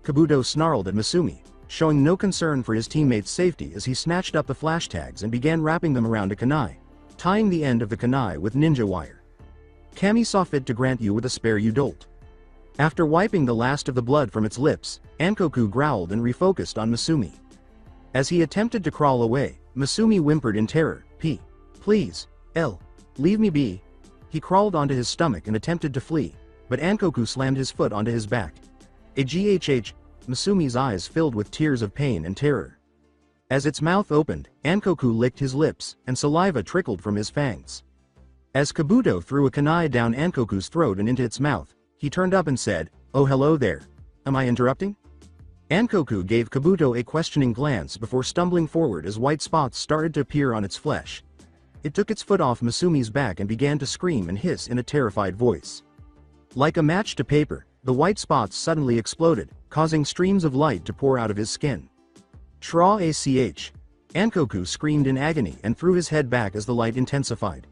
Kabuto snarled at Masumi, showing no concern for his teammates' safety as he snatched up the flash tags and began wrapping them around a kunai, tying the end of the kunai with ninja wire. Kami saw fit to grant you with a spare you dolt. After wiping the last of the blood from its lips, Ankoku growled and refocused on Masumi. As he attempted to crawl away, Masumi whimpered in terror, Please, leave me be. He crawled onto his stomach and attempted to flee, but Ankoku slammed his foot onto his back. Aggh, Masumi's eyes filled with tears of pain and terror. As its mouth opened, Ankoku licked his lips, and saliva trickled from his fangs. As Kabuto threw a kunai down Ankoku's throat and into its mouth, he turned up and said, Oh hello there. Am I interrupting? Ankoku gave Kabuto a questioning glance before stumbling forward as white spots started to appear on its flesh. It took its foot off Masumi's back and began to scream and hiss in a terrified voice. Like a match to paper, the white spots suddenly exploded, causing streams of light to pour out of his skin. Shrach. Ankoku screamed in agony and threw his head back as the light intensified.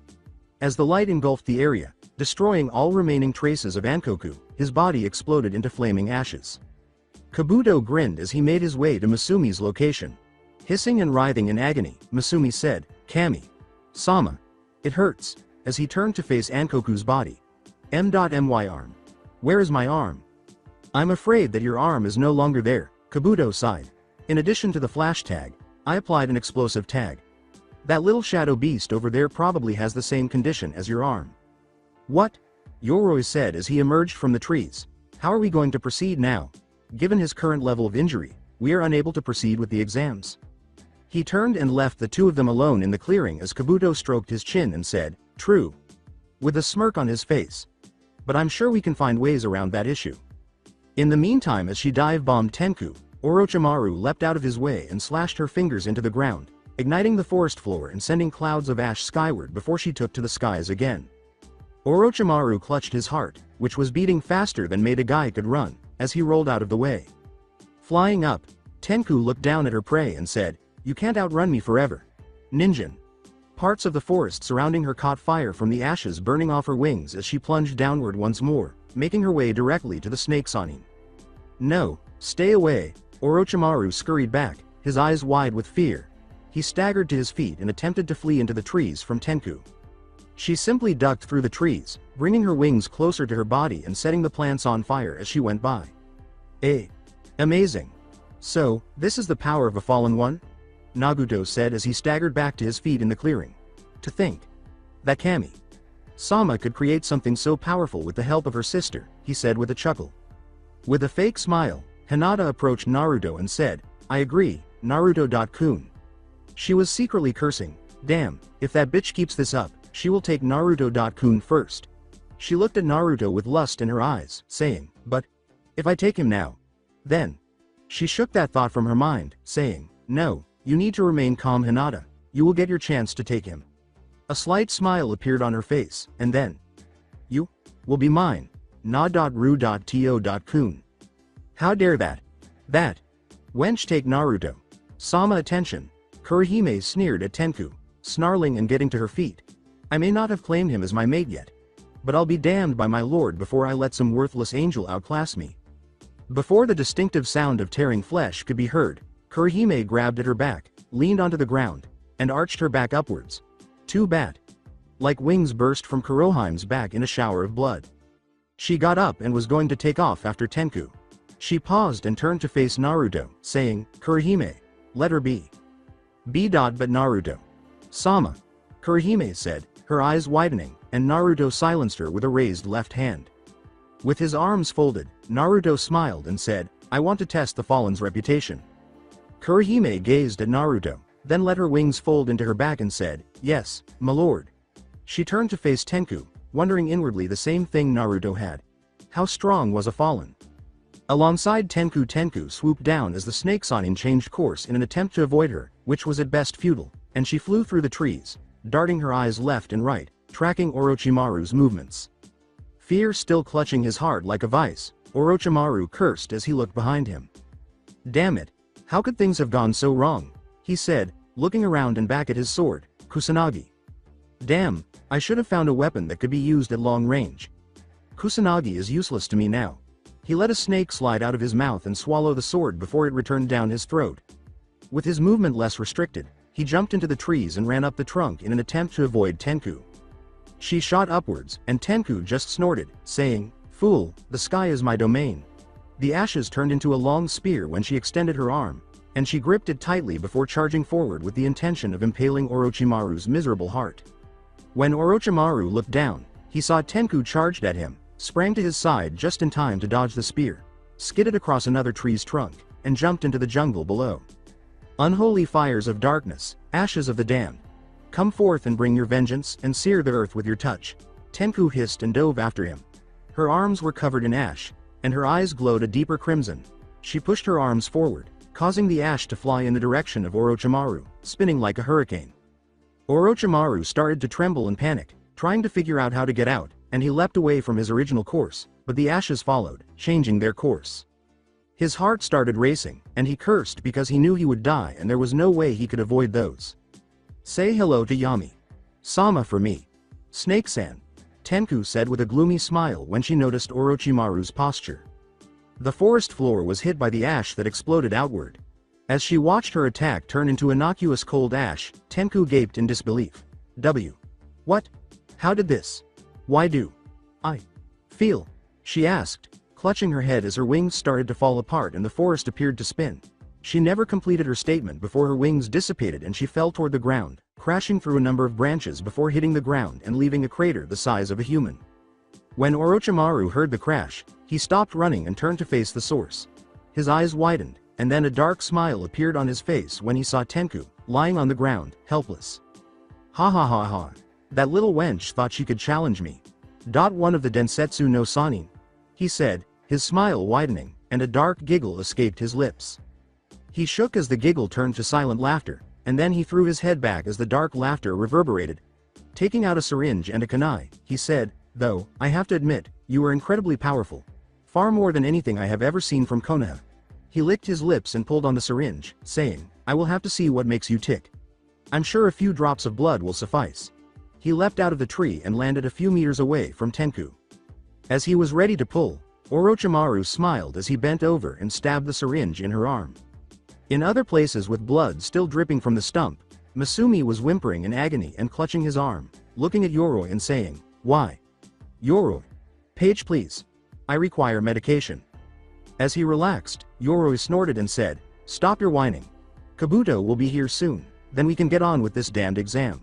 As the light engulfed the area, destroying all remaining traces of Ankoku, his body exploded into flaming ashes. Kabuto grinned as he made his way to Masumi's location. Hissing and writhing in agony, Masumi said, Sama. It hurts, as he turned to face Ankoku's body. My arm. Where is my arm? I'm afraid that your arm is no longer there, Kabuto sighed. In addition to the flash tag, I applied an explosive tag. That little shadow beast over there probably has the same condition as your arm. What? Yoroi said as he emerged from the trees. How are we going to proceed now? Given his current level of injury, we are unable to proceed with the exams. He turned and left the two of them alone in the clearing as Kabuto stroked his chin and said, True. With a smirk on his face. But I'm sure we can find ways around that issue. In the meantime, as she dive-bombed Tenku, Orochimaru leapt out of his way and slashed her fingers into the ground, igniting the forest floor and sending clouds of ash skyward before she took to the skies again. Orochimaru clutched his heart, which was beating faster than made a guy could run, as he rolled out of the way. Flying up, Tenku looked down at her prey and said, "You can't outrun me forever. Ninjin." Parts of the forest surrounding her caught fire from the ashes burning off her wings as she plunged downward once more, making her way directly to the snake Sanin. "No, stay away," Orochimaru scurried back, his eyes wide with fear. He staggered to his feet and attempted to flee into the trees from Tenku. She simply ducked through the trees, bringing her wings closer to her body and setting the plants on fire as she went by. Amazing. So, this is the power of a fallen one? Naruto said as he staggered back to his feet in the clearing. To think that Kami-sama could create something so powerful with the help of her sister, he said with a chuckle. With a fake smile, Hinata approached Naruto and said, "I agree, Naruto-kun." She was secretly cursing, "Damn, if that bitch keeps this up, she will take Naruto-kun first." She looked at Naruto with lust in her eyes, saying, "But if I take him now, then..." She shook that thought from her mind, saying, "No, you need to remain calm, Hinata. You will get your chance to take him." A slight smile appeared on her face, and then, "You will be mine, na.ru.to.kun. How dare that wench take Naruto sama attention." Kurihime sneered at Tenku, snarling and getting to her feet. "I may not have claimed him as my mate yet, but I'll be damned by my lord before I let some worthless angel outclass me." Before the distinctive sound of tearing flesh could be heard, Kurihime grabbed at her back, leaned onto the ground, and arched her back upwards. Two bat-like wings burst from Kurohime's back in a shower of blood. She got up and was going to take off after Tenku. She paused and turned to face Naruto, saying, "Kurihime, let her be." But Naruto sama, Kurihime said, her eyes widening, and Naruto silenced her with a raised left hand. With his arms folded, Naruto smiled and said, "I want to test the Fallen's reputation." Kurihime gazed at Naruto, then let her wings fold into her back and said, "Yes, my lord." She turned to face Tenku, wondering inwardly the same thing Naruto had. How strong was a Fallen? Alongside Tenku swooped down as the snake Sanin changed course in an attempt to avoid her, which was at best futile, and she flew through the trees, darting her eyes left and right, tracking Orochimaru's movements. Fear still clutching his heart like a vice, Orochimaru cursed as he looked behind him. "Damn it, how could things have gone so wrong?" he said, looking around and back at his sword, Kusanagi. "Damn, I should have found a weapon that could be used at long range. Kusanagi is useless to me now." He let a snake slide out of his mouth and swallow the sword before it returned down his throat. With his movement less restricted, he jumped into the trees and ran up the trunk in an attempt to avoid Tenku. She shot upwards, and Tenku just snorted, saying, "Fool, the sky is my domain." The ashes turned into a long spear when she extended her arm, and she gripped it tightly before charging forward with the intention of impaling Orochimaru's miserable heart. When Orochimaru looked down, he saw Tenku charged at him, sprang to his side just in time to dodge the spear, skidded across another tree's trunk, and jumped into the jungle below. "Unholy fires of darkness, ashes of the damned. Come forth and bring your vengeance and sear the earth with your touch." Tenku hissed and dove after him. Her arms were covered in ash, and her eyes glowed a deeper crimson. She pushed her arms forward, causing the ash to fly in the direction of Orochimaru, spinning like a hurricane. Orochimaru started to tremble and panic, trying to figure out how to get out, and he leapt away from his original course, but the ashes followed, changing their course. His heart started racing, and he cursed because he knew he would die and there was no way he could avoid those. "Say hello to Yami-sama for me, Snake-san," Tenku said with a gloomy smile when she noticed Orochimaru's posture. The forest floor was hit by the ash that exploded outward. As she watched her attack turn into innocuous cold ash, Tenku gaped in disbelief. What? How did this? Why do I feel?" she asked, clutching her head as her wings started to fall apart and the forest appeared to spin. She never completed her statement before her wings dissipated and she fell toward the ground, crashing through a number of branches before hitting the ground and leaving a crater the size of a human. When Orochimaru heard the crash, he stopped running and turned to face the source. His eyes widened, and then a dark smile appeared on his face when he saw Tenku, lying on the ground, helpless. "Ha ha ha ha. That little wench thought she could challenge me. One of the Densetsu no Sanin," he said, his smile widening, and a dark giggle escaped his lips. He shook as the giggle turned to silent laughter, and then he threw his head back as the dark laughter reverberated. Taking out a syringe and a kunai, he said, "Though, I have to admit, you are incredibly powerful. Far more than anything I have ever seen from Konoha." He licked his lips and pulled on the syringe, saying, "I will have to see what makes you tick. I'm sure a few drops of blood will suffice." He leapt out of the tree and landed a few meters away from Tenku. As he was ready to pull, Orochimaru smiled as he bent over and stabbed the syringe in her arm. In other places with blood still dripping from the stump, Masumi was whimpering in agony and clutching his arm, looking at Yoroi and saying, "Why? Yoroi. Page please. I require medication." As he relaxed, Yoroi snorted and said, "Stop your whining. Kabuto will be here soon, then we can get on with this damned exam."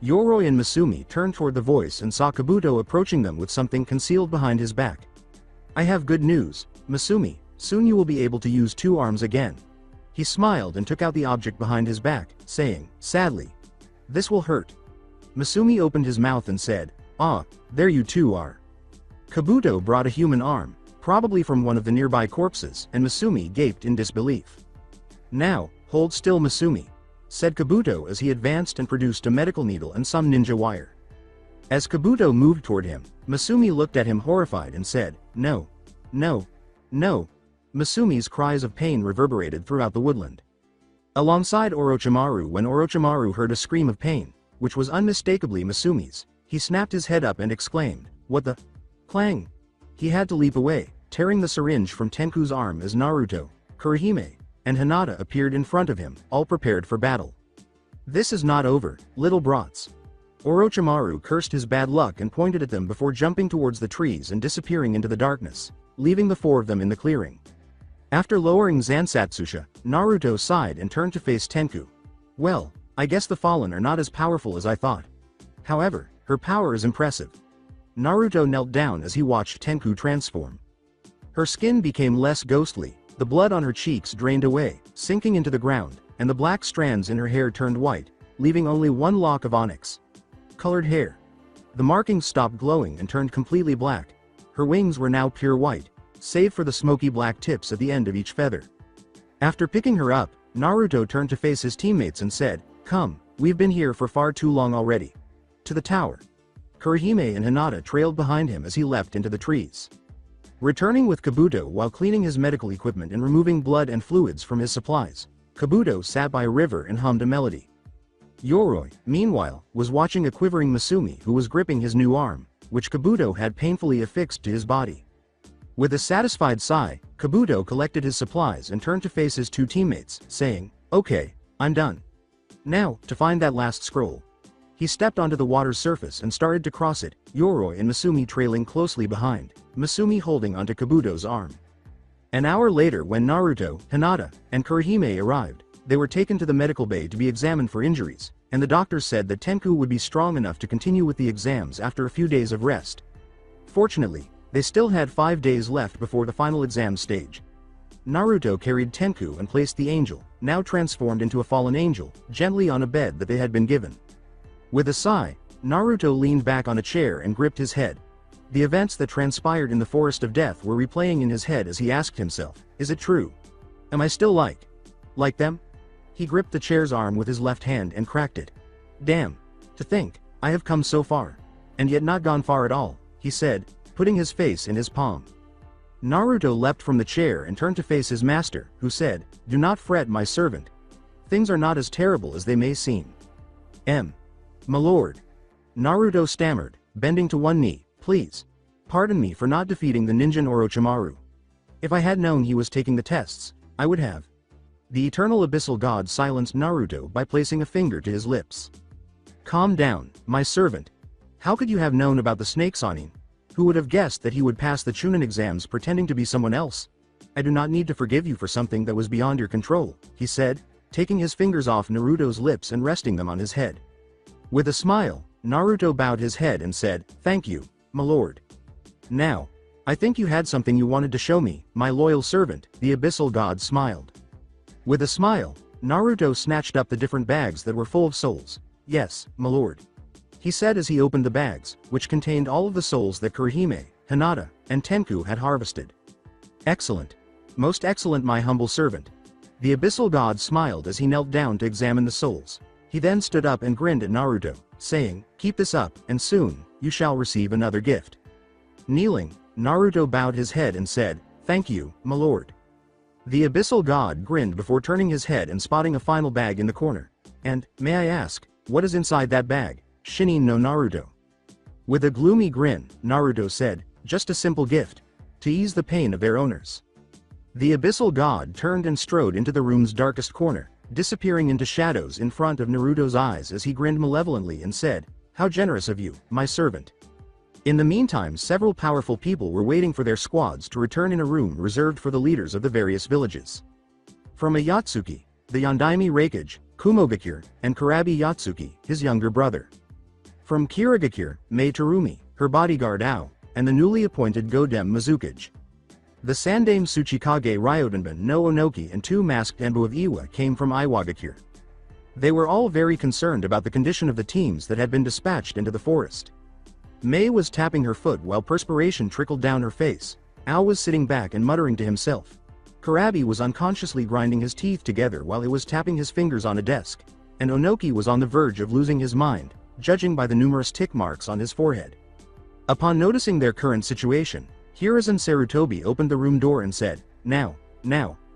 Yoroi and Masumi turned toward the voice and saw Kabuto approaching them with something concealed behind his back. "I have good news, Masumi, soon you will be able to use 2 arms again." He smiled and took out the object behind his back, saying, "Sadly. This will hurt." Masumi opened his mouth and said, "Ah, there you two are." Kabuto brought a human arm, probably from one of the nearby corpses, and Masumi gaped in disbelief. "Now, hold still Masumi," said Kabuto as he advanced and produced a medical needle and some ninja wire. As Kabuto moved toward him, Masumi looked at him horrified and said, "No. No. No." Masumi's cries of pain reverberated throughout the woodland. Alongside Orochimaru, when Orochimaru heard a scream of pain, which was unmistakably Masumi's, he snapped his head up and exclaimed, "What the?" Clang! He had to leap away, tearing the syringe from Tenku's arm as Naruto, Kurihime, and Hinata appeared in front of him, all prepared for battle. "This is not over, little brats." Orochimaru cursed his bad luck and pointed at them before jumping towards the trees and disappearing into the darkness, leaving the 4 of them in the clearing. After lowering Zansatsusha, Naruto sighed and turned to face Tenku. "Well, I guess the Fallen are not as powerful as I thought. However, her power is impressive." Naruto knelt down as he watched Tenku transform. Her skin became less ghostly, the blood on her cheeks drained away, sinking into the ground, and the black strands in her hair turned white, leaving only 1 lock of onyx-colored hair. The markings stopped glowing and turned completely black. Her wings were now pure white, save for the smoky black tips at the end of each feather. After picking her up, Naruto turned to face his teammates and said, "Come, we've been here for far too long already. To the tower." Kurihime and Hinata trailed behind him as he leapt into the trees. Returning with Kabuto while cleaning his medical equipment and removing blood and fluids from his supplies, Kabuto sat by a river and hummed a melody. Yoroi, meanwhile, was watching a quivering Masumi who was gripping his new arm, which Kabuto had painfully affixed to his body. With a satisfied sigh, Kabuto collected his supplies and turned to face his 2 teammates, saying, "Okay, I'm done. Now, to find that last scroll." He stepped onto the water's surface and started to cross it, Yoroi and Masumi trailing closely behind, Masumi holding onto Kabuto's arm. An hour later, when Naruto, Hinata, and Kurihime arrived, they were taken to the medical bay to be examined for injuries, and the doctors said that Tenku would be strong enough to continue with the exams after a few days of rest. Fortunately, they still had 5 days left before the final exam stage. Naruto carried Tenku and placed the angel, now transformed into a fallen angel, gently on a bed that they had been given. With a sigh, Naruto leaned back on a chair and gripped his head. The events that transpired in the Forest of Death were replaying in his head as he asked himself, "Is it true? Am I still like them?" He gripped the chair's arm with his left hand and cracked it. "Damn. To think, I have come so far. And yet not gone far at all," he said, putting his face in his palm. Naruto leapt from the chair and turned to face his master, who said, "Do not fret, my servant. Things are not as terrible as they may seem." My lord." Naruto stammered, bending to one knee, "Please. Pardon me for not defeating the ninja Orochimaru. If I had known he was taking the tests, I would have." The eternal abyssal god silenced Naruto by placing a finger to his lips. "Calm down, my servant. How could you have known about the snake Sanin? Who would have guessed that he would pass the Chunin exams pretending to be someone else? I do not need to forgive you for something that was beyond your control," he said, taking his fingers off Naruto's lips and resting them on his head. With a smile, Naruto bowed his head and said, "Thank you, my lord. Now, I think you had something you wanted to show me, my loyal servant," the abyssal god smiled. With a smile, Naruto snatched up the different bags that were full of souls. "Yes, my lord," he said as he opened the bags, which contained all of the souls that Kurihime, Hinata, and Tenku had harvested. Excellent. Most excellent, my humble servant. The abyssal god smiled as he knelt down to examine the souls. He then stood up and grinned at Naruto, saying, "Keep this up, and soon, you shall receive another gift." Kneeling, Naruto bowed his head and said, "Thank you, my lord." The abyssal god grinned before turning his head and spotting a final bag in the corner. "And, may I ask, what is inside that bag, Shinin no Naruto?" With a gloomy grin, Naruto said, "Just a simple gift. To ease the pain of their owners." The abyssal god turned and strode into the room's darkest corner, disappearing into shadows in front of Naruto's eyes as he grinned malevolently and said, "How generous of you, my servant." In the meantime, several powerful people were waiting for their squads to return in a room reserved for the leaders of the various villages. From Ayatsuki, the Yondaime Reikage, Kumogakure, and Kurabi Yatsuki, his younger brother. From Kirigakure, Mei Terumi, her bodyguard Ao, and the newly appointed Godem Mizukage. The Sandame Tsuchikage Ryodanban no Onoki and two masked Enbu of Iwa came from Iwagakure. They were all very concerned about the condition of the teams that had been dispatched into the forest. Mei was tapping her foot while perspiration trickled down her face. Ao was sitting back and muttering to himself. Kurabi was unconsciously grinding his teeth together while he was tapping his fingers on a desk, and Onoki was on the verge of losing his mind, judging by the numerous tick marks on his forehead. Upon noticing their current situation, Hiruzen Sarutobi opened the room door and said, Now,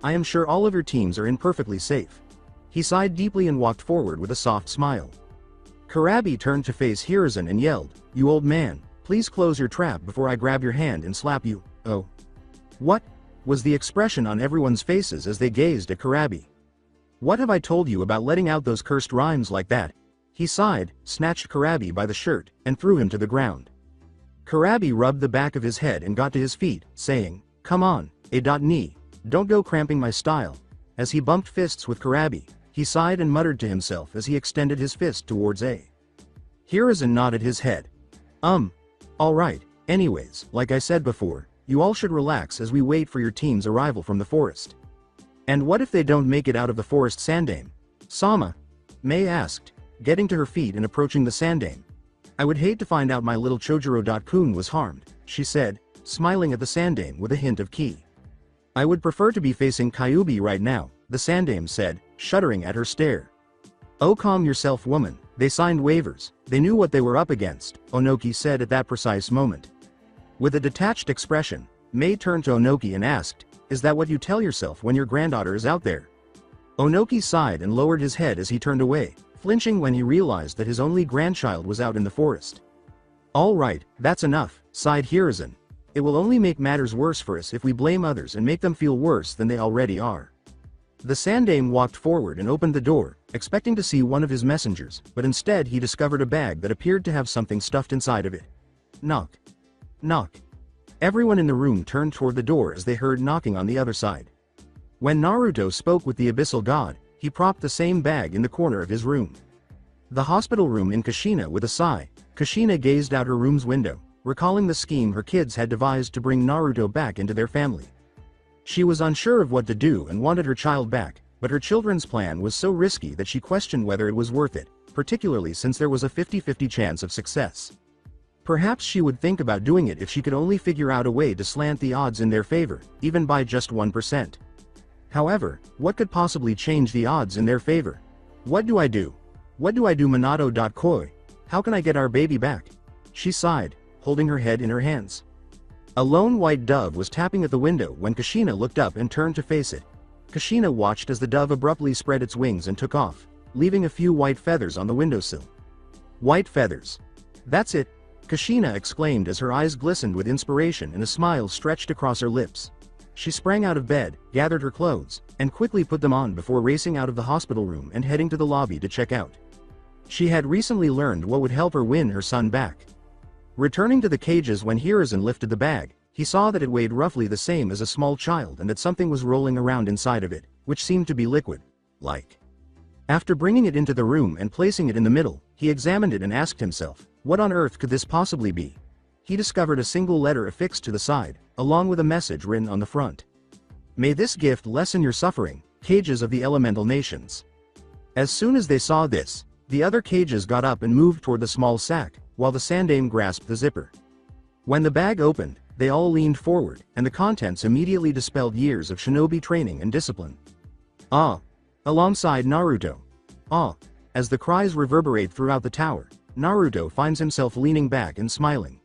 I am sure all of your teams are in perfectly safe." He sighed deeply and walked forward with a soft smile. Kurabi turned to face Hiruzen and yelled, "You old man, please close your trap before I grab your hand and slap you." "Oh. What?" was the expression on everyone's faces as they gazed at Kurabi. "What have I told you about letting out those cursed rhymes like that?" He sighed, snatched Kurabi by the shirt, and threw him to the ground. Kurabi rubbed the back of his head and got to his feet, saying, "Come on, A.Ni, don't go cramping my style." As he bumped fists with Kurabi, he sighed and muttered to himself as he extended his fist towards A. Hiruzen nodded his head. Alright, anyways, like I said before, you all should relax as we wait for your team's arrival from the forest." "And what if they don't make it out of the forest, Sandame?" "Sama?" Mei asked, getting to her feet and approaching the Sandame. "I would hate to find out my little Chojuro-kun was harmed," she said, smiling at the Sandame with a hint of ki. "I would prefer to be facing Kyuubi right now," the Sandame said, shuddering at her stare. "Oh, calm yourself, woman, they signed waivers, they knew what they were up against," Onoki said at that precise moment. With a detached expression, Mei turned to Onoki and asked, "Is that what you tell yourself when your granddaughter is out there?" Onoki sighed and lowered his head as he turned away, flinching when he realized that his only grandchild was out in the forest. "All right, that's enough," sighed Hiruzen. "It will only make matters worse for us if we blame others and make them feel worse than they already are." The Sandame walked forward and opened the door, expecting to see one of his messengers, but instead he discovered a bag that appeared to have something stuffed inside of it. Knock. Knock. Everyone in the room turned toward the door as they heard knocking on the other side. When Naruto spoke with the abyssal god, he propped the same bag in the corner of his room. The hospital room in Kushina. With a sigh, Kushina gazed out her room's window, recalling the scheme her kids had devised to bring Naruto back into their family. She was unsure of what to do and wanted her child back, but her children's plan was so risky that she questioned whether it was worth it, particularly since there was a 50-50 chance of success. Perhaps she would think about doing it if she could only figure out a way to slant the odds in their favor, even by just 1%. However, what could possibly change the odds in their favor? What do I do? What do I do, Minato.koi? How can I get our baby back? She sighed, holding her head in her hands. A lone white dove was tapping at the window when Kushina looked up and turned to face it. Kushina watched as the dove abruptly spread its wings and took off, leaving a few white feathers on the windowsill. "White feathers. That's it," Kushina exclaimed as her eyes glistened with inspiration and a smile stretched across her lips. She sprang out of bed, gathered her clothes, and quickly put them on before racing out of the hospital room and heading to the lobby to check out. She had recently learned what would help her win her son back. Returning to the cages when Hiruzen lifted the bag, he saw that it weighed roughly the same as a small child and that something was rolling around inside of it, which seemed to be liquid. Like. After bringing it into the room and placing it in the middle, he examined it and asked himself, what on earth could this possibly be? He discovered a single letter affixed to the side, along with a message written on the front. "May this gift lessen your suffering, cages of the elemental nations." As soon as they saw this, the other cages got up and moved toward the small sack, while the Sandame grasped the zipper. When the bag opened, They all leaned forward, and the contents immediately dispelled years of shinobi training and discipline. Ah! Alongside Naruto. Ah! As the cries reverberate throughout the tower, Naruto finds himself leaning back and smiling.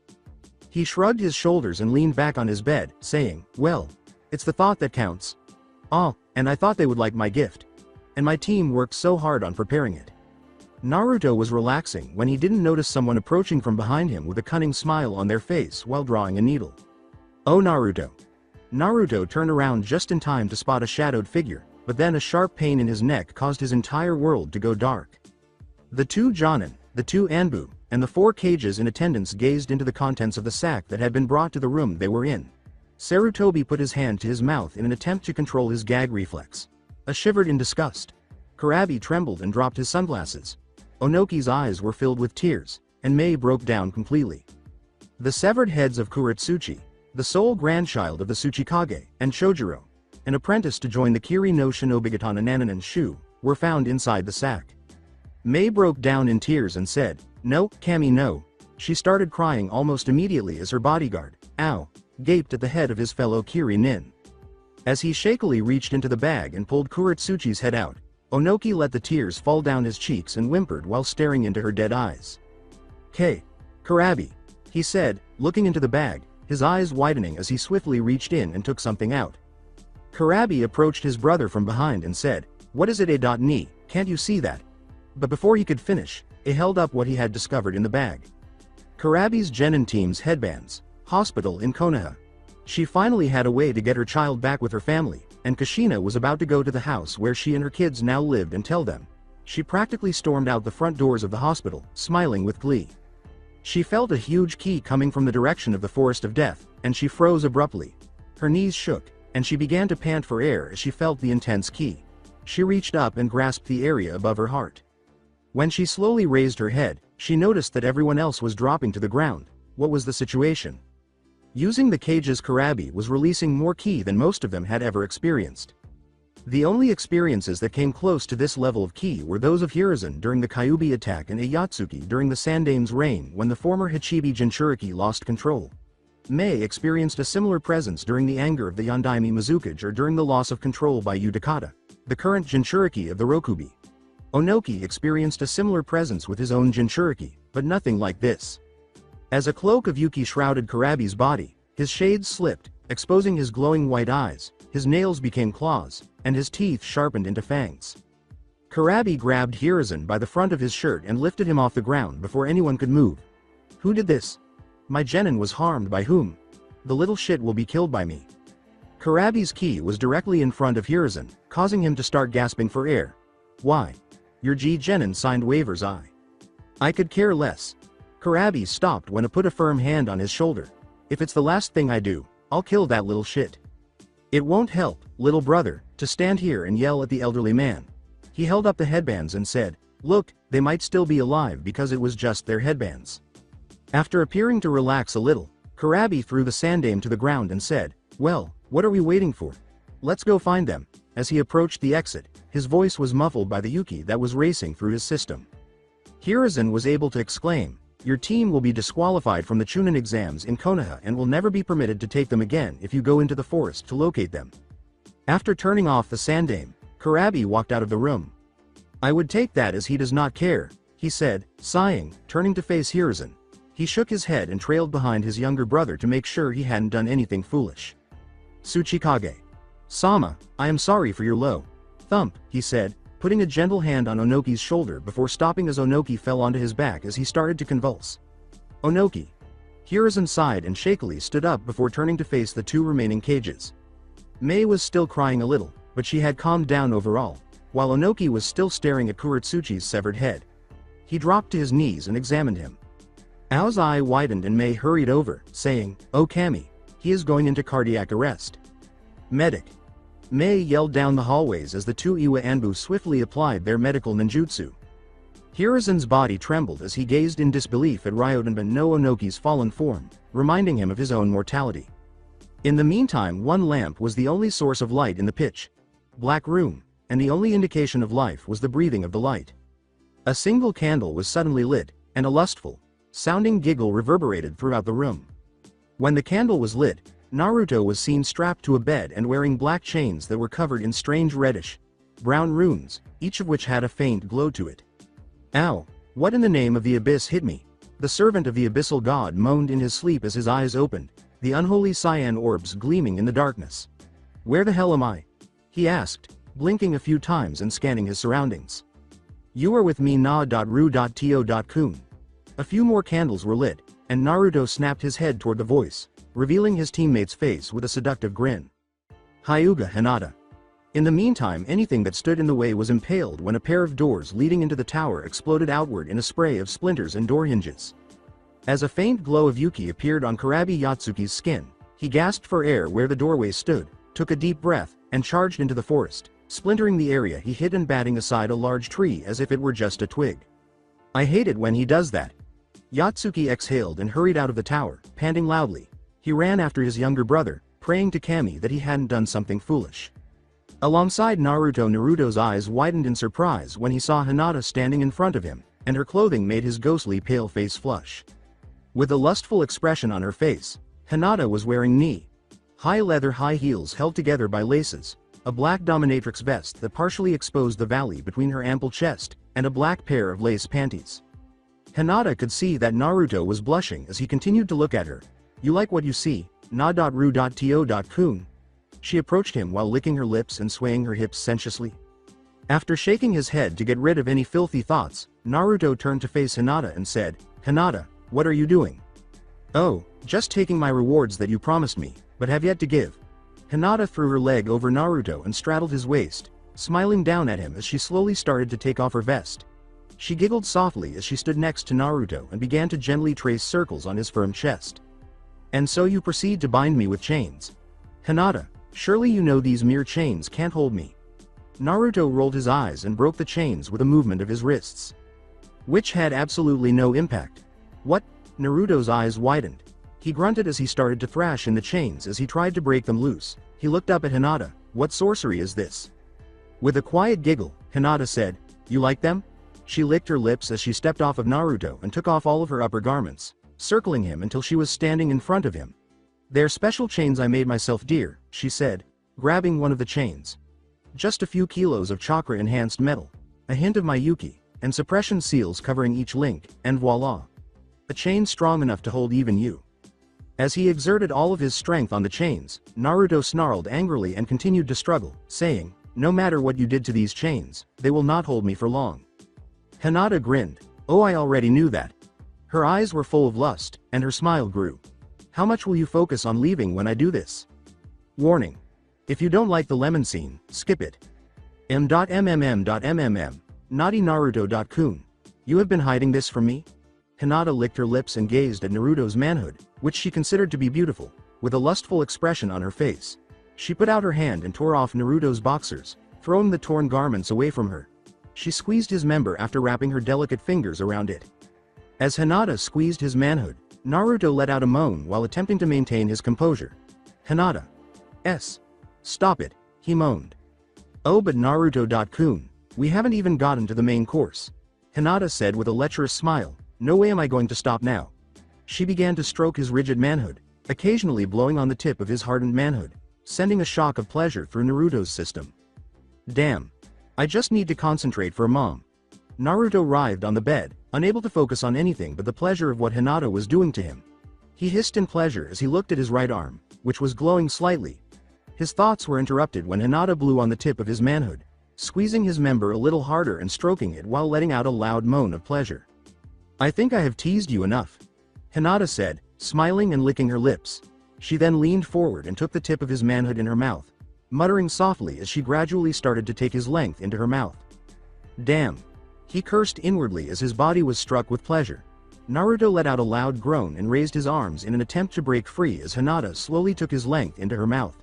He shrugged his shoulders and leaned back on his bed, saying, "Well, it's the thought that counts. Ah, and I thought they would like my gift. And my team worked so hard on preparing it." Naruto was relaxing when he didn't notice someone approaching from behind him with a cunning smile on their face while drawing a needle. "Oh, Naruto." Naruto turned around just in time to spot a shadowed figure, but then a sharp pain in his neck caused his entire world to go dark. The two Jonin, the two Anbu, and the 4 cages in attendance gazed into the contents of the sack that had been brought to the room they were in. Sarutobi put his hand to his mouth in an attempt to control his gag reflex. Shivered in disgust. Kurabi trembled and dropped his sunglasses. Onoki's eyes were filled with tears, and Mei broke down completely. The severed heads of Kuretsuchi, the sole grandchild of the Tsuchikage, and Chojuro, an apprentice to join the Kiri no Shinobigatana Nananan Shu, were found inside the sack. Mei broke down in tears and said, "No, Kami, no." She started crying almost immediately as her bodyguard, Ao, gaped at the head of his fellow Kiri nin. As he shakily reached into the bag and pulled Kuretsuchi's head out, Onoki let the tears fall down his cheeks and whimpered while staring into her dead eyes. Kurabi," he said, looking into the bag, his eyes widening as he swiftly reached in and took something out. Kurabi approached his brother from behind and said, "What is it, ni? Can't you see that?" But before he could finish, he held up what he had discovered in the bag. Kurabi's Genin team's headbands. Hospital in Konoha. She finally had a way to get her child back with her family, and Kushina was about to go to the house where she and her kids now lived and tell them. She practically stormed out the front doors of the hospital, smiling with glee. She felt a huge key coming from the direction of the Forest of Death, and she froze abruptly. Her knees shook, and she began to pant for air as she felt the intense key. She reached up and grasped the area above her heart. When she slowly raised her head, she noticed that everyone else was dropping to the ground. What was the situation? Using the cages, Kurabi was releasing more ki than most of them had ever experienced. The only experiences that came close to this level of ki were those of Hiruzen during the Kyuubi attack and Ayatsuki during the Sandame's reign when the former Hachibi Jinchuriki lost control. Mei experienced a similar presence during the anger of the Yondaime Mizukage or during the loss of control by Yudakata, the current Jinchuriki of the Rokubi. Onoki experienced a similar presence with his own Jinchuriki, but nothing like this. As a cloak of Yuki shrouded Kurabi's body, his shades slipped, exposing his glowing white eyes, his nails became claws, and his teeth sharpened into fangs. Kurabi grabbed Hiruzen by the front of his shirt and lifted him off the ground before anyone could move. "Who did this? My genin was harmed by whom? The little shit will be killed by me." Kurabi's ki was directly in front of Hiruzen, causing him to start gasping for air. "Why? Your genin signed waivers. I could care less." Kurabi stopped when I put a firm hand on his shoulder. "If it's the last thing I do, I'll kill that little shit. It won't help, little brother, to stand here and yell at the elderly man." He held up the headbands and said, "Look, they might still be alive because it was just their headbands." After appearing to relax a little, Kurabi threw the Sandame to the ground and said, "Well, what are we waiting for? Let's go find them." As he approached the exit, his voice was muffled by the Yuki that was racing through his system. Hiruzen was able to exclaim, "Your team will be disqualified from the Chunin exams in Konoha and will never be permitted to take them again if you go into the forest to locate them." After turning off the Sandame, Kurabi walked out of the room. "I would take that as he does not care," he said, sighing, turning to face Hiruzen. He shook his head and trailed behind his younger brother to make sure he hadn't done anything foolish. "Tsuchikage. Sama, I am sorry for your low." "Thump," he said, putting a gentle hand on Onoki's shoulder before stopping as Onoki fell onto his back as he started to convulse. "Onoki." Hiruzen sighed and shakily stood up before turning to face the 2 remaining cages. Mei was still crying a little, but she had calmed down overall, while Onoki was still staring at Kuretsuchi's severed head. He dropped to his knees and examined him. Ao's eye widened and Mei hurried over, saying, "Oh Kami, he is going into cardiac arrest." "Medic." Mei yelled down the hallways as the 2 Iwa Anbu swiftly applied their medical ninjutsu. Hiruzen's body trembled as he gazed in disbelief at Ryodanban no Onoki's fallen form, reminding him of his own mortality. In the meantime, one lamp was the only source of light in the pitch black room, and the only indication of life was the breathing of the light. A single candle was suddenly lit, and a lustful, sounding giggle reverberated throughout the room. When the candle was lit, Naruto was seen strapped to a bed and wearing black chains that were covered in strange reddish, brown runes, each of which had a faint glow to it. Ow! What in the name of the abyss hit me? The servant of the abyssal god moaned in his sleep as his eyes opened, the unholy cyan orbs gleaming in the darkness. Where the hell am I? He asked, blinking a few times and scanning his surroundings. You are with me na.ru.to.kun. A few more candles were lit, and Naruto snapped his head toward the voice, revealing his teammate's face with a seductive grin. Hyuga Hinata. In the meantime, anything that stood in the way was impaled when a pair of doors leading into the tower exploded outward in a spray of splinters and door hinges. As a faint glow of Yuki appeared on Kurabi Yatsuki's skin, he gasped for air where the doorway stood, took a deep breath, and charged into the forest, splintering the area he hit and batting aside a large tree as if it were just a twig. I hate it when he does that. Yatsuki exhaled and hurried out of the tower, panting loudly. He ran after his younger brother, praying to Kami that he hadn't done something foolish. Alongside Naruto's eyes widened in surprise when he saw Hinata standing in front of him, and her clothing made his ghostly pale face flush. With a lustful expression on her face, Hinata was wearing knee-high leather high heels held together by laces, a black dominatrix vest that partially exposed the valley between her ample chest, and a black pair of lace panties. Hinata could see that Naruto was blushing as he continued to look at her. You like what you see, na.ru.to.kun? She approached him while licking her lips and swaying her hips sensuously. After shaking his head to get rid of any filthy thoughts, Naruto turned to face Hinata and said, Hinata, what are you doing? Oh, just taking my rewards that you promised me, but have yet to give. Hinata threw her leg over Naruto and straddled his waist, smiling down at him as she slowly started to take off her vest. She giggled softly as she stood next to Naruto and began to gently trace circles on his firm chest. And so you proceed to bind me with chains. Hinata, surely you know these mere chains can't hold me. Naruto rolled his eyes and broke the chains with a movement of his wrists, which had absolutely no impact. What? Naruto's eyes widened. He grunted as he started to thrash in the chains as he tried to break them loose. He looked up at Hinata. What sorcery is this? With a quiet giggle, Hinata said, You like them? She licked her lips as she stepped off of Naruto and took off all of her upper garments, circling him until she was standing in front of him. They're special chains I made myself, dear, she said, grabbing one of the chains. Just a few kilos of chakra-enhanced metal, a hint of my Yuki, and suppression seals covering each link, and voila. A chain strong enough to hold even you. As he exerted all of his strength on the chains, Naruto snarled angrily and continued to struggle, saying, No matter what you did to these chains, they will not hold me for long. Hinata grinned. Oh, I already knew that. Her eyes were full of lust, and her smile grew. How much will you focus on leaving when I do this? Warning. If you don't like the lemon scene, skip it. M.MMM.MMM. Naughty Naruto.kun. You have been hiding this from me? Hinata licked her lips and gazed at Naruto's manhood, which she considered to be beautiful, with a lustful expression on her face. She put out her hand and tore off Naruto's boxers, throwing the torn garments away from her. She squeezed his member after wrapping her delicate fingers around it. As Hinata squeezed his manhood, Naruto let out a moan while attempting to maintain his composure. Hinata. Stop it, he moaned. Oh, but Naruto.kun, we haven't even gotten to the main course. Hinata said with a lecherous smile. No way am I going to stop now. She began to stroke his rigid manhood, occasionally blowing on the tip of his hardened manhood, sending a shock of pleasure through Naruto's system. Damn. I just need to concentrate for a mom. Naruto writhed on the bed, unable to focus on anything but the pleasure of what Hinata was doing to him. He hissed in pleasure as he looked at his right arm, which was glowing slightly. His thoughts were interrupted when Hinata blew on the tip of his manhood, squeezing his member a little harder and stroking it while letting out a loud moan of pleasure. I think I have teased you enough, Hinata said, smiling and licking her lips. She then leaned forward and took the tip of his manhood in her mouth, muttering softly as she gradually started to take his length into her mouth. Damn. He cursed inwardly as his body was struck with pleasure. Naruto let out a loud groan and raised his arms in an attempt to break free as Hinata slowly took his length into her mouth.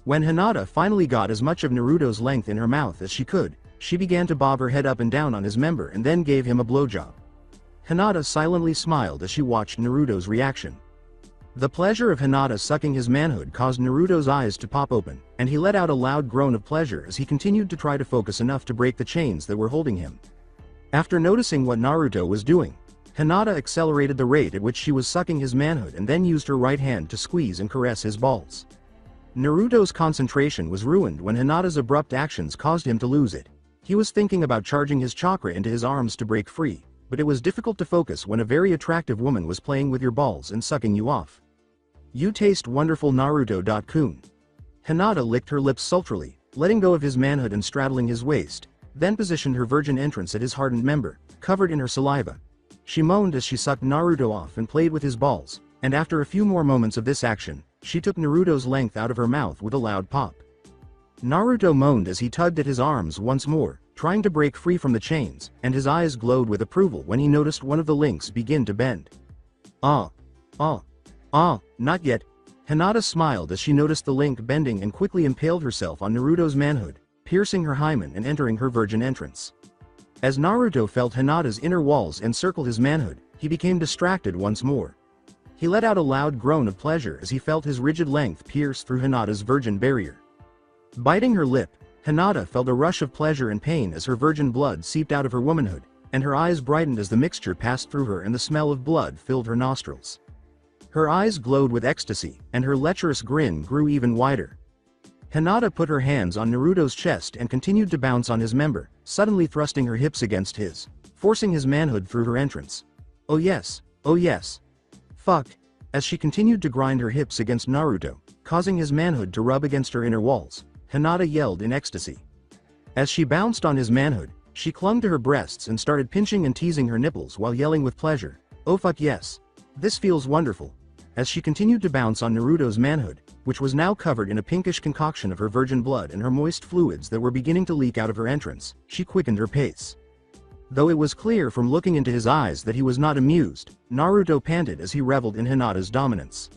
When Hinata finally got as much of Naruto's length in her mouth as she could, she began to bob her head up and down on his member and then gave him a blowjob. Hinata silently smiled as she watched Naruto's reaction. The pleasure of Hinata sucking his manhood caused Naruto's eyes to pop open, and he let out a loud groan of pleasure as he continued to try to focus enough to break the chains that were holding him. After noticing what Naruto was doing, Hinata accelerated the rate at which she was sucking his manhood and then used her right hand to squeeze and caress his balls. Naruto's concentration was ruined when Hinata's abrupt actions caused him to lose it. He was thinking about charging his chakra into his arms to break free, but it was difficult to focus when a very attractive woman was playing with your balls and sucking you off. You taste wonderful, Naruto-kun. Hinata licked her lips sultrily, letting go of his manhood and straddling his waist, then positioned her virgin entrance at his hardened member, covered in her saliva. She moaned as she sucked Naruto off and played with his balls, and after a few more moments of this action, she took Naruto's length out of her mouth with a loud pop. Naruto moaned as he tugged at his arms once more, trying to break free from the chains, and his eyes glowed with approval when he noticed one of the links begin to bend. Not yet. Hinata smiled as she noticed the link bending and quickly impaled herself on Naruto's manhood, piercing her hymen and entering her virgin entrance. As Naruto felt Hinata's inner walls encircle his manhood, he became distracted once more. He let out a loud groan of pleasure as he felt his rigid length pierce through Hinata's virgin barrier. Biting her lip, Hinata felt a rush of pleasure and pain as her virgin blood seeped out of her womanhood, and her eyes brightened as the mixture passed through her and the smell of blood filled her nostrils. Her eyes glowed with ecstasy, and her lecherous grin grew even wider. Hinata put her hands on Naruto's chest and continued to bounce on his member, suddenly thrusting her hips against his, forcing his manhood through her entrance. Oh yes. Fuck. As she continued to grind her hips against Naruto, causing his manhood to rub against her inner walls, Hinata yelled in ecstasy. As she bounced on his manhood, she clung to her breasts and started pinching and teasing her nipples while yelling with pleasure. Oh fuck yes. This feels wonderful. As she continued to bounce on Naruto's manhood, which was now covered in a pinkish concoction of her virgin blood and her moist fluids that were beginning to leak out of her entrance, she quickened her pace. Though it was clear from looking into his eyes that he was not amused, Naruto panted as he reveled in Hinata's dominance.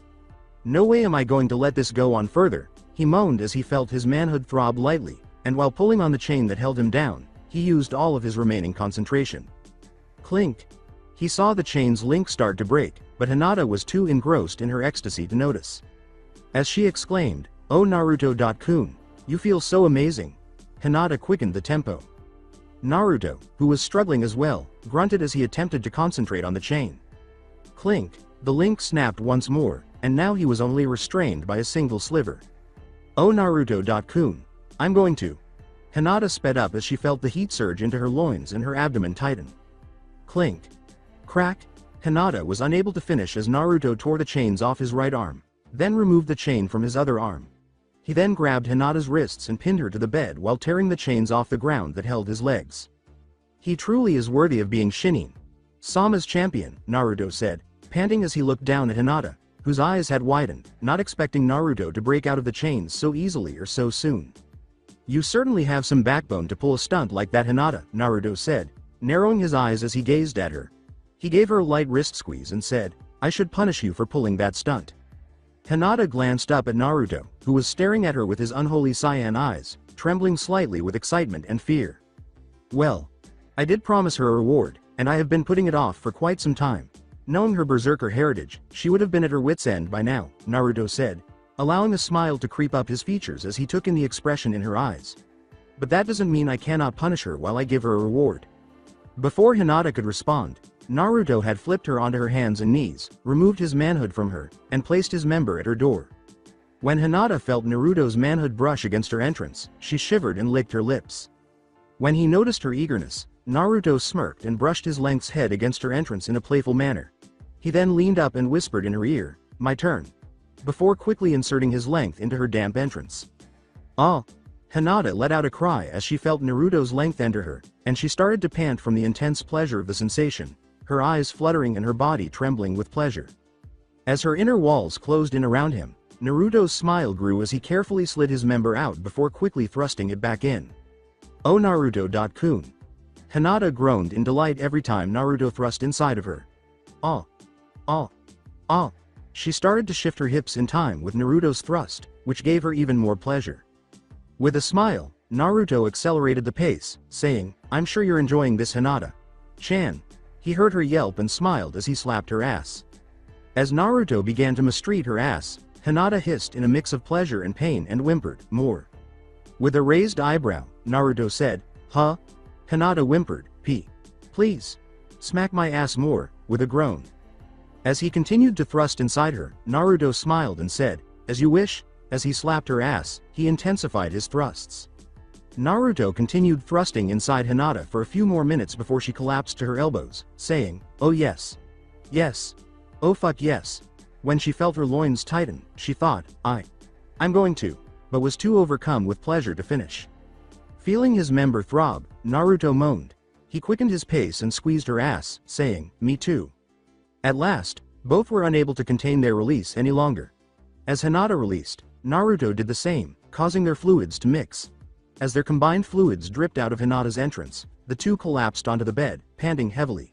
No way am I going to let this go on further, he moaned as he felt his manhood throb lightly, and while pulling on the chain that held him down, he used all of his remaining concentration. Clink. He saw the chain's link start to break, but Hinata was too engrossed in her ecstasy to notice. As she exclaimed, "Oh Naruto-kun, you feel so amazing." Hinata quickened the tempo. Naruto, who was struggling as well, grunted as he attempted to concentrate on the chain. Clink, the link snapped once more, and now he was only restrained by a single sliver. "Oh Naruto-kun, I'm going to." Hinata sped up as she felt the heat surge into her loins and her abdomen tighten. Clink. Crack. Hinata was unable to finish as Naruto tore the chains off his right arm, then removed the chain from his other arm. He then grabbed Hinata's wrists and pinned her to the bed while tearing the chains off the ground that held his legs. He truly is worthy of being Shinin. Sama's champion, Naruto said, panting as he looked down at Hinata, whose eyes had widened, not expecting Naruto to break out of the chains so easily or so soon. You certainly have some backbone to pull a stunt like that, Hinata, Naruto said, narrowing his eyes as he gazed at her. He gave her a light wrist squeeze and said, "I should punish you for pulling that stunt." Hinata glanced up at Naruto, who was staring at her with his unholy cyan eyes, trembling slightly with excitement and fear. "Well, I did promise her a reward, and I have been putting it off for quite some time." Knowing her berserker heritage, she would have been at her wit's end by now, Naruto said, allowing a smile to creep up his features as he took in the expression in her eyes. "But that doesn't mean I cannot punish her while I give her a reward." Before Hinata could respond, Naruto had flipped her onto her hands and knees, removed his manhood from her, and placed his member at her door. When Hinata felt Naruto's manhood brush against her entrance, she shivered and licked her lips. When he noticed her eagerness, Naruto smirked and brushed his length's head against her entrance in a playful manner. He then leaned up and whispered in her ear, "My turn," before quickly inserting his length into her damp entrance. "Ah!" Hinata let out a cry as she felt Naruto's length enter her, and she started to pant from the intense pleasure of the sensation, her eyes fluttering and her body trembling with pleasure. As her inner walls closed in around him, Naruto's smile grew as he carefully slid his member out before quickly thrusting it back in. "Oh Naruto-kun." Hinata groaned in delight every time Naruto thrust inside of her. "Ah. Ah. Ah." She started to shift her hips in time with Naruto's thrust, which gave her even more pleasure. With a smile, Naruto accelerated the pace, saying, "I'm sure you're enjoying this, Hinata-chan." He heard her yelp and smiled as he slapped her ass. As Naruto began to mistreat her ass, Hinata hissed in a mix of pleasure and pain and whimpered, "More." With a raised eyebrow, Naruto said, "Huh?" Hinata whimpered, "Please. Smack my ass more, with a groan. As he continued to thrust inside her, Naruto smiled and said, as you wish. As he slapped her ass, he intensified his thrusts. Naruto continued thrusting inside Hinata for a few more minutes before she collapsed to her elbows, saying, oh yes. Yes. Oh fuck yes. When she felt her loins tighten, she thought, I'm going to, but was too overcome with pleasure to finish. Feeling his member throb, Naruto moaned. He quickened his pace and squeezed her ass, saying, me too. At last, both were unable to contain their release any longer. As Hinata released, Naruto did the same, causing their fluids to mix. As their combined fluids dripped out of Hinata's entrance, the two collapsed onto the bed, panting heavily.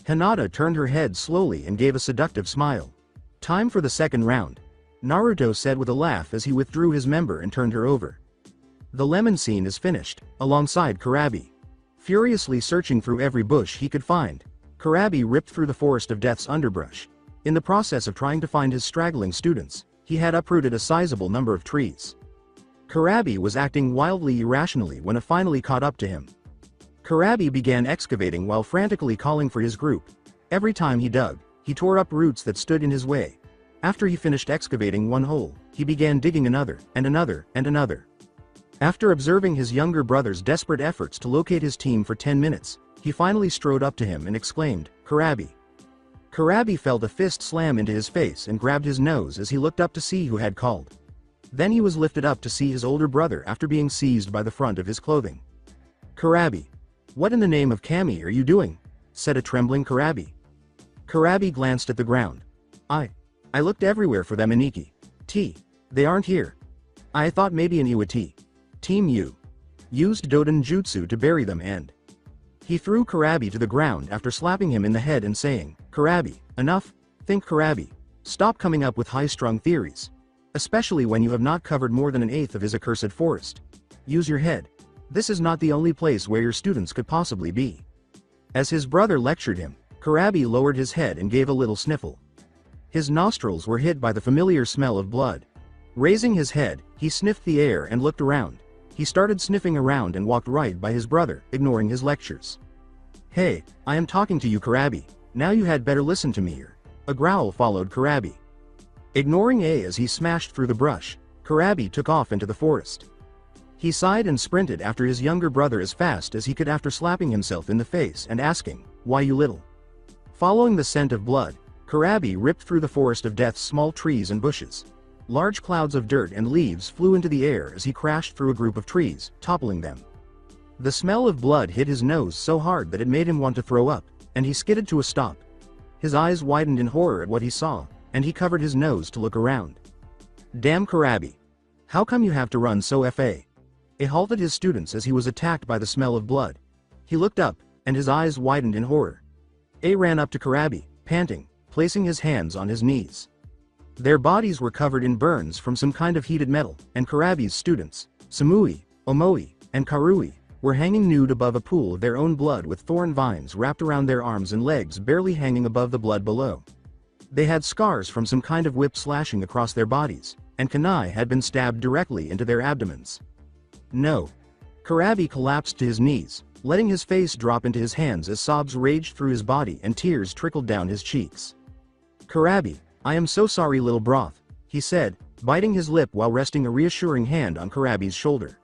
Hinata turned her head slowly and gave a seductive smile. Time for the second round, Naruto said with a laugh as he withdrew his member and turned her over. The lemon scene is finished, alongside Kurabi. Furiously searching through every bush he could find, Kurabi ripped through the forest of death's underbrush. In the process of trying to find his straggling students, he had uprooted a sizable number of trees. Kurabi was acting wildly irrationally when it finally caught up to him. Kurabi began excavating while frantically calling for his group. Every time he dug, he tore up roots that stood in his way. After he finished excavating one hole, he began digging another, and another, and another. After observing his younger brother's desperate efforts to locate his team for 10 minutes, he finally strode up to him and exclaimed, Kurabi. Kurabi felt a fist slam into his face and grabbed his nose as he looked up to see who had called. Then he was lifted up to see his older brother after being seized by the front of his clothing. Kurabi. What in the name of Kami are you doing? Said a trembling Kurabi. Kurabi glanced at the ground. I looked everywhere for them, Iniki. They aren't here. I thought maybe an Iwati. Team U used Doden Jutsu to bury them and he threw Kurabi to the ground after slapping him in the head and saying, Kurabi, enough, think Kurabi. Stop coming up with high-strung theories. Especially when you have not covered more than an eighth of his accursed forest. Use your head. This is not the only place where your students could possibly be. As his brother lectured him, Kurabi lowered his head and gave a little sniffle. His nostrils were hit by the familiar smell of blood. Raising his head, he sniffed the air and looked around. He started sniffing around and walked right by his brother, ignoring his lectures. Hey, I am talking to you, Kurabi. Now you had better listen to me. A growl followed Kurabi. Ignoring A as he smashed through the brush, Kurabi took off into the forest. He sighed and sprinted after his younger brother as fast as he could after slapping himself in the face and asking, why you little? Following the scent of blood, Kurabi ripped through the forest of death's small trees and bushes. Large clouds of dirt and leaves flew into the air as he crashed through a group of trees, toppling them. The smell of blood hit his nose so hard that it made him want to throw up, and he skidded to a stop. His eyes widened in horror at what he saw, and he covered his nose to look around. Damn Kurabi. How come you have to run so fa? It halted his students as he was attacked by the smell of blood. He looked up, and his eyes widened in horror. A ran up to Kurabi, panting, placing his hands on his knees. Their bodies were covered in burns from some kind of heated metal, and Kurabi's students, Samui, Omoi, and Karui, were hanging nude above a pool of their own blood with thorn vines wrapped around their arms and legs barely hanging above the blood below. They had scars from some kind of whip slashing across their bodies, and kunai had been stabbed directly into their abdomens. No. Kurabi collapsed to his knees, letting his face drop into his hands as sobs raged through his body and tears trickled down his cheeks. Kurabi, I am so sorry, little broth, he said, biting his lip while resting a reassuring hand on Kurabi's shoulder.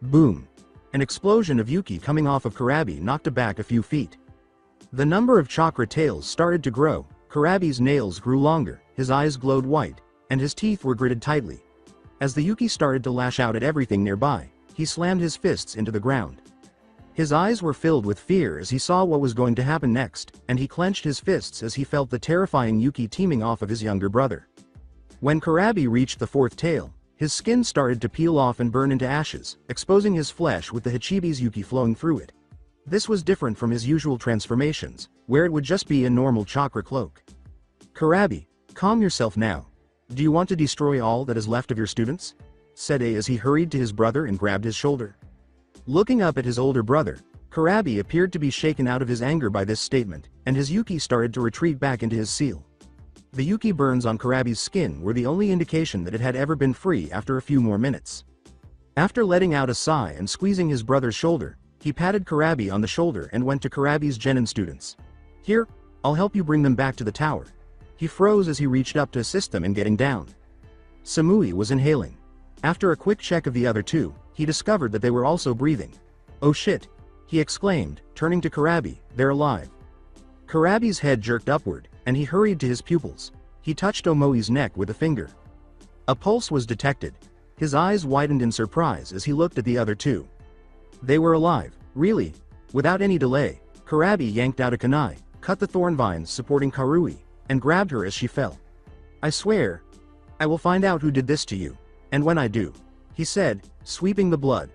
Boom. An explosion of Yuki coming off of Kurabi knocked him back a few feet. The number of chakra tails started to grow, Kurabi's nails grew longer, his eyes glowed white, and his teeth were gritted tightly. As the Yuki started to lash out at everything nearby, he slammed his fists into the ground. His eyes were filled with fear as he saw what was going to happen next, and he clenched his fists as he felt the terrifying Yuki teeming off of his younger brother. When Kurabi reached the fourth tail, his skin started to peel off and burn into ashes, exposing his flesh with the Hachibi's Yuki flowing through it. This was different from his usual transformations, where it would just be a normal chakra cloak. Kurabi, calm yourself now. Do you want to destroy all that is left of your students? Said A as he hurried to his brother and grabbed his shoulder. Looking up at his older brother, Kurabi appeared to be shaken out of his anger by this statement, and his Yuki started to retreat back into his seal. The Yuki burns on Kurabi's skin were the only indication that it had ever been free after a few more minutes. After letting out a sigh and squeezing his brother's shoulder, He patted Karabi on the shoulder and went to Karabi's genin students. "Here, I'll help you bring them back to the tower." He froze as he reached up to assist them in getting down. Samui was inhaling. After a quick check of the other two, he discovered that they were also breathing. "Oh shit!" he exclaimed, turning to Karabi, "They're alive." Karabi's head jerked upward, and he hurried to his pupils. He touched Omoi's neck with a finger. A pulse was detected. His eyes widened in surprise as he looked at the other two. They were alive, really. Without any delay, Karabi yanked out a kunai, cut the thorn vines supporting Karui, and grabbed her as she fell. "I swear, I will find out who did this to you, and when I do," he said, sweeping the blood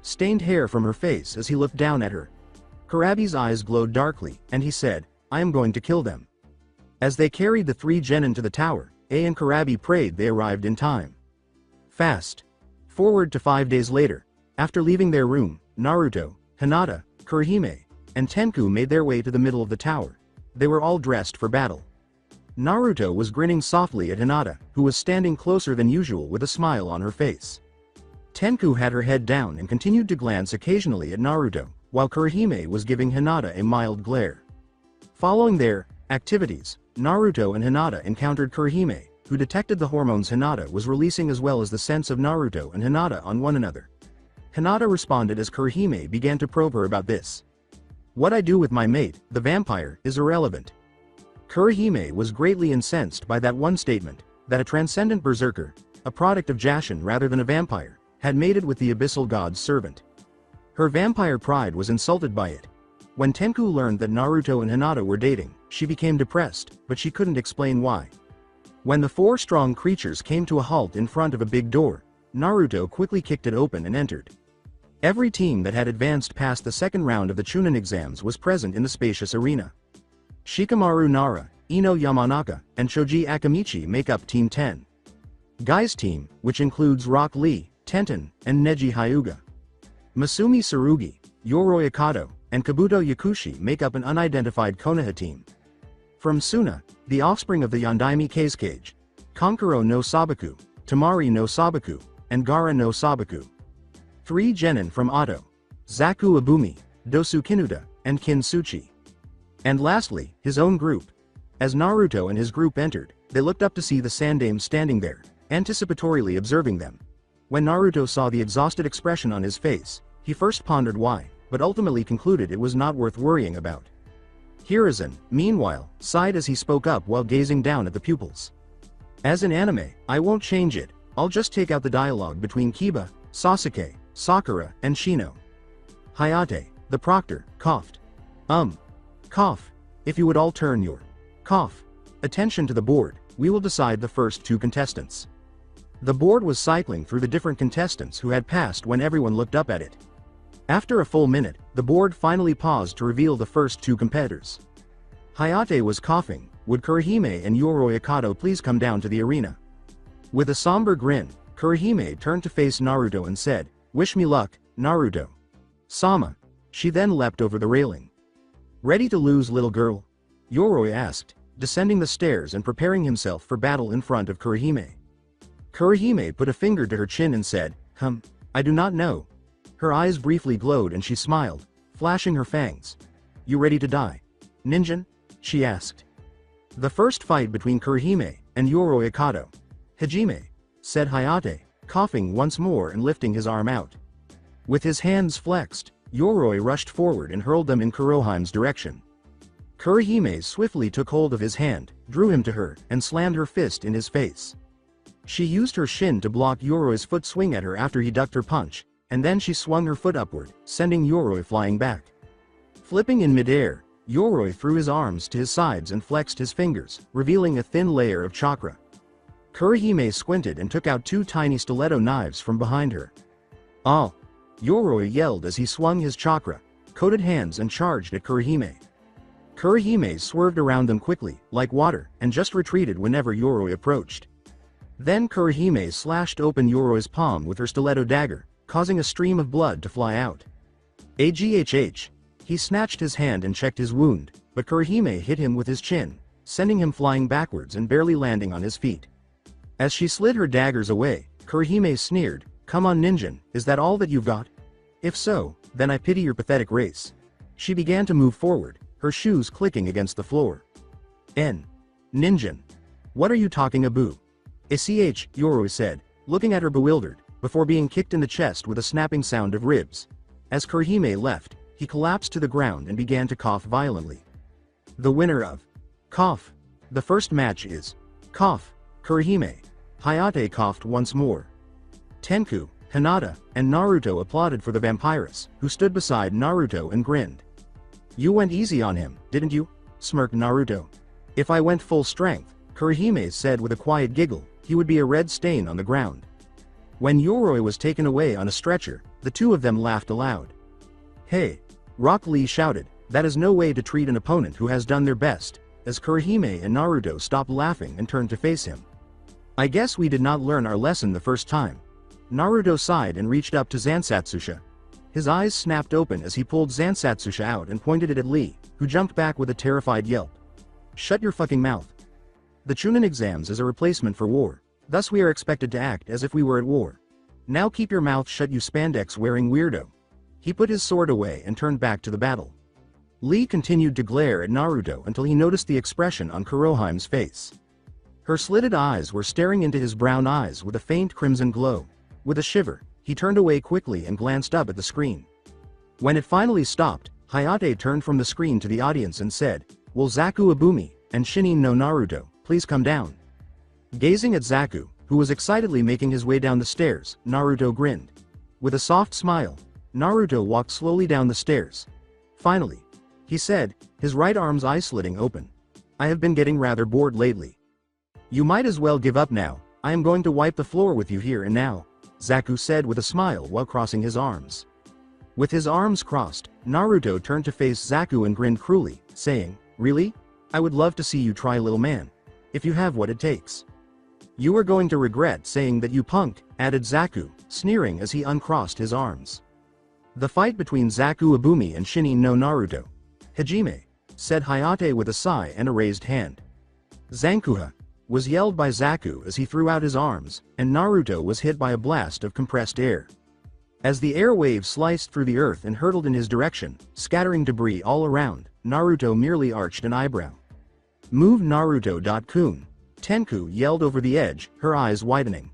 stained hair from her face as he looked down at her. Karabi's eyes glowed darkly, and he said, "I am going to kill them." As they carried the three genin to the tower, A and Karabi prayed they arrived in time. Fast forward to 5 days later. After leaving their room, Naruto, Hinata, Kurihime, and Tenku made their way to the middle of the tower. They were all dressed for battle. Naruto was grinning softly at Hinata, who was standing closer than usual with a smile on her face. Tenku had her head down and continued to glance occasionally at Naruto, while Kurihime was giving Hinata a mild glare. Following their activities, Naruto and Hinata encountered Kurihime, who detected the hormones Hinata was releasing as well as the sense of Naruto and Hinata on one another. Hinata responded as Kurihime began to probe her about this. "What I do with my mate, the vampire, is irrelevant." Kurihime was greatly incensed by that one statement, that a transcendent berserker, a product of Jashin rather than a vampire, had mated with the abyssal god's servant. Her vampire pride was insulted by it. When Tenku learned that Naruto and Hinata were dating, she became depressed, but she couldn't explain why. When the four strong creatures came to a halt in front of a big door, Naruto quickly kicked it open and entered. Every team that had advanced past the second round of the Chunin exams was present in the spacious arena. Shikamaru Nara, Ino Yamanaka, and Shoji Akamichi make up Team 10. Guy's team, which includes Rock Lee, Tenten, and Neji Hyuga. Masumi Tsurugi, Yoroi Akado, and Kabuto Yakushi make up an unidentified Konoha team. From Suna, the offspring of the Yondaime Kazekage, Kankuro no Sabaku, Tamari no Sabaku, and Gara no Sabaku. 3 genin from Ado, Zaku Abumi, Dosu Kinuda, and Kin Suchi. And lastly, his own group. As Naruto and his group entered, they looked up to see the Sandaime standing there, anticipatorily observing them. When Naruto saw the exhausted expression on his face, he first pondered why, but ultimately concluded it was not worth worrying about. Hiruzen, meanwhile, sighed as he spoke up while gazing down at the pupils. "As in anime, I won't change it, I'll just take out the dialogue between Kiba, Sasuke, Sakura, and Shino." Hayate, the proctor, coughed. Cough. If you would all turn your cough attention to the board, we will decide the first 2 contestants. The board was cycling through the different contestants who had passed when everyone looked up at it. After a full minute, the board finally paused to reveal the first 2 competitors. Hayate was coughing. "Would Kurihime and Yoroi Akado please come down to the arena?" With a somber grin, Kurihime turned to face Naruto and said, "Wish me luck, Naruto." "Sama." She then leapt over the railing. "Ready to lose, little girl?" Yoroi asked, descending the stairs and preparing himself for battle in front of Kurihime. Kurihime put a finger to her chin and said, I do not know." Her eyes briefly glowed and she smiled, flashing her fangs. "You ready to die, Ninjin?" she asked. "The first fight between Kurihime and Yoroi Akado." "Hajime," said Hayate, coughing once more and lifting his arm out. With his hands flexed, Yoroi rushed forward and hurled them in Kurohime's direction. Kurihime swiftly took hold of his hand, drew him to her, and slammed her fist in his face. She used her shin to block Yoroi's foot swing at her after he ducked her punch, and then she swung her foot upward, sending Yoroi flying back. Flipping in midair, Yoroi threw his arms to his sides and flexed his fingers, revealing a thin layer of chakra. Kurihime squinted and took out 2 tiny stiletto knives from behind her. "Ah!" Yoroi yelled as he swung his chakra-coated hands and charged at Kurihime. Kurihime swerved around them quickly, like water, and just retreated whenever Yoroi approached. Then Kurihime slashed open Yoroi's palm with her stiletto dagger, causing a stream of blood to fly out. Aghh! He snatched his hand and checked his wound, but Kurihime hit him with his chin, sending him flying backwards and barely landing on his feet. As she slid her daggers away, Kurihime sneered, "Come on, Ninjin, is that all that you've got? If so, Then I pity your pathetic race. She began to move forward, her shoes clicking against the floor. Ninjin. What are you talking about? ACH, Yoroi said, looking at her bewildered, before being kicked in the chest with a snapping sound of ribs. As Kurihime left, he collapsed to the ground and began to cough violently. The winner of cough. The first match is cough, Kurihime. Hayate coughed once more. Tenku, Hinata, and Naruto applauded for the vampiress, who stood beside Naruto and grinned. You went easy on him, didn't you? Smirked Naruto. If I went full strength, Kurihime said with a quiet giggle, he would be a red stain on the ground. When Yoroi was taken away on a stretcher, the two of them laughed aloud. Hey! Rock Lee shouted, that is no way to treat an opponent who has done their best, as Kurihime and Naruto stopped laughing and turned to face him. I guess we did not learn our lesson the first time. Naruto sighed and reached up to Zansatsusha. His eyes snapped open as he pulled Zansatsusha out and pointed it at Lee, who jumped back with a terrified yelp. Shut your fucking mouth. The Chunin exams is a replacement for war, thus we are expected to act as if we were at war. Now keep your mouth shut, you spandex-wearing weirdo. He put his sword away and turned back to the battle. Lee continued to glare at Naruto until he noticed the expression on Kurohime's face. Her slitted eyes were staring into his brown eyes with a faint crimson glow. With a shiver, he turned away quickly and glanced up at the screen. When it finally stopped, Hayate turned from the screen to the audience and said, Will Zaku Abumi and Shinin no Naruto please come down? Gazing at Zaku, who was excitedly making his way down the stairs, Naruto grinned. With a soft smile, Naruto walked slowly down the stairs. Finally, he said, his right arm's eye-slitting open. I have been getting rather bored lately. You might as well give up now, I am going to wipe the floor with you here and now, Zaku said with a smile while crossing his arms. With his arms crossed, Naruto turned to face Zaku and grinned cruelly, saying, Really? I would love to see you try, little man. If you have what it takes. You are going to regret saying that, you punk, added Zaku, sneering as he uncrossed his arms. The fight between Zaku Abumi and Shinin no Naruto. Hajime, said Hayate with a sigh and a raised hand. Zankuha, was yelled by Zaku as he threw out his arms, and Naruto was hit by a blast of compressed air. As the air wave sliced through the earth and hurtled in his direction, scattering debris all around, Naruto merely arched an eyebrow. Move Naruto.kun, Tenku yelled over the edge, her eyes widening.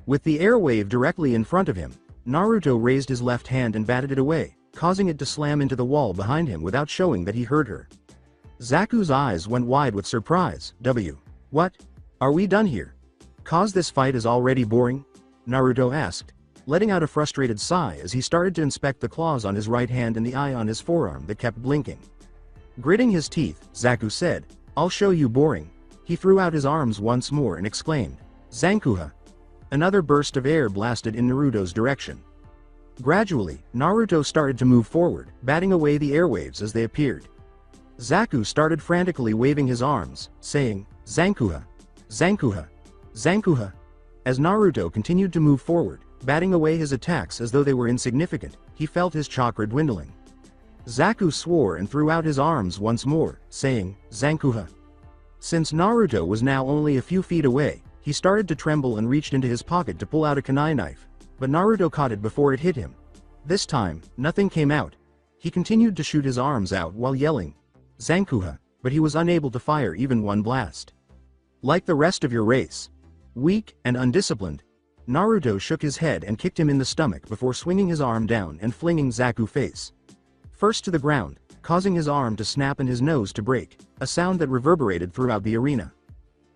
With the air wave directly in front of him, Naruto raised his left hand and batted it away, causing it to slam into the wall behind him without showing that he heard her. Zaku's eyes went wide with surprise. What? Are we done here? Cause this fight is already boring? Naruto asked, letting out a frustrated sigh as he started to inspect the claws on his right hand and the eye on his forearm that kept blinking. Gritting his teeth, Zaku said, I'll show you boring. He threw out his arms once more and exclaimed, Zankuha. Another burst of air blasted in Naruto's direction. Gradually, Naruto started to move forward, batting away the airwaves as they appeared. Zaku started frantically waving his arms, saying, Zankuha, Zankuha, Zankuha. As Naruto continued to move forward, batting away his attacks as though they were insignificant, he felt his chakra dwindling. Zaku swore and threw out his arms once more, saying, Zankuha. Since Naruto was now only a few feet away, he started to tremble and reached into his pocket to pull out a kunai knife, but Naruto caught it before it hit him. This time, nothing came out. He continued to shoot his arms out while yelling, Zankuha, but he was unable to fire even one blast. Like the rest of your race. Weak and undisciplined. Naruto shook his head and kicked him in the stomach before swinging his arm down and flinging Zaku face first to the ground, causing his arm to snap and his nose to break, a sound that reverberated throughout the arena.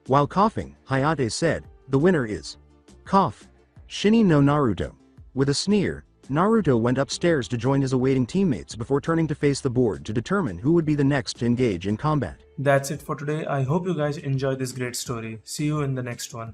While coughing, Hayate said, the winner is cough, Shinin no Naruto. With a sneer, Naruto went upstairs to join his awaiting teammates before turning to face the board to determine who would be the next to engage in combat. That's it for today. I hope you guys enjoyed this great story. See you in the next one.